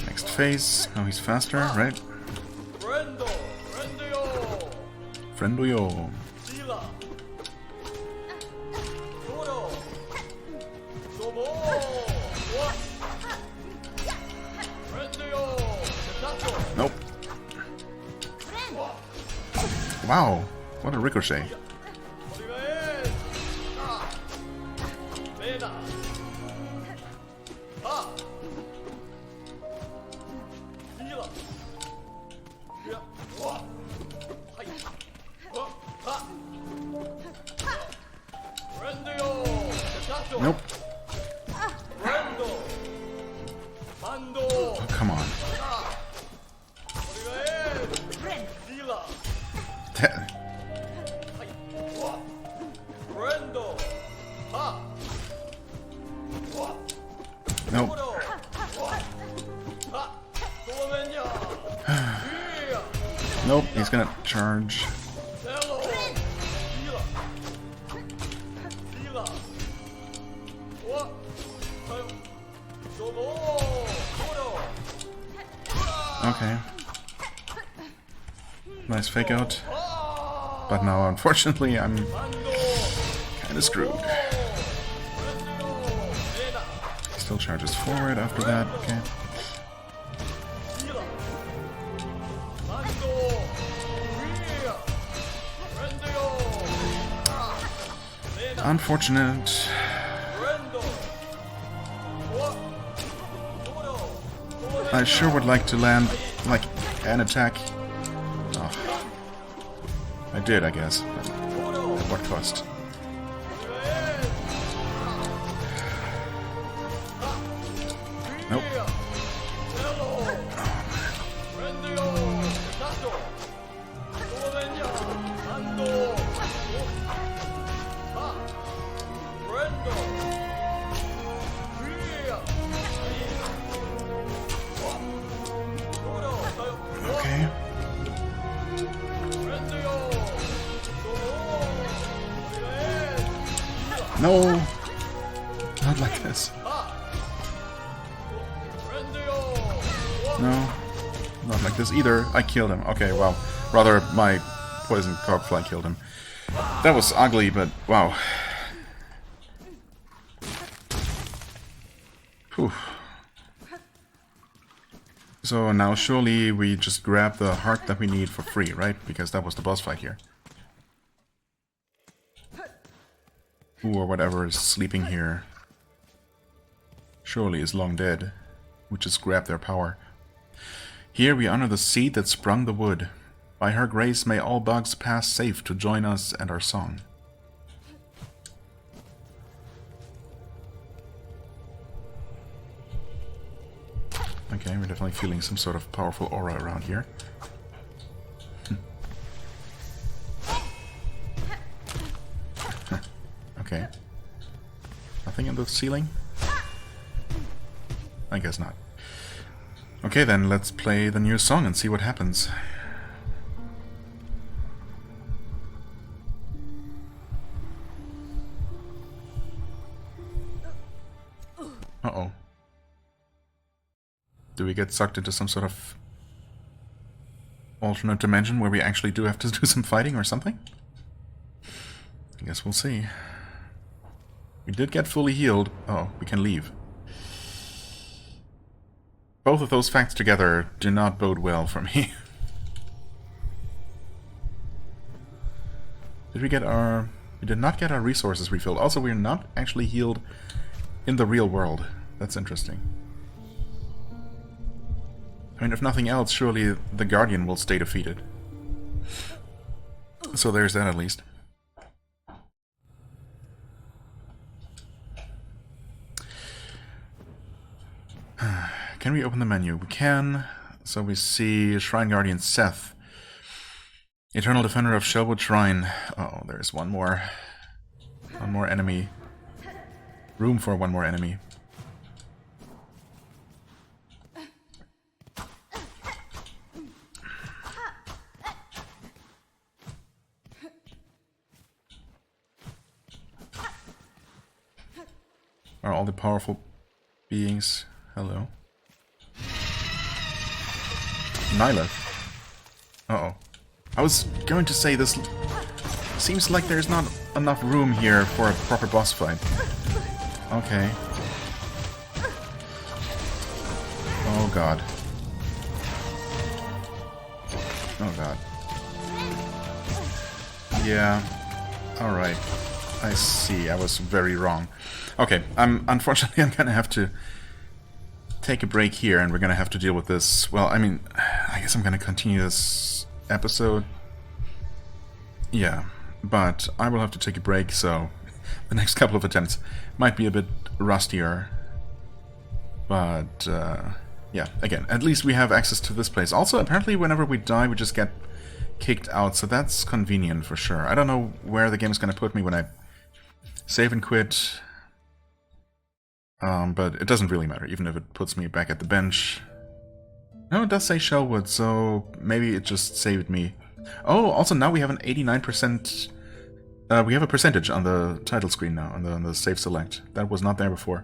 Next phase. Oh, he's faster, right? Friendoyo. Nope. Wow, what a ricochet. Nope. Oh, come on. Nope. Nope, he's gonna charge. Okay. Nice fake out. But now, unfortunately, I'm kinda screwed. Still charges forward after that, okay. Unfortunate. I sure would like to land, like, an attack. Oh. I did, I guess. But at what cost? Nope. Okay. No! Not like this. No. Not like this either. I killed him. Okay, wow. Rather, my poison corpfly killed him. That was ugly, but wow. Whew. So now surely we just grab the heart that we need for free, right? Because that was the boss fight here. Who or whatever is sleeping here surely is long dead. We just grab their power. Here we honor the seed that sprung the wood. By her grace may all bugs pass safe to join us and our song. Okay, we're definitely feeling some sort of powerful aura around here. Okay. Nothing in the ceiling? I guess not. Okay then, let's play the new song and see what happens. Uh-oh. Do we get sucked into some sort of alternate dimension where we actually do have to do some fighting or something? I guess we'll see. We did get fully healed. Oh, we can leave. Both of those facts together do not bode well for me. Did we get our... We did not get our resources refilled. Also, we're not actually healed in the real world. That's interesting. I mean, if nothing else, surely the Guardian will stay defeated. So there's that at least. Can we open the menu? We can. So we see Shrine Guardian Seth. Eternal Defender of Sherwood Shrine. Oh, there's one more. One more enemy. Room for one more enemy. Are all the powerful beings... Hello. Nyleth. Uh-oh. I was going to say this... Seems like there's not enough room here for a proper boss fight. Okay. Oh god. Oh god. Yeah. Alright. I see. I was very wrong. Okay, unfortunately I'm gonna have to take a break here, and we're gonna have to deal with this. Well, I mean, I guess I'm gonna continue this episode. Yeah, but I will have to take a break, so the next couple of attempts might be a bit rustier. But, yeah, again, at least we have access to this place. Also, apparently whenever we die, we just get kicked out, so that's convenient for sure. I don't know where the game is gonna put me when I save and quit. But it doesn't really matter, even if it puts me back at the bench. No, it does say Shellwood, so maybe it just saved me. Oh, also now we have an 89%... we have a percentage on the title screen now, on the save select. That was not there before.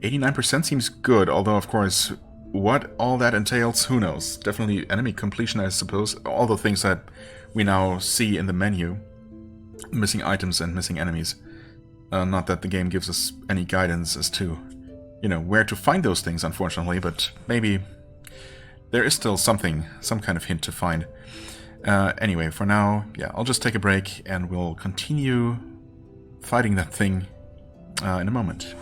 89% seems good, although of course, what all that entails, who knows. Definitely enemy completion, I suppose. All the things that we now see in the menu. Missing items and missing enemies. Not that the game gives us any guidance as to, you know, where to find those things, unfortunately, but maybe there is still something, some kind of hint to find. Anyway, for now, yeah, I'll just take a break and we'll continue fighting that thing in a moment.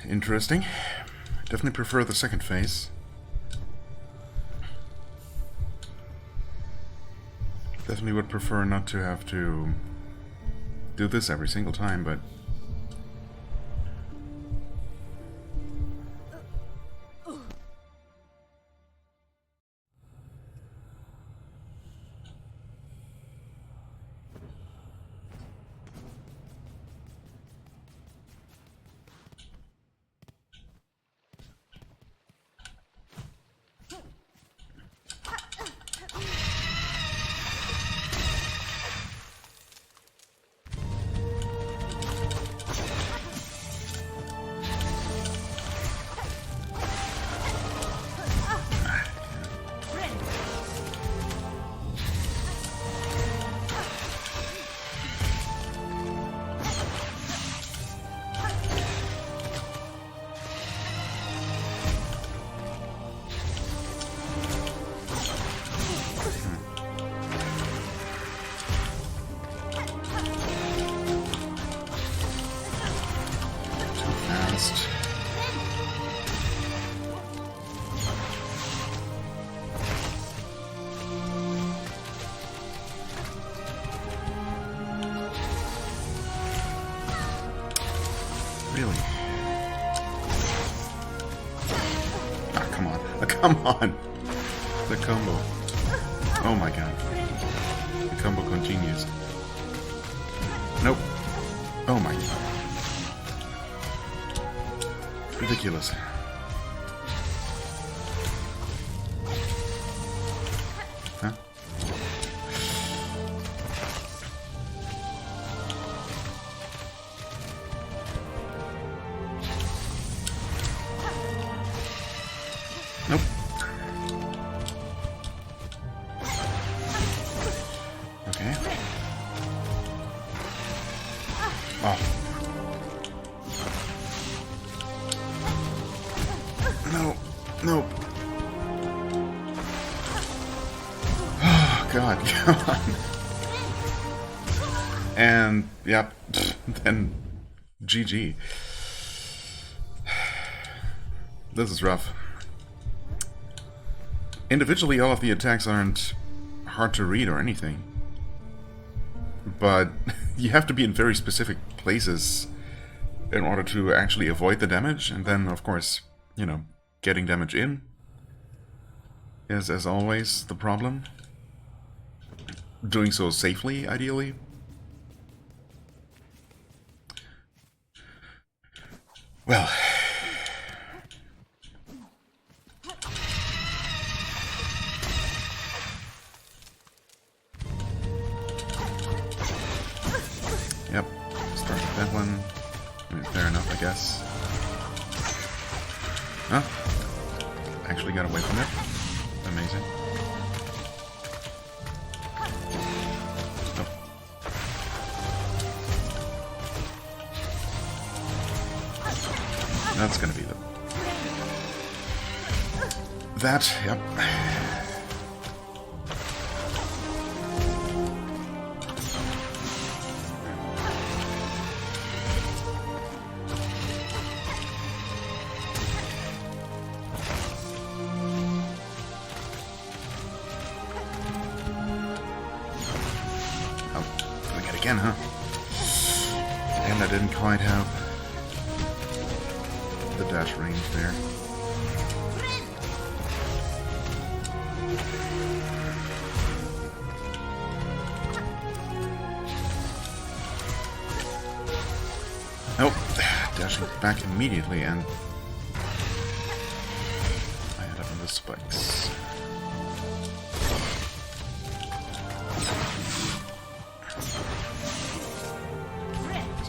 interesting. Definitely prefer the second phase. Definitely would prefer not to have to do this every single time, but... Really? Ah, come on. Come on! The combo. Oh my god. The combo continues. Nope. Oh my god. Ridiculous. Huh? Nope. Okay. Oh. No. No. Oh, God. Come on. And, yep. Then, GG. This is rough. Individually, all of the attacks aren't hard to read or anything. But you have to be in very specific places in order to actually avoid the damage. And then, of course, you know, getting damage in is, as always, the problem. Doing so safely, ideally. Well... Yep, start with that one. I mean, fair enough, I guess. Oh, actually got away from it. Amazing. Oh. That's gonna be the... That, yep. Again, huh? And I didn't quite have the dash range there. Nope. Dashing back immediately, and I had up on the spikes.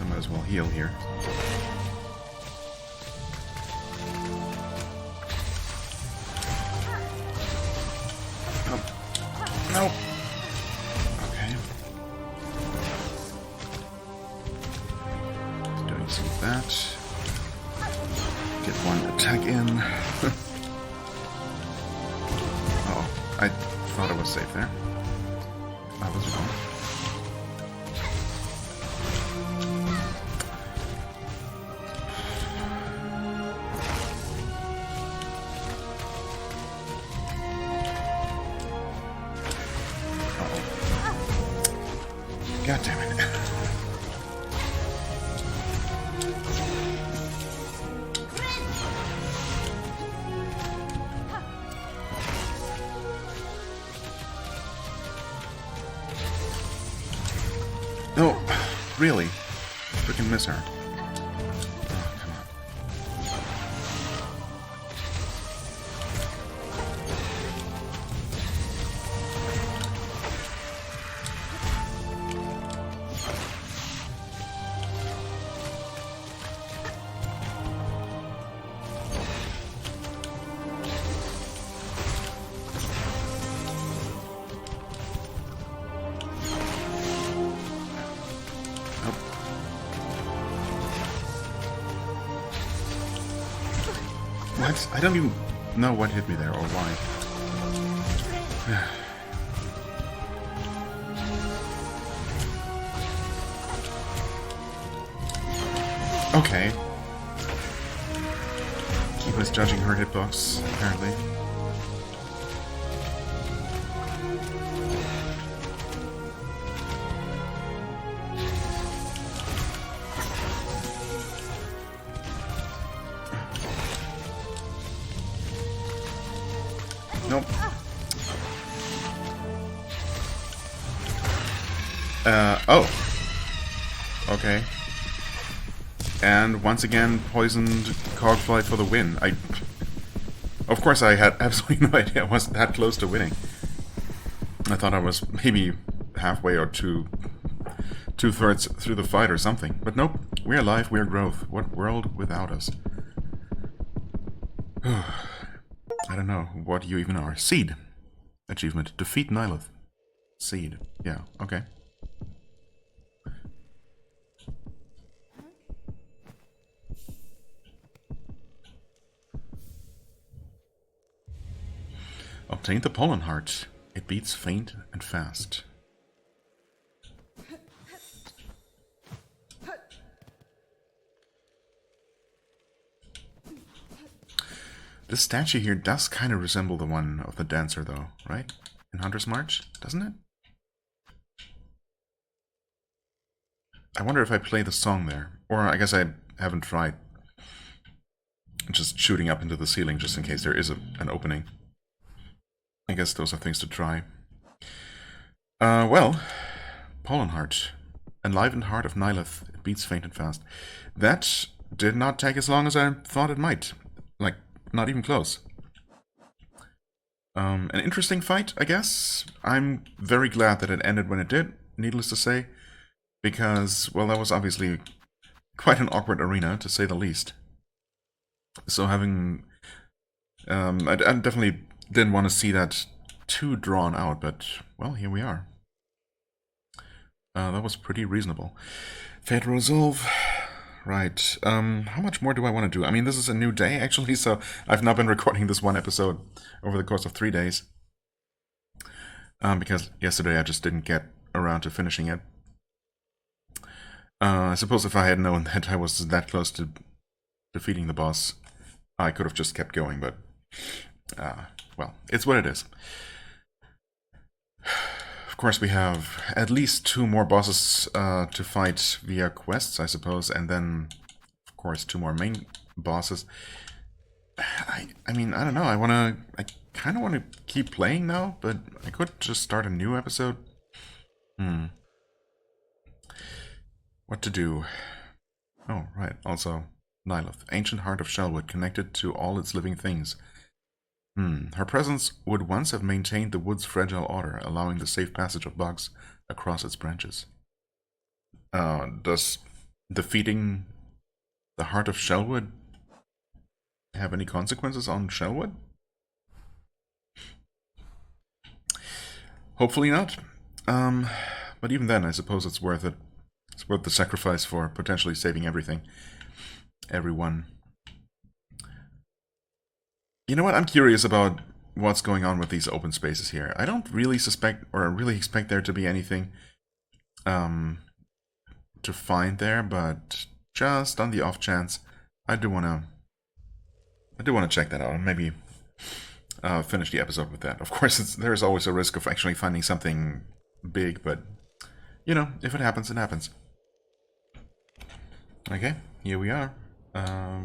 Might as well heal here. Nope. Nope. Okay. Doing some of that. Get one attack in. Uh-oh. I thought I was safe there. I was wrong. God damn it. No, really? Freaking miss her. Oh, come on. What? I don't even know what hit me there or why. Okay. Keep misjudging her hitbox, apparently. Nope. Oh. Okay. And once again, poisoned Cogfly for the win. Of course, I had absolutely no idea I was that close to winning. I thought I was maybe halfway or two-thirds through the fight or something. But nope, we're alive, we're growth. What world without us? I don't know what you even are. Seed. Achievement. Defeat Nylith. Seed. Yeah, okay. Obtain the pollen heart. It beats faint and fast. This statue here does kind of resemble the one of the dancer, though, right? In Hunter's March, doesn't it? I wonder if I play the song there. Or I guess I haven't tried. Just shooting up into the ceiling just in case there is an opening. I guess those are things to try. Well, Pollen Heart. Enlivened Heart of Nylith. It beats faint and fast. That did not take as long as I thought it might. Like, not even close. An interesting fight, I guess. I'm very glad that it ended when it did, needless to say. Because, well, that was obviously quite an awkward arena, to say the least. So having... I definitely didn't want to see that too drawn out, but, well, here we are. That was pretty reasonable. Fate Resolve. Right. How much more do I want to do? I mean, this is a new day, actually, so I've now been recording this one episode over the course of 3 days. Because yesterday I just didn't get around to finishing it. I suppose if I had known that I was that close to defeating the boss, I could have just kept going, but... well, it's what it is. Of course, we have at least 2 more bosses to fight via quests, I suppose, and then, of course, 2 more main bosses. I mean, I don't know. I kind of want to keep playing now, but I could just start a new episode. What to do? Oh, right. Also, Nylith, ancient heart of Shellwood, connected to all its living things. Her presence would once have maintained the wood's fragile order, allowing the safe passage of bugs across its branches. Does defeating the heart of Shellwood have any consequences on Shellwood? Hopefully not. But even then, I suppose it's worth it. It's worth the sacrifice for potentially saving everything. Everyone. You know what? I'm curious about what's going on with these open spaces here. I don't really suspect or really expect there to be anything to find there, but just on the off chance, I do want to check that out and maybe finish the episode with that. Of course, there's always a risk of actually finding something big, but you know, if it happens, it happens. Okay, here we are.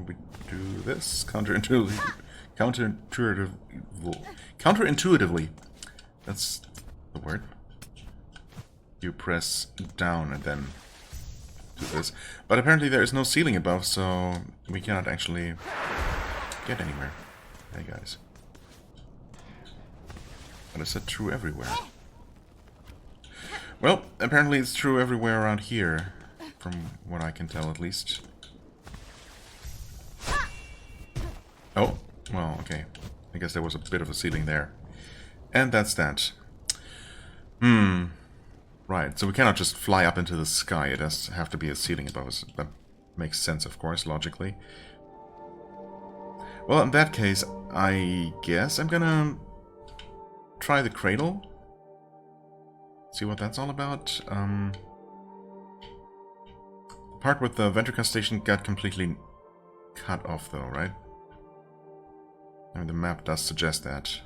We do this counterintuitively. That's the word. You press down and then do this. But apparently there is no ceiling above, so we cannot actually get anywhere. Hey guys. But is that true everywhere? Well, apparently it's true everywhere around here, from what I can tell at least. Oh, well, okay. I guess there was a bit of a ceiling there. And that's that. Right, so we cannot just fly up into the sky. It has to have to be a ceiling above us. That makes sense, of course, logically. Well, in that case, I guess I'm gonna try the cradle. See what that's all about. The part with the Ventrica station got completely cut off, though, right? I mean, the map does suggest that.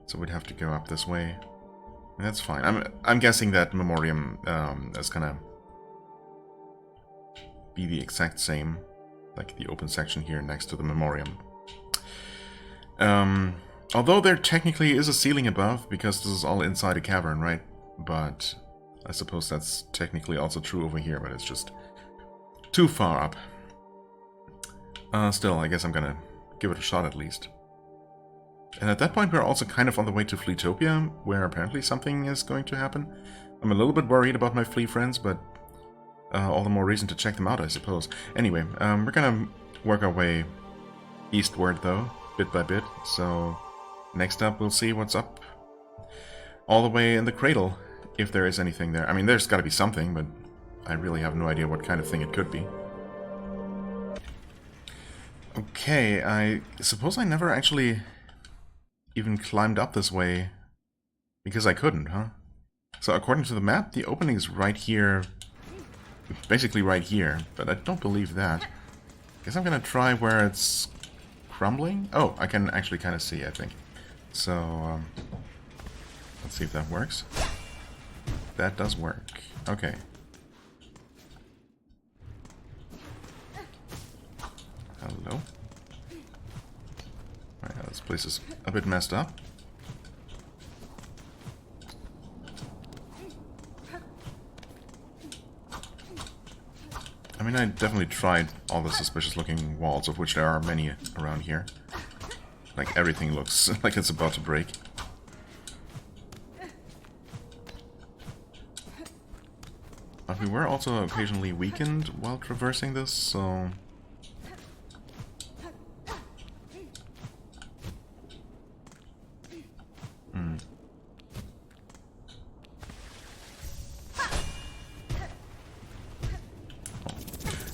So we'd have to go up this way. And that's fine. I'm guessing that Memoriam is gonna be the exact same, like the open section here next to the Memoriam. Although there technically is a ceiling above, because this is all inside a cavern, right? But I suppose that's technically also true over here, but it's just too far up. Still, I guess I'm gonna give it a shot at least. And at that point we're also kind of on the way to Fleetopia, where apparently something is going to happen. I'm a little bit worried about my flea friends, but all the more reason to check them out, I suppose. Anyway, we're gonna work our way eastward, though, bit by bit. So next up we'll see what's up all the way in the cradle, if there is anything there. I mean, there's gotta be something, but I really have no idea what kind of thing it could be. Okay, I suppose I never actually even climbed up this way, because I couldn't, huh? So according to the map, the opening is right here, basically right here, but I don't believe that. Guess I'm gonna try where it's crumbling. Oh, I can actually kind of see, I think. So, let's see if that works. That does work. Okay. Hello. Alright, this place is a bit messed up. I mean, I definitely tried all the suspicious looking walls, of which there are many around here. Like, everything looks like it's about to break. But we were also occasionally weakened while traversing this, so...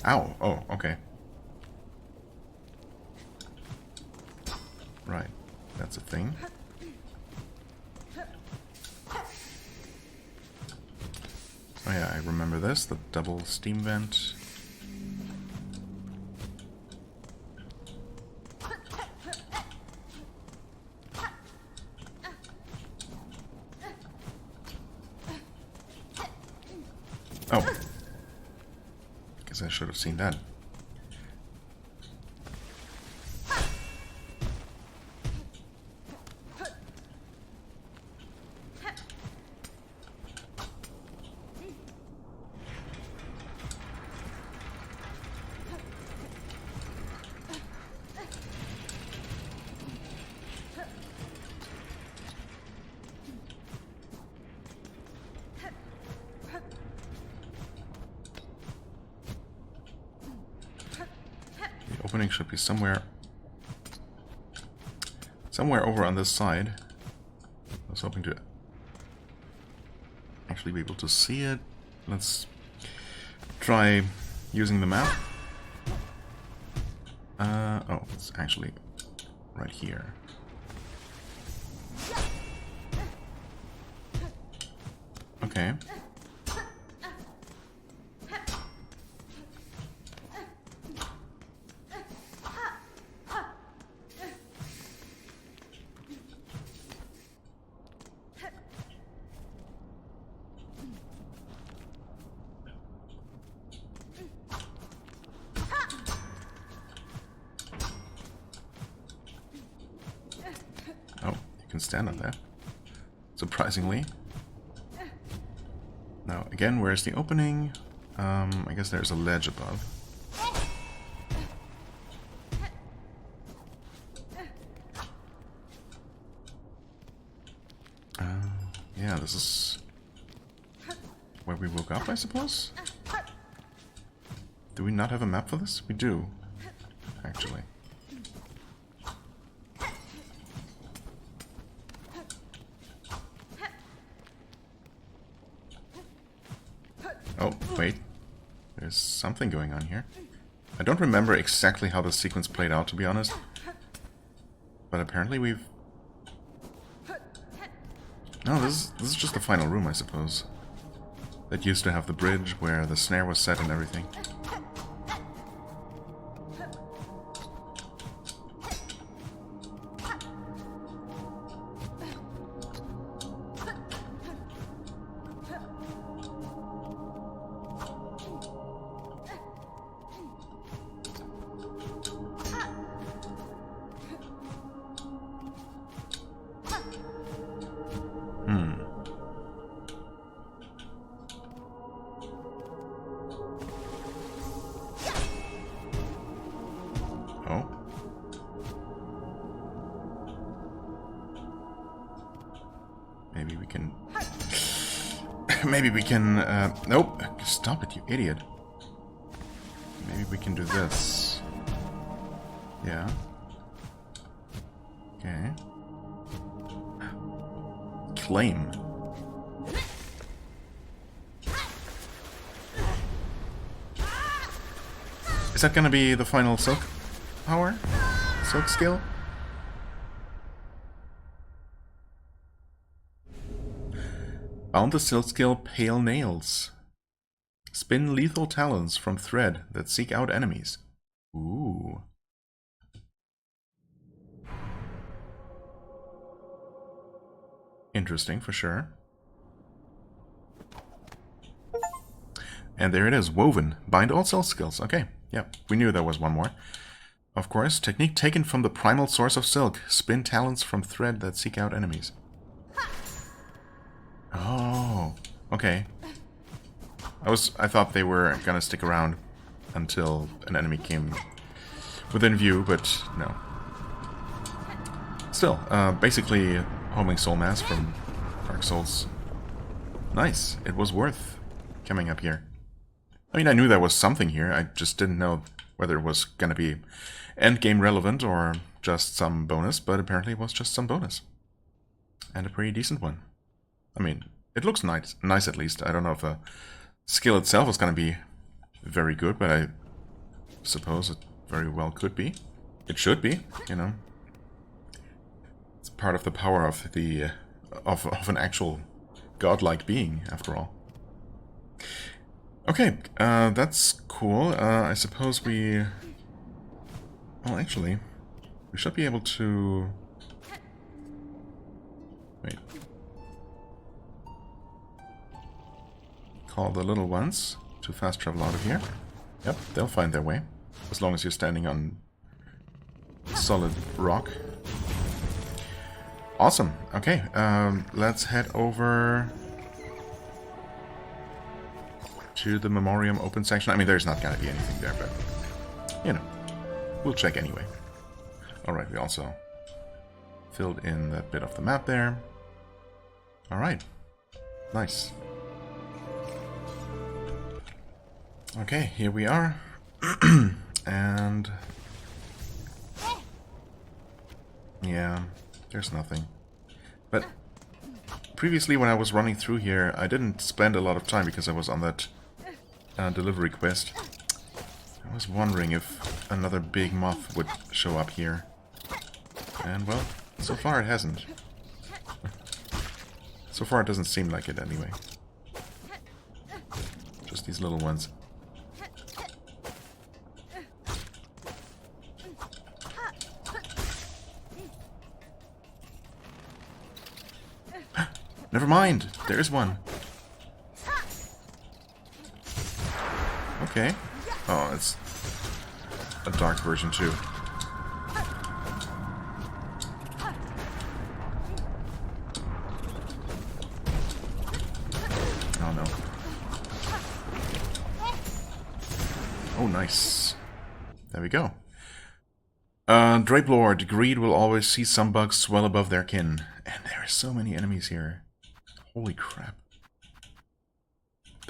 Ow! Oh, okay. Right. That's a thing. Oh yeah, I remember this. The double steam vent. Oh. Guess I should have seen that. Opening should be somewhere over on this side. I was hoping to actually be able to see it. Let's try using the map. Oh, it's actually right here. Okay. can stand on that. Surprisingly. Now, again, where's the opening? I guess there's a ledge above. Yeah, this is where we woke up, I suppose? Do we not have a map for this? We do, actually. Oh, wait. There's something going on here. I don't remember exactly how the sequence played out, to be honest. But apparently we've... No, this is just the final room, I suppose. That used to have the bridge where the snare was set and everything. Maybe we can... nope. Stop it, you idiot. Maybe we can do this. Yeah. Okay. Claim. Is that gonna be the final Silk power? Silk skill? Found the Silk skill Pale Nails. Spin lethal talons from thread that seek out enemies. Ooh. Interesting, for sure. And there it is, Woven. Bind all Silk skills. Okay, yeah, we knew there was one more. Of course, technique taken from the primal source of silk. Spin talons from thread that seek out enemies. Oh, okay. I thought they were gonna stick around until an enemy came within view, but no. Still, basically homing Soul Mass from Dark Souls. Nice. It was worth coming up here. I mean, I knew there was something here. I just didn't know whether it was gonna be endgame relevant or just some bonus, but apparently it was just some bonus. And a pretty decent one. I mean, it looks nice at least. I don't know if the skill itself is going to be very good, but I suppose it very well could be. It should be, you know. It's part of the power of the of an actual godlike being, after all. Okay, that's cool. I suppose we... Well, actually, we should be able to... Wait. Call the little ones to fast travel out of here. Yep, they'll find their way. As long as you're standing on solid rock. Awesome. Okay, let's head over to the Memoriam open section. I mean, there's not going to be anything there, but, you know, we'll check anyway. Alright, we also filled in that bit of the map there. Alright. Nice. Okay, here we are. And... yeah, there's nothing. But previously when I was running through here, I didn't spend a lot of time because I was on that delivery quest. I was wondering if another big moth would show up here. And, well, so far it hasn't. So far it doesn't seem like it anyway. Just these little ones. Never mind, there is one. Okay. Oh, it's a dark version too. Oh, nice. There we go. Drape Lord, greed will always see some bugs swell above their kin. And there are so many enemies here. Holy crap.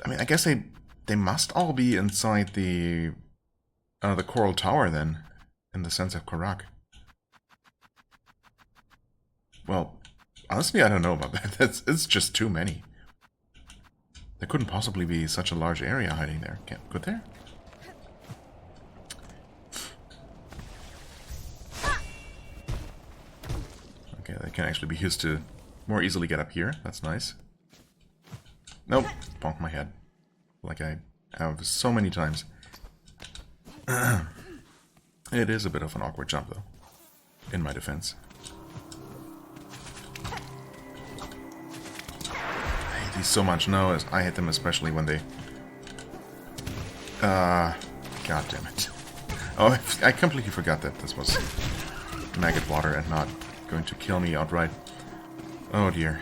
I mean, I guess they must all be inside the Coral Tower then, in the sense of Karak. Well, honestly, I don't know about that. It's just too many. There couldn't possibly be such a large area hiding there. Could there? Okay, they can actually be used to more easily get up here. That's nice. Nope, bonked my head. Like I have so many times. It is a bit of an awkward jump, though, in my defense. I hate these so much. No, I hate them especially when they... God damn it. Oh, I completely forgot that this was maggot water and not going to kill me outright. Oh dear.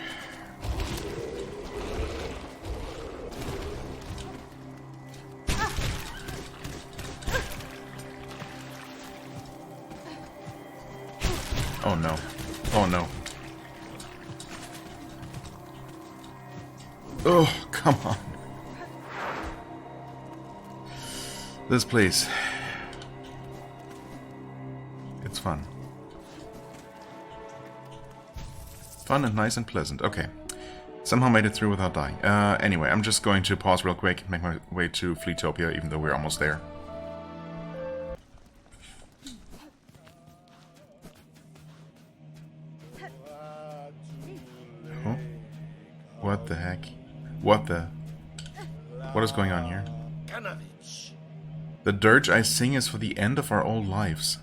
Oh no. Oh no. Oh, come on. This place. It's fun. Fun and nice and pleasant. Okay. Somehow made it through without dying. Anyway, I'm just going to pause real quick, make my way to Fleetopia, even though we're almost there. Oh? What the heck? What is going on here? The dirge I sing is for the end of our old lives.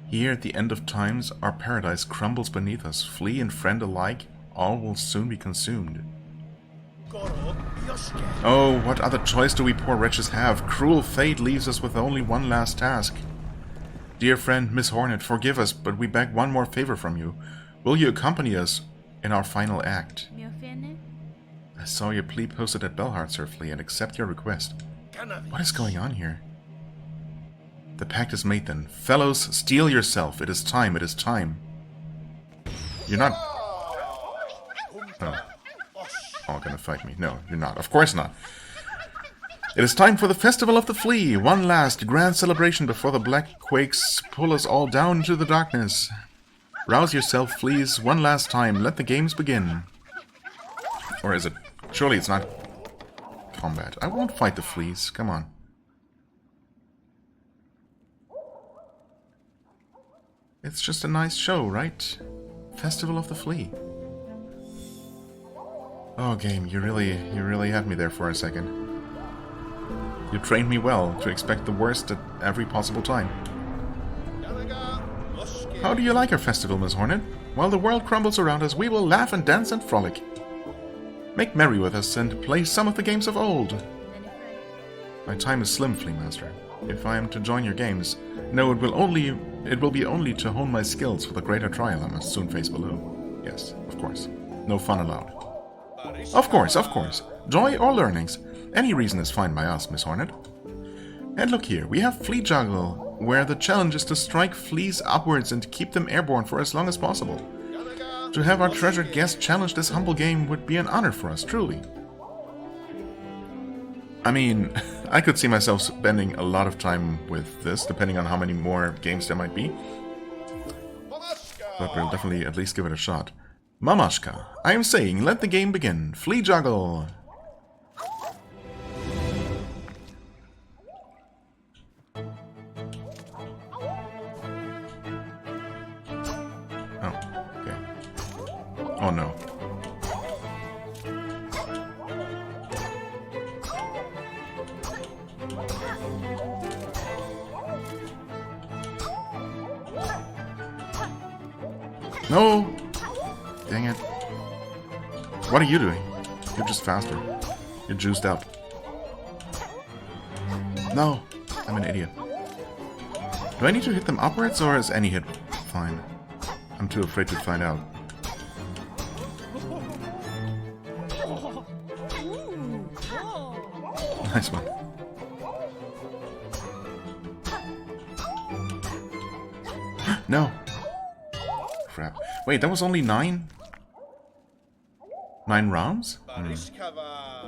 Here at the end of times, our paradise crumbles beneath us. Flea and friend alike, all will soon be consumed. Oh, what other choice do we poor wretches have? Cruel fate leaves us with only one last task. Dear friend, Miss Hornet, forgive us, but we beg one more favor from you. Will you accompany us in our final act? I saw your plea posted at Belhart, Sir Flea, and accept your request. What is going on here? The pact is made then. Fellows, steel yourself. It is time, it is time. You're not... Oh, gonna fight me. No, you're not. Of course not. It is time for the Festival of the Flea. One last grand celebration before the black quakes pull us all down into the darkness. Rouse yourself, fleas. One last time. Let the games begin. Or is it... Surely it's not combat. I won't fight the fleas. Come on. It's just a nice show, right? Festival of the Flea. Oh, game, you really had me there for a second. You trained me well to expect the worst at every possible time. How do you like our festival, Miss Hornet? While the world crumbles around us, we will laugh and dance and frolic. Make merry with us and play some of the games of old. My time is slim, Flea Master. If I am to join your games, no, it will be only to hone my skills for the greater trial I must soon face below. Yes, of course. No fun allowed. Of course, of course. Joy or learnings. Any reason is fine by us, Miss Hornet. And look here, we have Flea Juggle, where the challenge is to strike fleas upwards and keep them airborne for as long as possible. To have our treasured guest challenge this humble game would be an honor for us, truly. I mean, I could see myself spending a lot of time with this, depending on how many more games there might be. But we'll definitely at least give it a shot. Mamashka, I am saying, let the game begin. Flea Juggle! Oh, okay. Oh no. No! Dang it. What are you doing? You're just faster. You're juiced up. No! I'm an idiot. Do I need to hit them upwards, or is any hit fine? I'm too afraid to find out. Nice one. No. Crap. Wait, that was only 9? 9 rounds?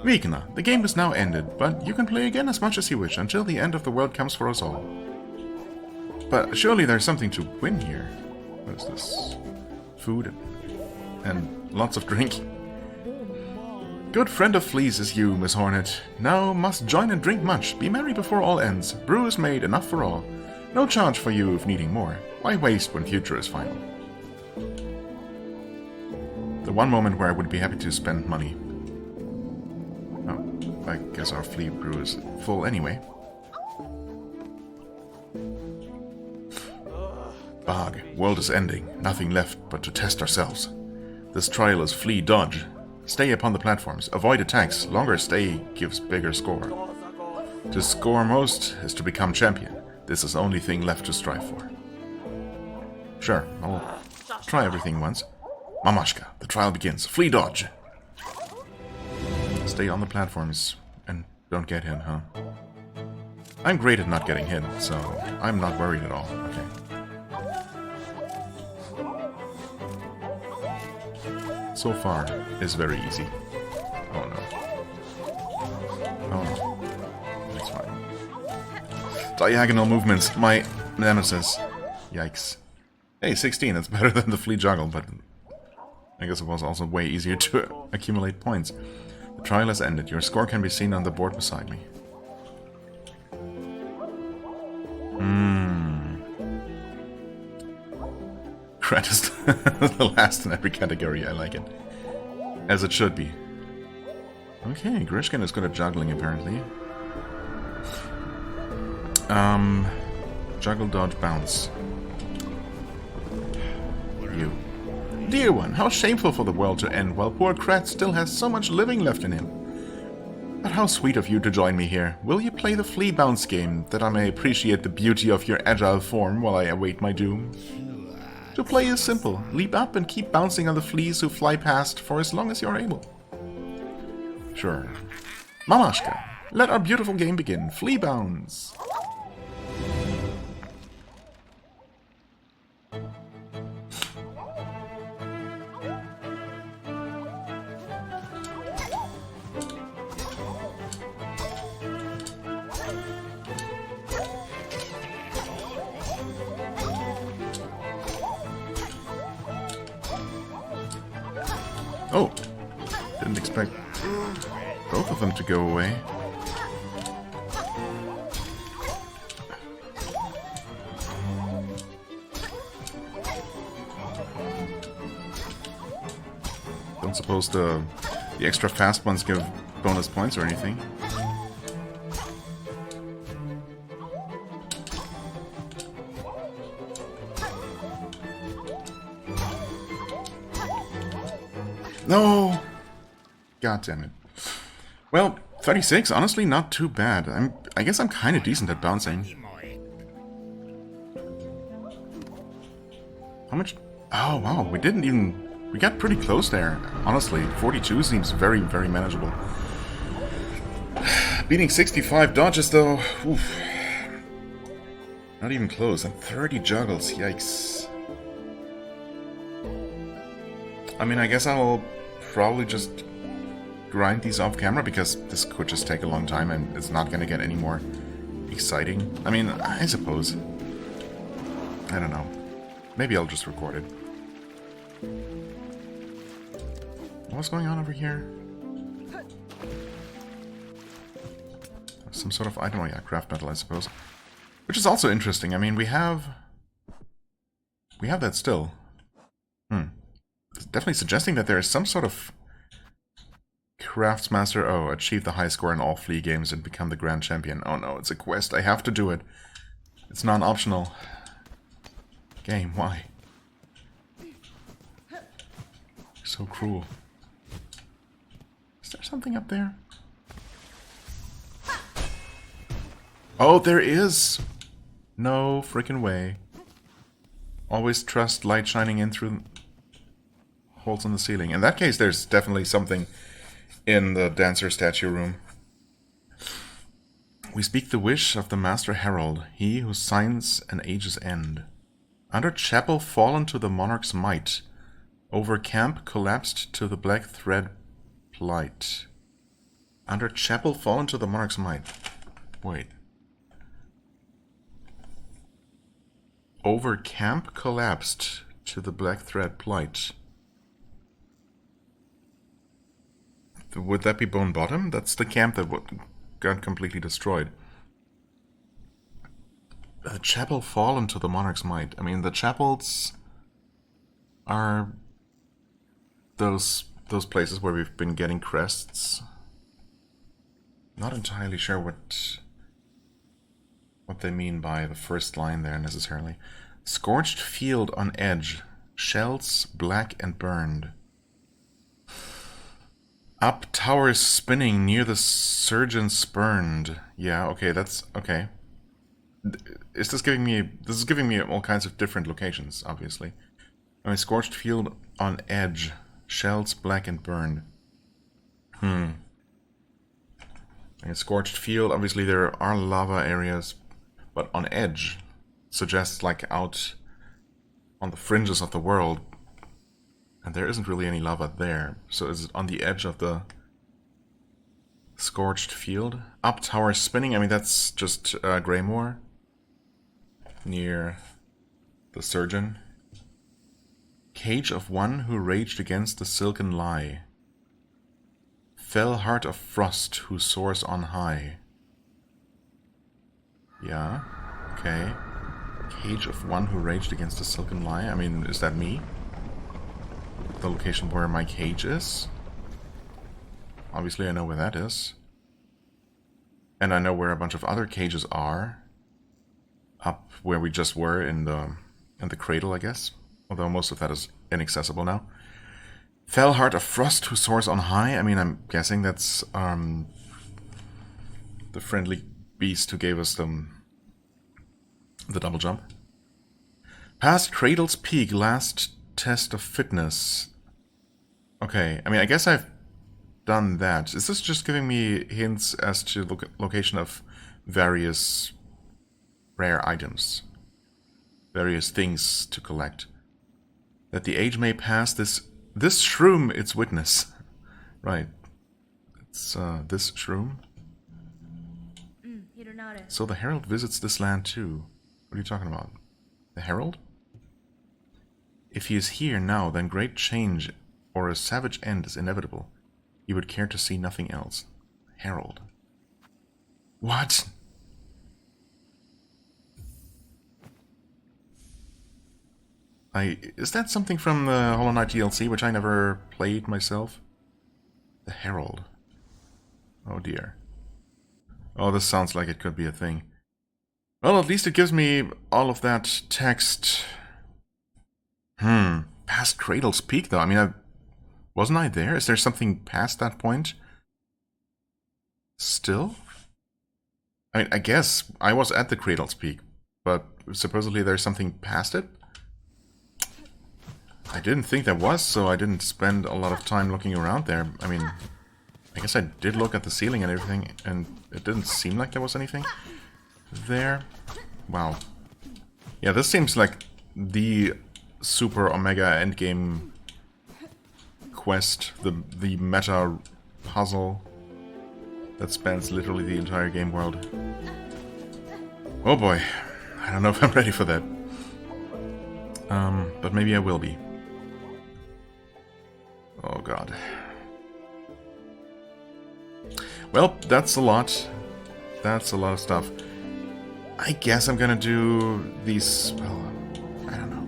Wegener, the game is now ended, but you can play again as much as you wish until the end of the world comes for us all. But surely there's something to win here. What is this? Food and lots of drink. Good friend of fleas is you, Miss Hornet. Now must join and drink much. Be merry before all ends. Brew is made, enough for all. No charge for you if needing more. Why waste when future is final? The one moment where I would be happy to spend money. Oh, I guess our flea brew is full anyway. Bog, world is ending. Nothing left but to test ourselves. This trial is flea dodge. Stay upon the platforms. Avoid attacks. Longer stay gives bigger score. To score most is to become champion. This is the only thing left to strive for. Sure, I'll try everything once. Mamashka, the trial begins. Flea dodge. Stay on the platforms and don't get hit, huh? I'm great at not getting hit, so I'm not worried at all. Okay. So far, it's very easy. Oh no. Oh no. That's fine. Diagonal movements, my nemesis. Yikes. Hey, 16, that's better than the flea juggle, but I guess it was also way easier to accumulate points. The trial has ended. Your score can be seen on the board beside me. Cred is the last in every category. I like it. As it should be. Okay, Grishkin is good at juggling, apparently. Juggle, dodge, bounce. You. Dear one, how shameful for the world to end while poor Krat still has so much living left in him. But how sweet of you to join me here. Will you play the flea bounce game, that I may appreciate the beauty of your agile form while I await my doom? To play is simple. Leap up and keep bouncing on the fleas who fly past for as long as you're able. Sure. Mamashka, let our beautiful game begin. Flea bounce. Oh, didn't expect both of them to go away. Don't suppose the extra fast ones give bonus points or anything. No! God damn it. Well, 36, honestly, not too bad. I guess I'm kind of decent at bouncing. How much? Oh, wow, we got pretty close there, honestly. 42 seems very, very manageable. Beating 65 dodges, though, oof. Not even close, and 30 juggles, yikes. I mean, I guess I'll probably just grind these off camera, because this could just take a long time and it's not gonna get any more exciting. I mean, I suppose. I don't know. Maybe I'll just record it. What's going on over here? Some sort of item. Oh yeah, craft metal, I suppose. Which is also interesting. I mean, we have that still. It's definitely suggesting that there is some sort of Craftsmaster. Oh, achieve the high score in all flea games and become the grand champion. Oh no, it's a quest. I have to do it. It's non-optional. Game, why? So cruel. Is there something up there? Oh, there is! No freaking way. Always trust light shining in through holes in the ceiling. In that case, there's definitely something in the dancer statue room. We speak the wish of the Master Herald, he who signs an age's end. Under chapel fallen to the monarch's might. Over camp collapsed to the black thread plight. Under chapel fallen to the monarch's might. Wait. Over camp collapsed to the black thread plight. Would that be Bone Bottom? That's the camp that got completely destroyed. The chapel fallen to the monarch's might. I mean, the chapels are those places where we've been getting crests. Not entirely sure what they mean by the first line there necessarily. Scorched field on edge, shells black and burned. Up towers spinning near the surgeon spurned. Yeah, okay, that's okay. Is this giving me? This is giving me all kinds of different locations, obviously. I mean, scorched field on edge, shells black and burned. And scorched field, obviously there are lava areas, but on edge suggests like out on the fringes of the world, and there isn't really any lava there. So is it on the edge of the scorched field? Up tower spinning, I mean that's just Greymoor near the surgeon. Cage of one who raged against the silken lie. Fell heart of frost who soars on high. Yeah, okay. Cage of one who raged against the silken lie. I mean, is that me? The location where my cage is? Obviously I know where that is. And I know where a bunch of other cages are. Up where we just were in the cradle, I guess. Although most of that is inaccessible now. Fell heart of frost who soars on high. I mean, I'm guessing that's the friendly beast who gave us the double jump. Past cradle's peak, last test of fitness. Okay, I mean, I guess I've done that. Is this just giving me hints as to location of various rare items? Various things to collect. That the age may pass, this shroom its witness. Right. It's this shroom. So the Herald visits this land too. What are you talking about? The Herald? If he is here now, then great change or a savage end is inevitable. He would care to see nothing else. Herald. What? Is that something from the Hollow Knight DLC, which I never played myself? The Herald. Oh dear. Oh, this sounds like it could be a thing. Well, at least it gives me all of that text. Past Cradle's Peak, though. I mean, wasn't I there? Is there something past that point? Still? I mean, I guess I was at the Cradle's Peak, but supposedly there's something past it? I didn't think there was, so I didn't spend a lot of time looking around there. I mean, I guess I did look at the ceiling and everything, and it didn't seem like there was anything there. Wow. Yeah, this seems like the super omega endgame quest, the meta puzzle that spans literally the entire game world. Oh boy, I don't know if I'm ready for that. But maybe I will be. Oh god. Well, that's a lot. That's a lot of stuff. I guess I'm gonna do these... well, I don't know.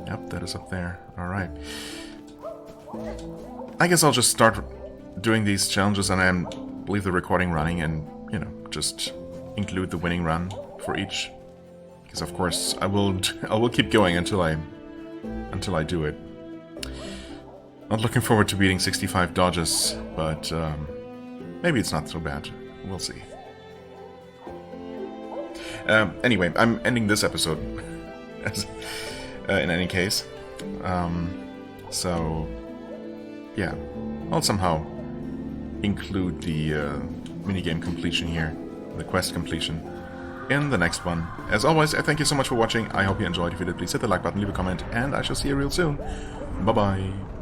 Yep, that is up there. Alright. I guess I'll just start doing these challenges and I leave the recording running and, you know, just include the winning run for each. Because of course I will keep going until I do it. Not looking forward to beating 65 dodges, but maybe it's not so bad. We'll see. Anyway, I'm ending this episode in any case. So yeah, I'll somehow include the minigame completion here, the quest completion. in the next one. As always, I thank you so much for watching. I hope you enjoyed. If you did, please hit the like button, leave a comment, and I shall see you real soon. Bye-bye.